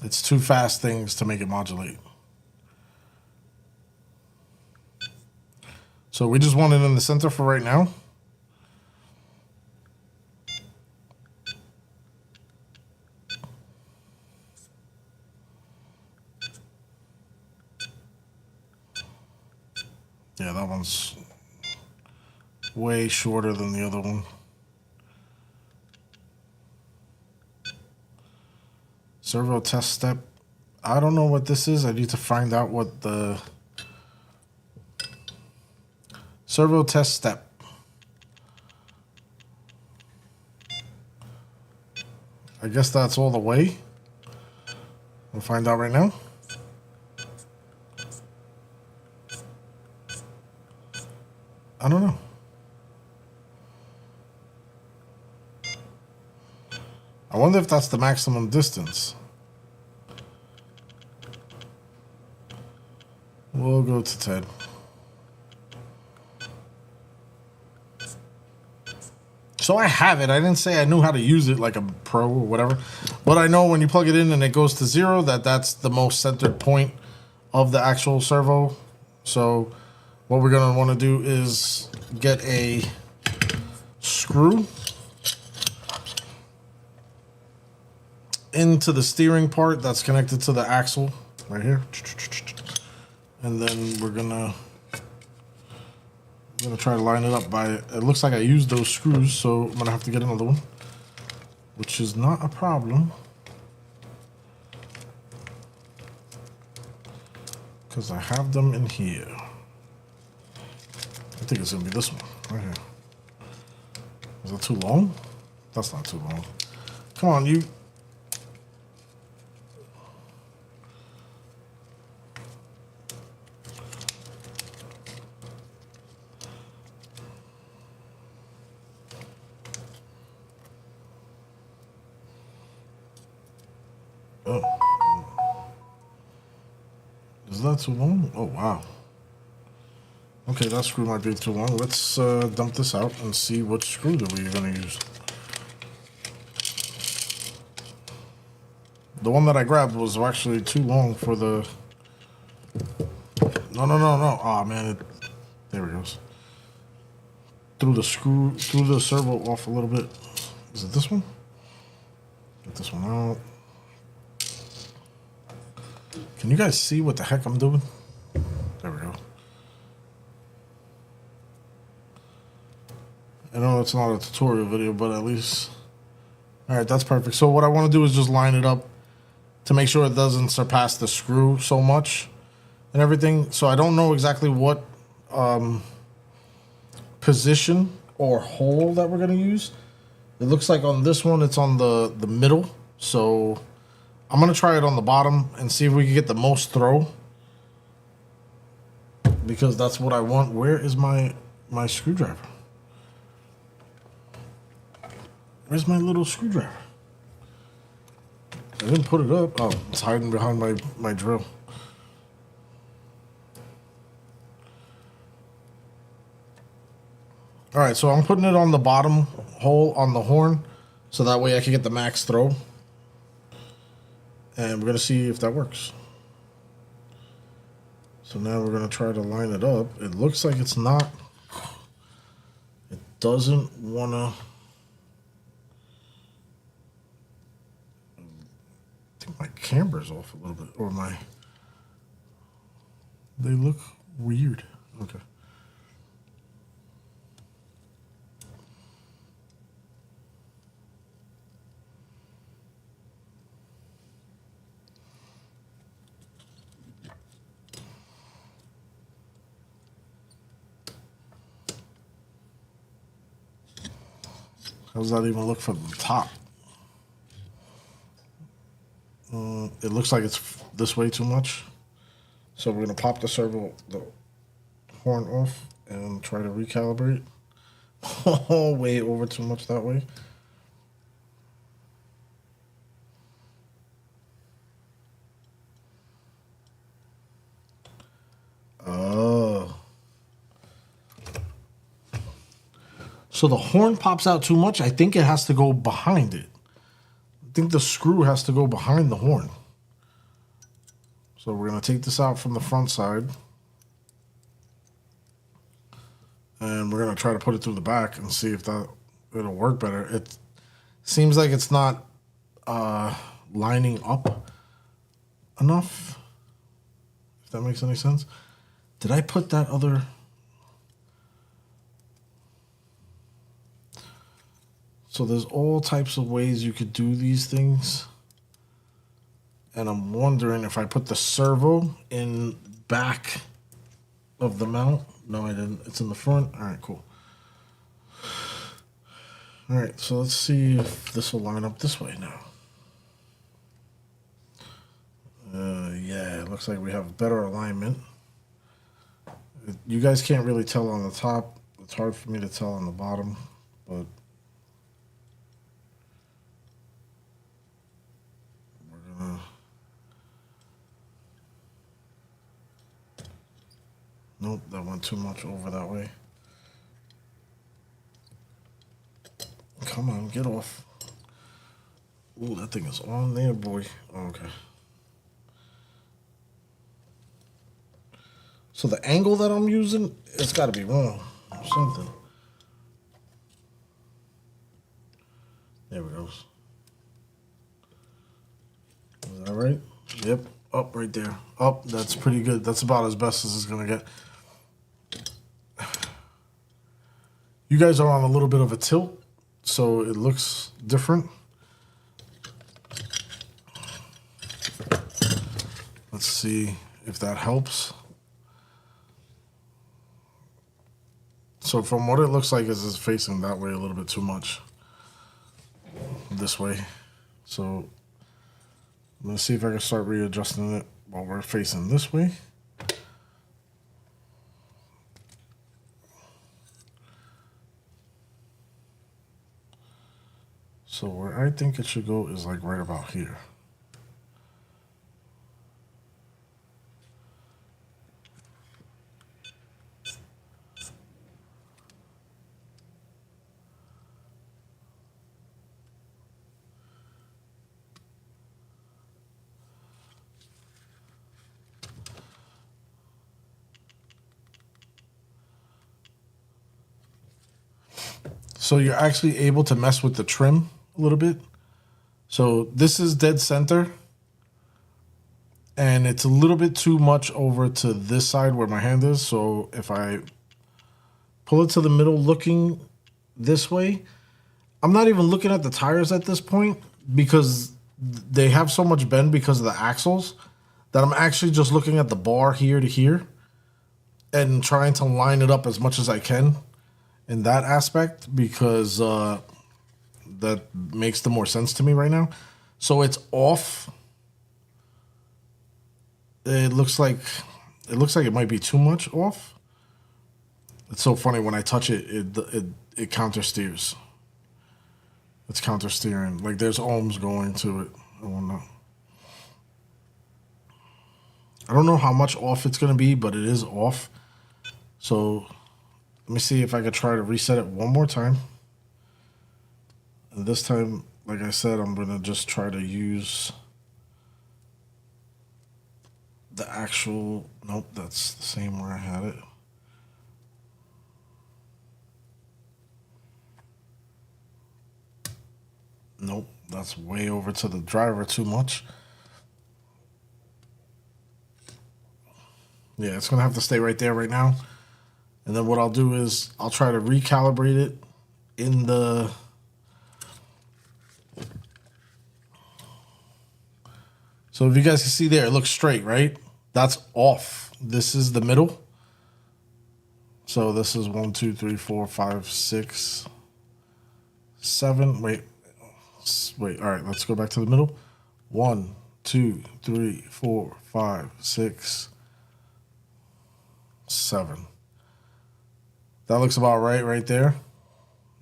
It's 2 fast things to make it modulate. So we just want it in the center for right now. Yeah, that one's way shorter than the other one. Servo test step. I don't know what this is. I need to find out what the servo test step. I guess that's all the way. We'll find out right now. I don't know. I wonder if that's the maximum distance. We'll go to 10. So I have it. I didn't say I knew how to use it like a pro or whatever. But I know when you plug it in and it goes to 0, that's the most centered point of the actual servo. So what we're going to want to do is get a screw into the steering part that's connected to the axle right here. And then we're gonna try to line it up by, it looks like I used those screws, so I'm gonna have to get another one, which is not a problem because I have them in here. I think it's gonna be this one right here. Is it too long? That's not too long. Come on, you. Oh. Is that too long? Oh, wow. Okay, that screw might be too long. Let's dump this out and see what screw that we're going to use. The one that I grabbed was actually too long for the... No. Oh, man. There it goes. Threw the servo off a little bit. Is it this one? Get this one out. Can you guys see what the heck I'm doing? There we go. I know it's not a tutorial video, but at least... Alright, that's perfect. So what I want to do is just line it up to make sure it doesn't surpass the screw so much and everything. So I don't know exactly what position or hole that we're going to use. It looks like on this one it's on the middle. So I'm going to try it on the bottom and see if we can get the most throw, because that's what I want. Where is my screwdriver? Where's my little screwdriver? I didn't put it up. Oh, it's hiding behind my drill. All right, so I'm putting it on the bottom hole on the horn, so that way I can get the max throw. And we're going to see if that works. So now we're going to try to line it up. It looks like it's not. It doesn't want to. I think my camera's off a little bit. Or my. They look weird. Okay. How does that even look from the top? It looks like it's this way too much. So we're going to pop the horn off and try to recalibrate. Oh, way over too much that way. Oh. So the horn pops out too much. I think it has to go behind it. I think the screw has to go behind the horn. So we're going to take this out from the front side. And we're going to try to put it through the back and see if it'll work better. It seems like it's not lining up enough. If that makes any sense. Did I put that other... So there's all types of ways you could do these things. And I'm wondering if I put the servo in back of the mount. No, I didn't. It's in the front. All right, cool. All right, so let's see if this will line up this way now. Yeah, it looks like we have better alignment. You guys can't really tell on the top. It's hard for me to tell on the bottom, but we're gonna... Nope, that went too much over that way. Come on, get off. Ooh, that thing is on there, boy. Oh, okay. So the angle that I'm using, it's got to be wrong or something. There we go. Is that right? Yep. Up right there. Up. That's pretty good. That's about as best as it's going to get. You guys are on a little bit of a tilt, so it looks different. Let's see if that helps. So from what it looks like is it's facing that way a little bit too much. This way. So I'm going to see if I can start readjusting it while we're facing this way. So where I think it should go is like right about here. So you're actually able to mess with the trim a little bit. So this is dead center. And it's a little bit too much over to this side where my hand is. So if I pull it to the middle looking this way, I'm not even looking at the tires at this point because they have so much bend because of the axles that I'm actually just looking at the bar here to here and trying to line it up as much as I can in that aspect because that makes the more sense to me right now. So it's off. It looks like it might be too much off. It's so funny when I touch it, it counter steers. It's counter steering. Like there's ohms going to it. I don't know how much off it's gonna be, but it is off. So let me see if I could try to reset it one more time. And this time, like I said, I'm gonna just try to use the actual, nope, that's the same where I had it. Nope, that's way over to the driver too much. Yeah, it's gonna have to stay right there right now. And then what I'll do is I'll try to recalibrate it in the... So if you guys can see there, it looks straight, right? That's off. This is the middle. So this is 1, 2, 3, 4, 5, 6, 7. Wait. All right, let's go back to the middle. 1, 2, 3, 4, 5, 6, 7. That looks about right there.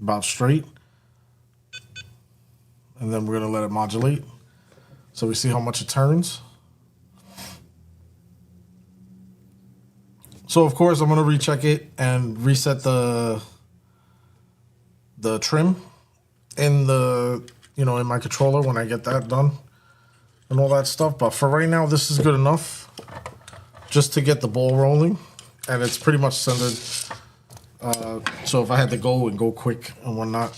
About straight. And then we're going to let it modulate. So we see how much it turns. So of course I'm going to recheck it and reset the trim in the, in my controller when I get that done and all that stuff. But for right now, this is good enough just to get the ball rolling. And it's pretty much centered. So if I had to go quick and whatnot,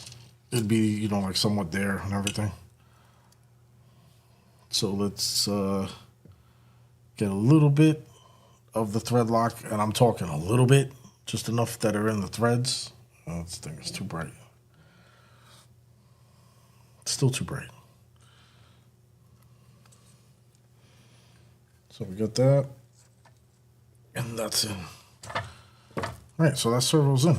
it'd be, like somewhat there and everything. So let's get a little bit of the thread lock, and I'm talking a little bit, just enough that are in the threads. Oh, this thing is too bright. It's still too bright. So we got that. And that's in. All right, so that servo's in.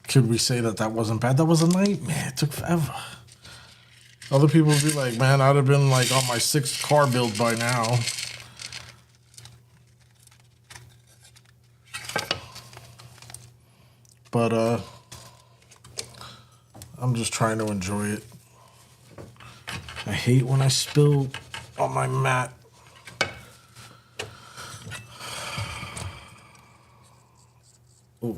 Could we say that that wasn't bad? That was a nightmare. It took forever. Other people would be like, man, I'd have been like on my 6th car build by now. But I'm just trying to enjoy it. I hate when I spill on my mat. Ooh.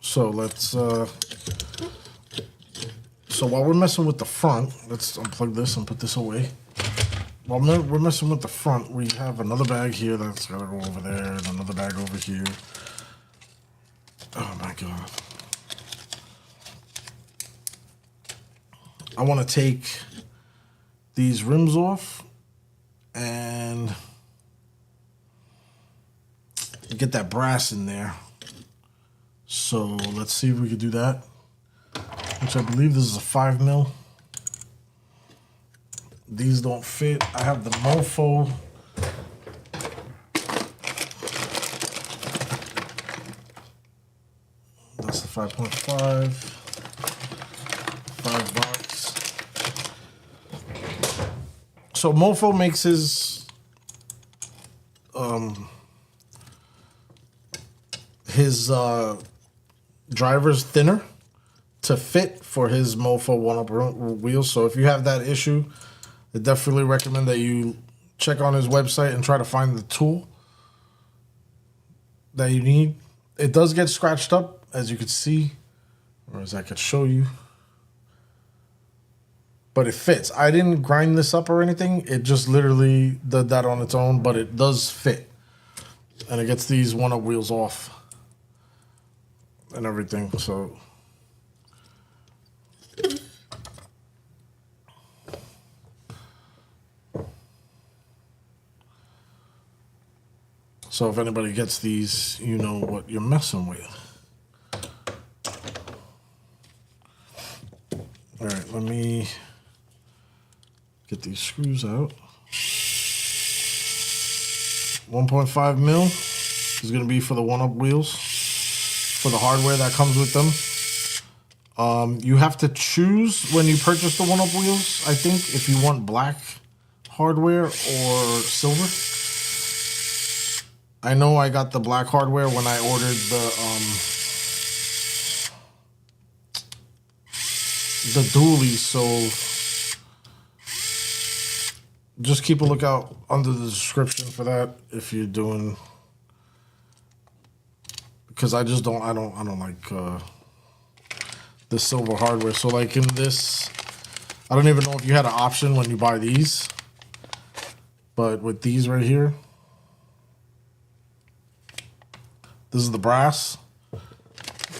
So let's so while we're messing with the front, let's unplug this and put this away. While we're messing with the front, we have another bag here that's gotta go over there, and another bag over here. Oh my god. I want to take these rims off and get that brass in there. So let's see if we can do that. Which I believe this is a 5 mil. These don't fit. I have the mofo. That's the 5.5. $5. So mofo makes his drivers thinner to fit for his mofo 1-up wheels. So if you have that issue, I definitely recommend that you check on his website and try to find the tool that you need. It does get scratched up, as you can see, or as I could show you, but it fits. I didn't grind this up or anything. It just literally did that on its own, but it does fit. And it gets these 1-up wheels off and everything, so. So if anybody gets these, you know what you're messing with. All right, let me get these screws out. 1.5 mil is going to be for the 1-up wheels, for the hardware that comes with them. You have to choose when you purchase the 1-up wheels, I think, if you want black hardware or silver. I know I got the black hardware when I ordered the dually, so just keep a lookout under the description for that if you're doing, because I don't like the silver hardware. So like in this, I don't even know if you had an option when you buy these, but with these right here, this is the brass.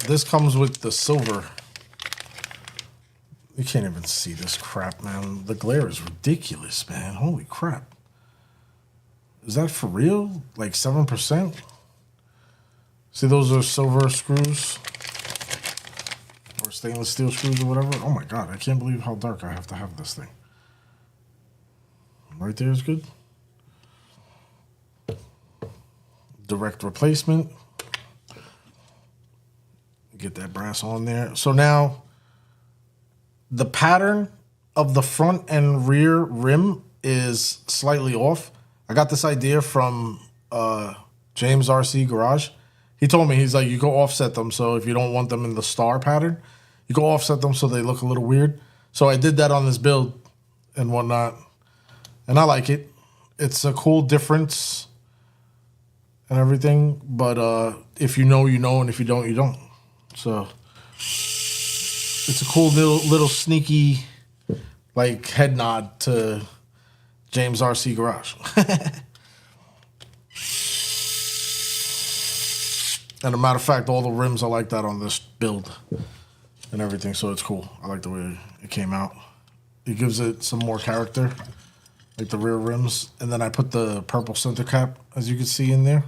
This comes with the silver. You can't even see this crap, man. The glare is ridiculous, man. Holy crap. Is that for real? Like 7%? See, those are silver screws. Or stainless steel screws or whatever. Oh my god, I can't believe how dark I have to have this thing. Right there is good. Direct replacement. Get that brass on there. So now, the pattern of the front and rear rim is slightly off. I got this idea from James RC Garage. He told me, he's like, you go offset them. So if you don't want them in the star pattern, you go offset them so they look a little weird. So I did that on this build and whatnot. And I like it. It's a cool difference and everything. But if you know, you know. And if you don't, you don't. So it's a cool little sneaky like head nod to James RC Garage. And a matter of fact, all the rims are like that on this build and everything, so it's cool. I like the way it came out. It gives it some more character, like the rear rims. And then I put the purple center cap, as you can see in there.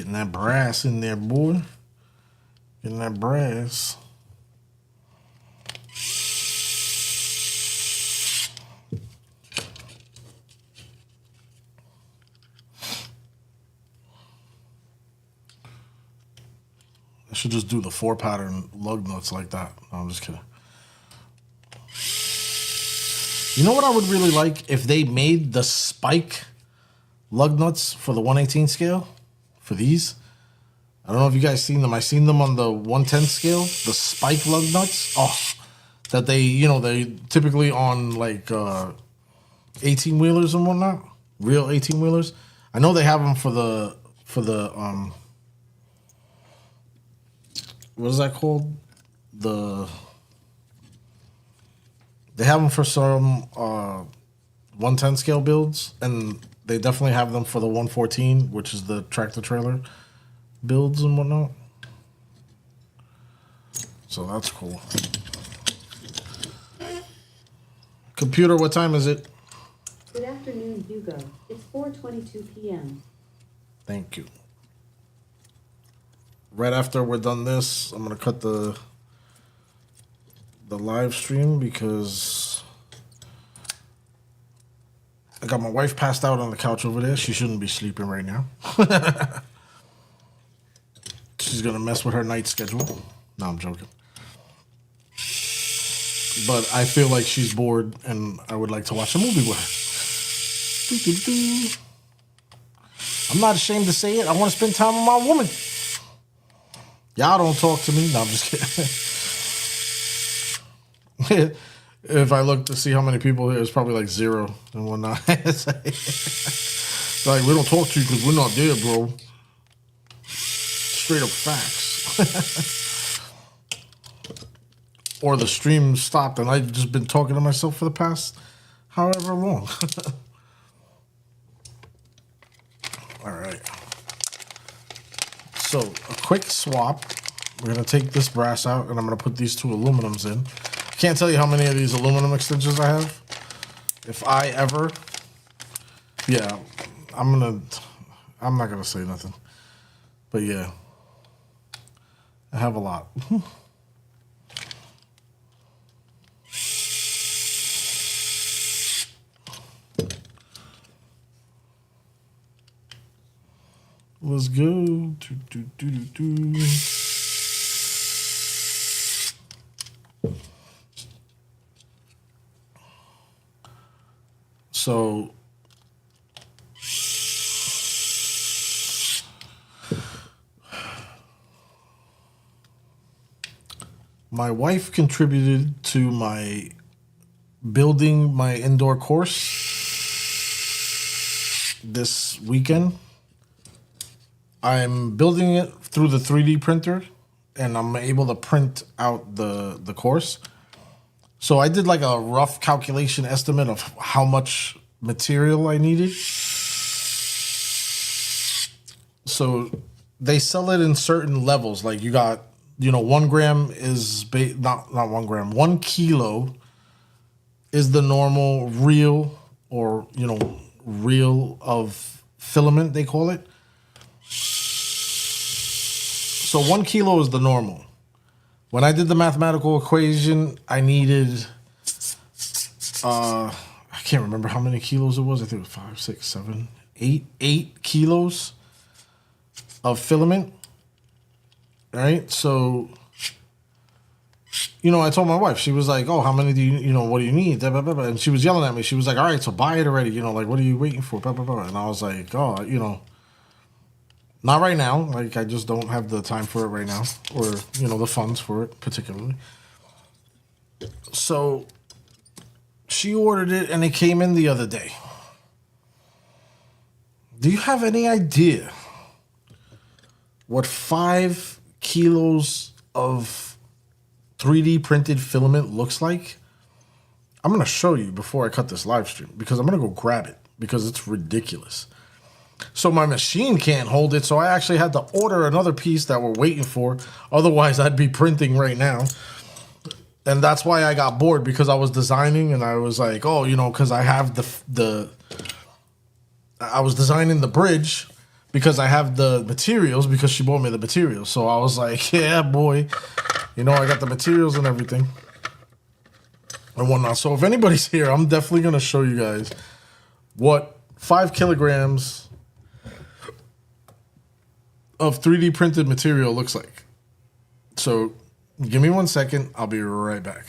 Getting that brass in there, boy. Getting that brass. I should just do the 4-pattern lug nuts like that. No, I'm just kidding. You know what I would really like? If they made the spike lug nuts for the 118 scale for these. I don't know if you guys seen them. I seen them on the 110 scale, the spike lug nuts. Oh, that they typically on like 18 wheelers and whatnot, real 18 wheelers. I know they have them for the what is that called? They have them for some 110 scale builds, and they definitely have them for the 114, which is the tractor trailer builds and whatnot. So that's cool. Computer, what time is it? Good afternoon, Hugo. It's 4:22 p.m. Thank you. Right after we're done this, I'm gonna cut the live stream because I got my wife passed out on the couch over there. She shouldn't be sleeping right now. She's gonna mess with her night schedule. No, I'm joking. But I feel like she's bored and I would like to watch a movie with her. Doo-doo-doo. I'm not ashamed to say it. I want to spend time with my woman. Y'all don't talk to me. No, I'm just kidding. If I look to see how many people here, it's probably like 0 and whatnot. It's like, we don't talk to you because we're not there, bro. Straight up facts. Or the stream stopped and I've just been talking to myself for the past however long. All right. So a quick swap. We're going to take this brass out and I'm going to put these 2 aluminums in. I can't tell you how many of these aluminum extensions I have. If I ever, yeah, I'm not going to say nothing. But yeah, I have a lot. Let's go. So my wife contributed to my building my indoor course this weekend. I'm building it through the 3D printer, and I'm able to print out the course. So I did like a rough calculation estimate of how much material I needed. So they sell it in certain levels. Like you got, 1 gram is not 1 gram. 1 kilo is the normal reel or, reel of filament, they call it. So 1 kilo is the normal. When I did the mathematical equation, I needed, I can't remember how many kilos it was. I think it was 5, 6, 7, 8 kilos of filament. Right? So, I told my wife, she was like, oh, how many do you, what do you need? Blah, blah, blah, blah. And she was yelling at me. She was like, all right, so buy it already. Like, what are you waiting for? Blah, blah, blah. And I was like, oh, not right now. Like, I just don't have the time for it right now. Or, the funds for it, particularly. So, she ordered it, and it came in the other day. Do you have any idea what 5 kilos of 3D printed filament looks like? I'm going to show you before I cut this live stream, because I'm going to go grab it, because it's ridiculous. So my machine can't hold it, so I actually had to order another piece that we're waiting for. Otherwise, I'd be printing right now. And that's why I got bored, because I was designing, and I was like, oh, because I have I was designing the bridge, because I have the materials because she bought me the materials. So I was like, yeah, boy, you know, I got the materials and everything and whatnot. So if anybody's here, I'm definitely going to show you guys what 5 kilograms of 3D printed material looks like. So give me 1 second. I'll be right back.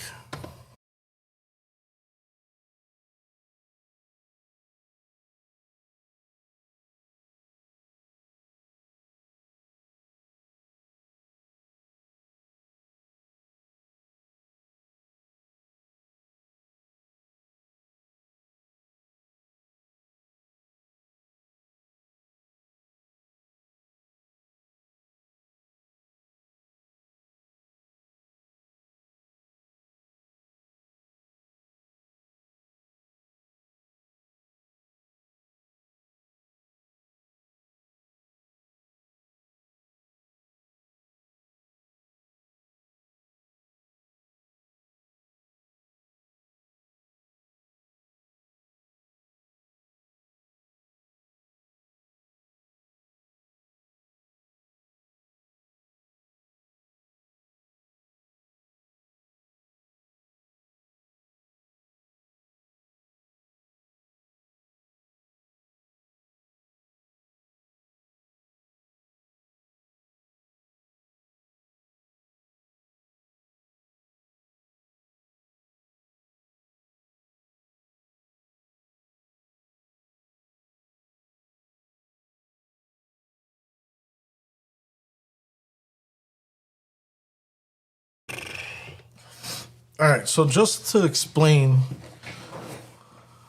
All right, so just to explain,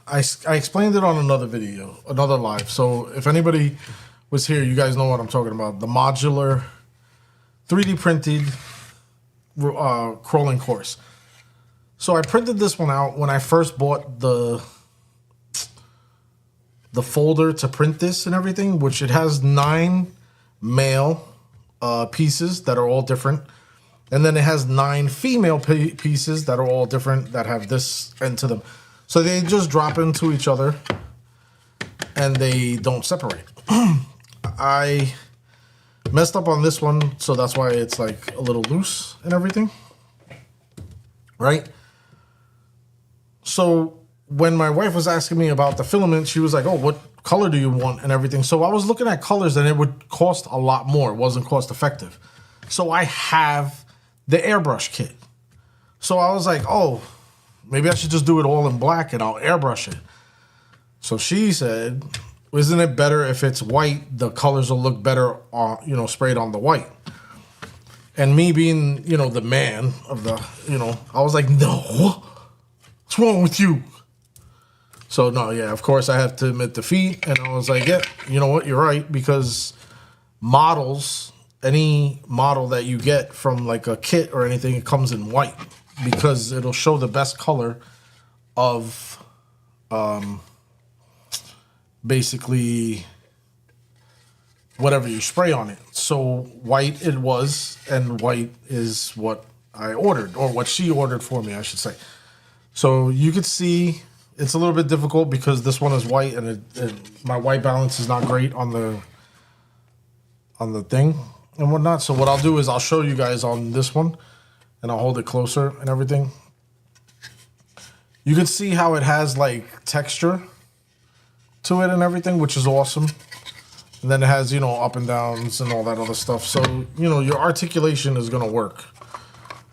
I explained it on another video, another live. So if anybody was here, you guys know what I'm talking about. The modular 3D printed crawling course. So I printed this one out when I first bought the folder to print this and everything, which it has 9 male pieces that are all different. And then it has 9 female pieces that are all different that have this end to them. So they just drop into each other and they don't separate. I messed up on this one, so that's why it's like a little loose and everything. Right? So when my wife was asking me about the filament, she was like, oh, what color do you want and everything? So I was looking at colors and it would cost a lot more. It wasn't cost effective. So I have the airbrush kit. So I was like, oh, maybe I should just do it all in black and I'll airbrush it. So she said, isn't it better if it's white? The colors will look better, sprayed on the white. And me being, the man of the, I was like, no, what's wrong with you? So no, yeah, of course I have to admit defeat. And I was like, yeah, you know what? You're right. Because models, any model that you get from like a kit or anything, it comes in white because it'll show the best color of basically whatever you spray on it. So white it was, and white is what I ordered, or what she ordered for me, I should say. So you could see it's a little bit difficult because this one is white and my white balance is not great on the thing and whatnot. So what I'll do is I'll show you guys on this one and I'll hold it closer and everything. You can see how it has like texture to it and everything, which is awesome. And then it has, up and downs and all that other stuff. So, your articulation is going to work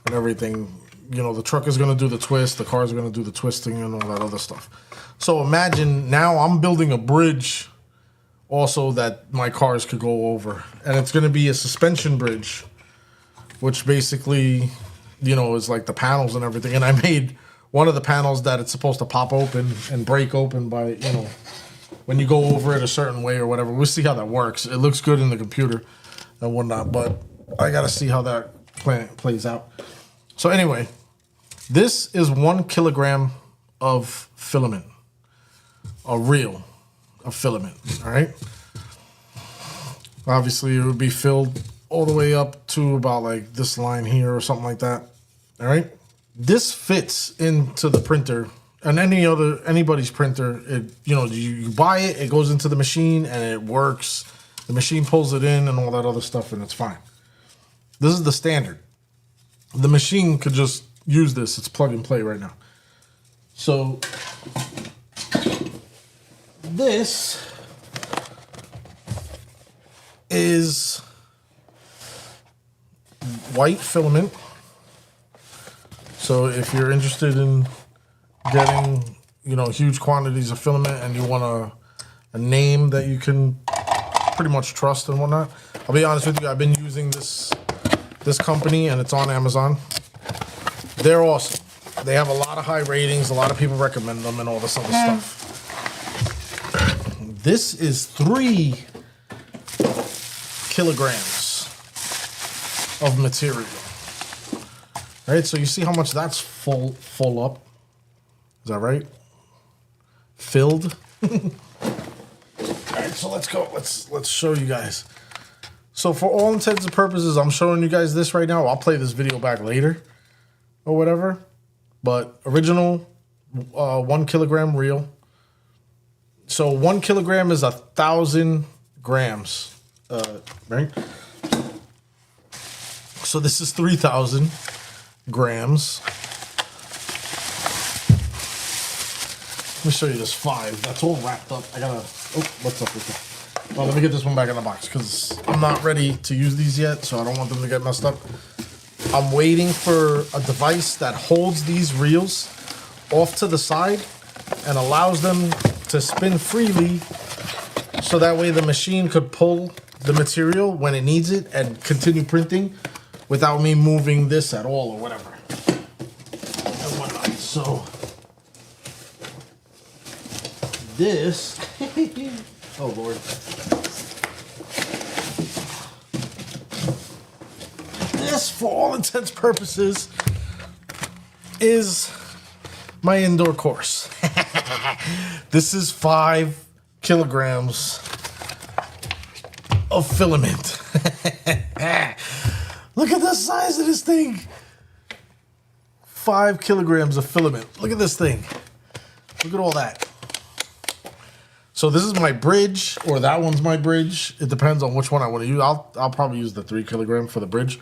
and everything. The truck is going to do the twist. The car is going to do the twisting and all that other stuff. So imagine now I'm building a bridge also that my cars could go over. And it's going to be a suspension bridge, which basically, is like the panels and everything. And I made one of the panels that it's supposed to pop open and break open by, when you go over it a certain way or whatever. We'll see how that works. It looks good in the computer and whatnot, but I got to see how that plays out. So anyway, this is 1 kilogram of filament, a reel of filament, all right? Obviously, it would be filled all the way up to about like this line here or something like that, all right? This fits into the printer and anybody's printer. It, you buy it, it goes into the machine and it works The machine pulls it in and all that other stuff, and it's fine. This is the standard. The machine could just use this. It's plug and play right now. So this is white filament. So if you're interested in getting, you know, huge quantities of filament and you want a name that you can pretty much trust and whatnot, I'll be honest with you, I've been using this company and it's on Amazon. They're awesome. They have a lot of high ratings, a lot of people recommend them and all this other stuff. This is 3 kilograms of material. Right, so you see how much that's full up. Is that right? Filled. All right, so let's go. Let's show you guys. So for all intents and purposes, I'm showing you guys this right now. I'll play this video back later or whatever. But original 1 kilogram reel. So 1 kilogram is 1,000 grams, right? So this is 3,000 grams. Let me show you this 5. That's all wrapped up. I gotta. Oh, what's up with that? Well, let me get this one back in the box because I'm not ready to use these yet, so I don't want them to get messed up. I'm waiting for a device that holds these reels off to the side and allows them to spin freely, so that way the machine could pull the material when it needs it and continue printing without me moving this at all or whatever. And whatnot. So this, oh Lord. This, for all intents and purposes, is my indoor course. This is 5 kilograms of filament. Look at the size of this thing. 5 kilograms of filament. Look at this thing. Look at all that. So this is my bridge, or that one's my bridge. It depends on which one I want to use. I'll probably use the 3 kilogram for the bridge.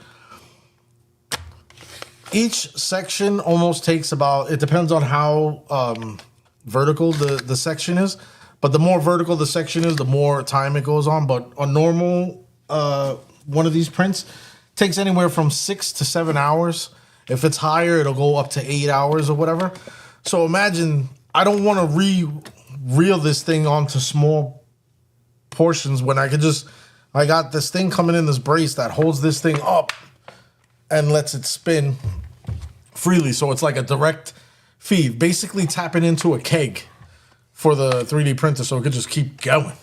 Each section almost takes about, it depends on how vertical the section is. But the more vertical the section is, the more time it goes on. But a normal one of these prints takes anywhere from 6 to 7 hours. If it's higher, it'll go up to 8 hours or whatever. So imagine, I don't want to reel this thing onto small portions when I got this thing coming in, this brace that holds this thing up and lets it spin freely. So it's like a direct feed, basically tapping into a keg for the 3D printer so it could just keep going.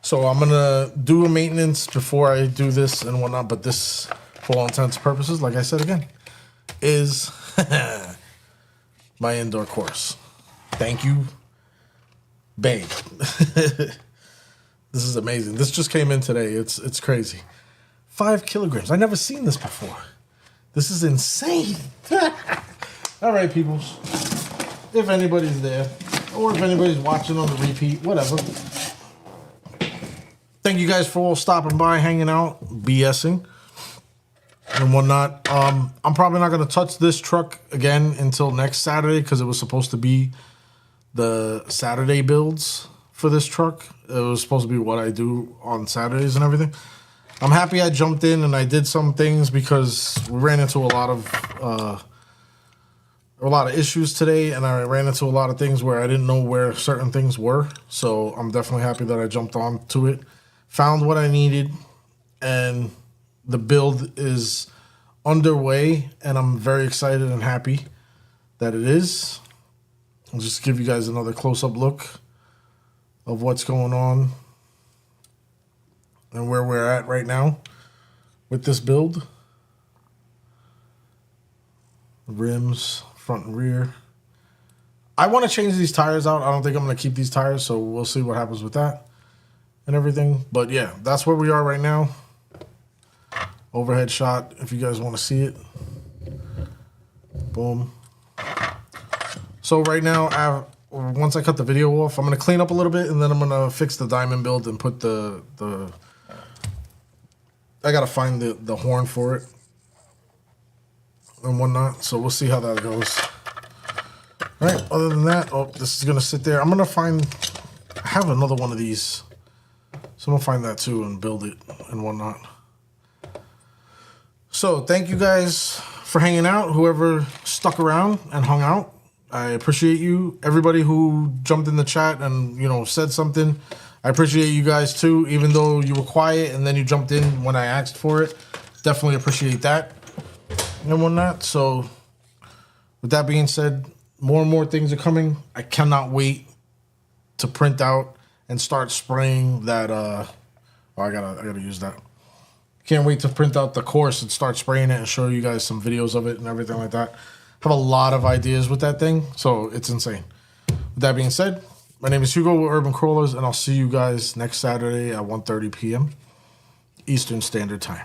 So I'm gonna do a maintenance before I do this and whatnot, but this, for all intents and purposes, like I said again, is my indoor course. Thank you, babe. This is amazing. This just came in today. It's crazy. 5 kilograms. I've never seen this before. This is insane. All right, people. If anybody's there, or if anybody's watching on the repeat, whatever. Thank you guys for all stopping by, hanging out, BSing, and whatnot. I'm probably not going to touch this truck again until next Saturday because it was supposed to be the Saturday builds for this truck. It was supposed to be what I do on Saturdays and everything. I'm happy I jumped in and I did some things because we ran into a lot of issues today, and I ran into a lot of things where I didn't know where certain things were. So I'm definitely happy that I jumped on to it, found what I needed, and the build is underway, and I'm very excited and happy that it is. I'll just give you guys another close-up look of what's going on and where we're at right now with this build. Rims, front and rear. I want to change these tires out. I don't think I'm going to keep these tires, so we'll see what happens with that and everything. But yeah, that's where we are right now. Overhead shot, if you guys want to see it. Boom. So right now, once I cut the video off, I'm going to clean up a little bit, and then I'm going to fix the diamond build and put the I gotta find the horn for it and whatnot. So we'll see how that goes. All right. Other than that, oh, this is gonna sit there. I'm gonna find. I have another one of these, so I'm gonna find that too and build it and whatnot. So thank you guys for hanging out. Whoever stuck around and hung out, I appreciate you. Everybody who jumped in the chat and said something, I appreciate you guys too. Even though you were quiet and then you jumped in when I asked for it, definitely appreciate that and whatnot. So with that being said, more and more things are coming. I cannot wait to print out and start spraying that. I gotta use that. Can't wait to print out the course and start spraying it and show you guys some videos of it and everything like that. Have a lot of ideas with that thing, so it's insane. With that being said, my name is Hugo with Urban Crawlers, and I'll see you guys next Saturday at 1:30 p.m. Eastern Standard Time.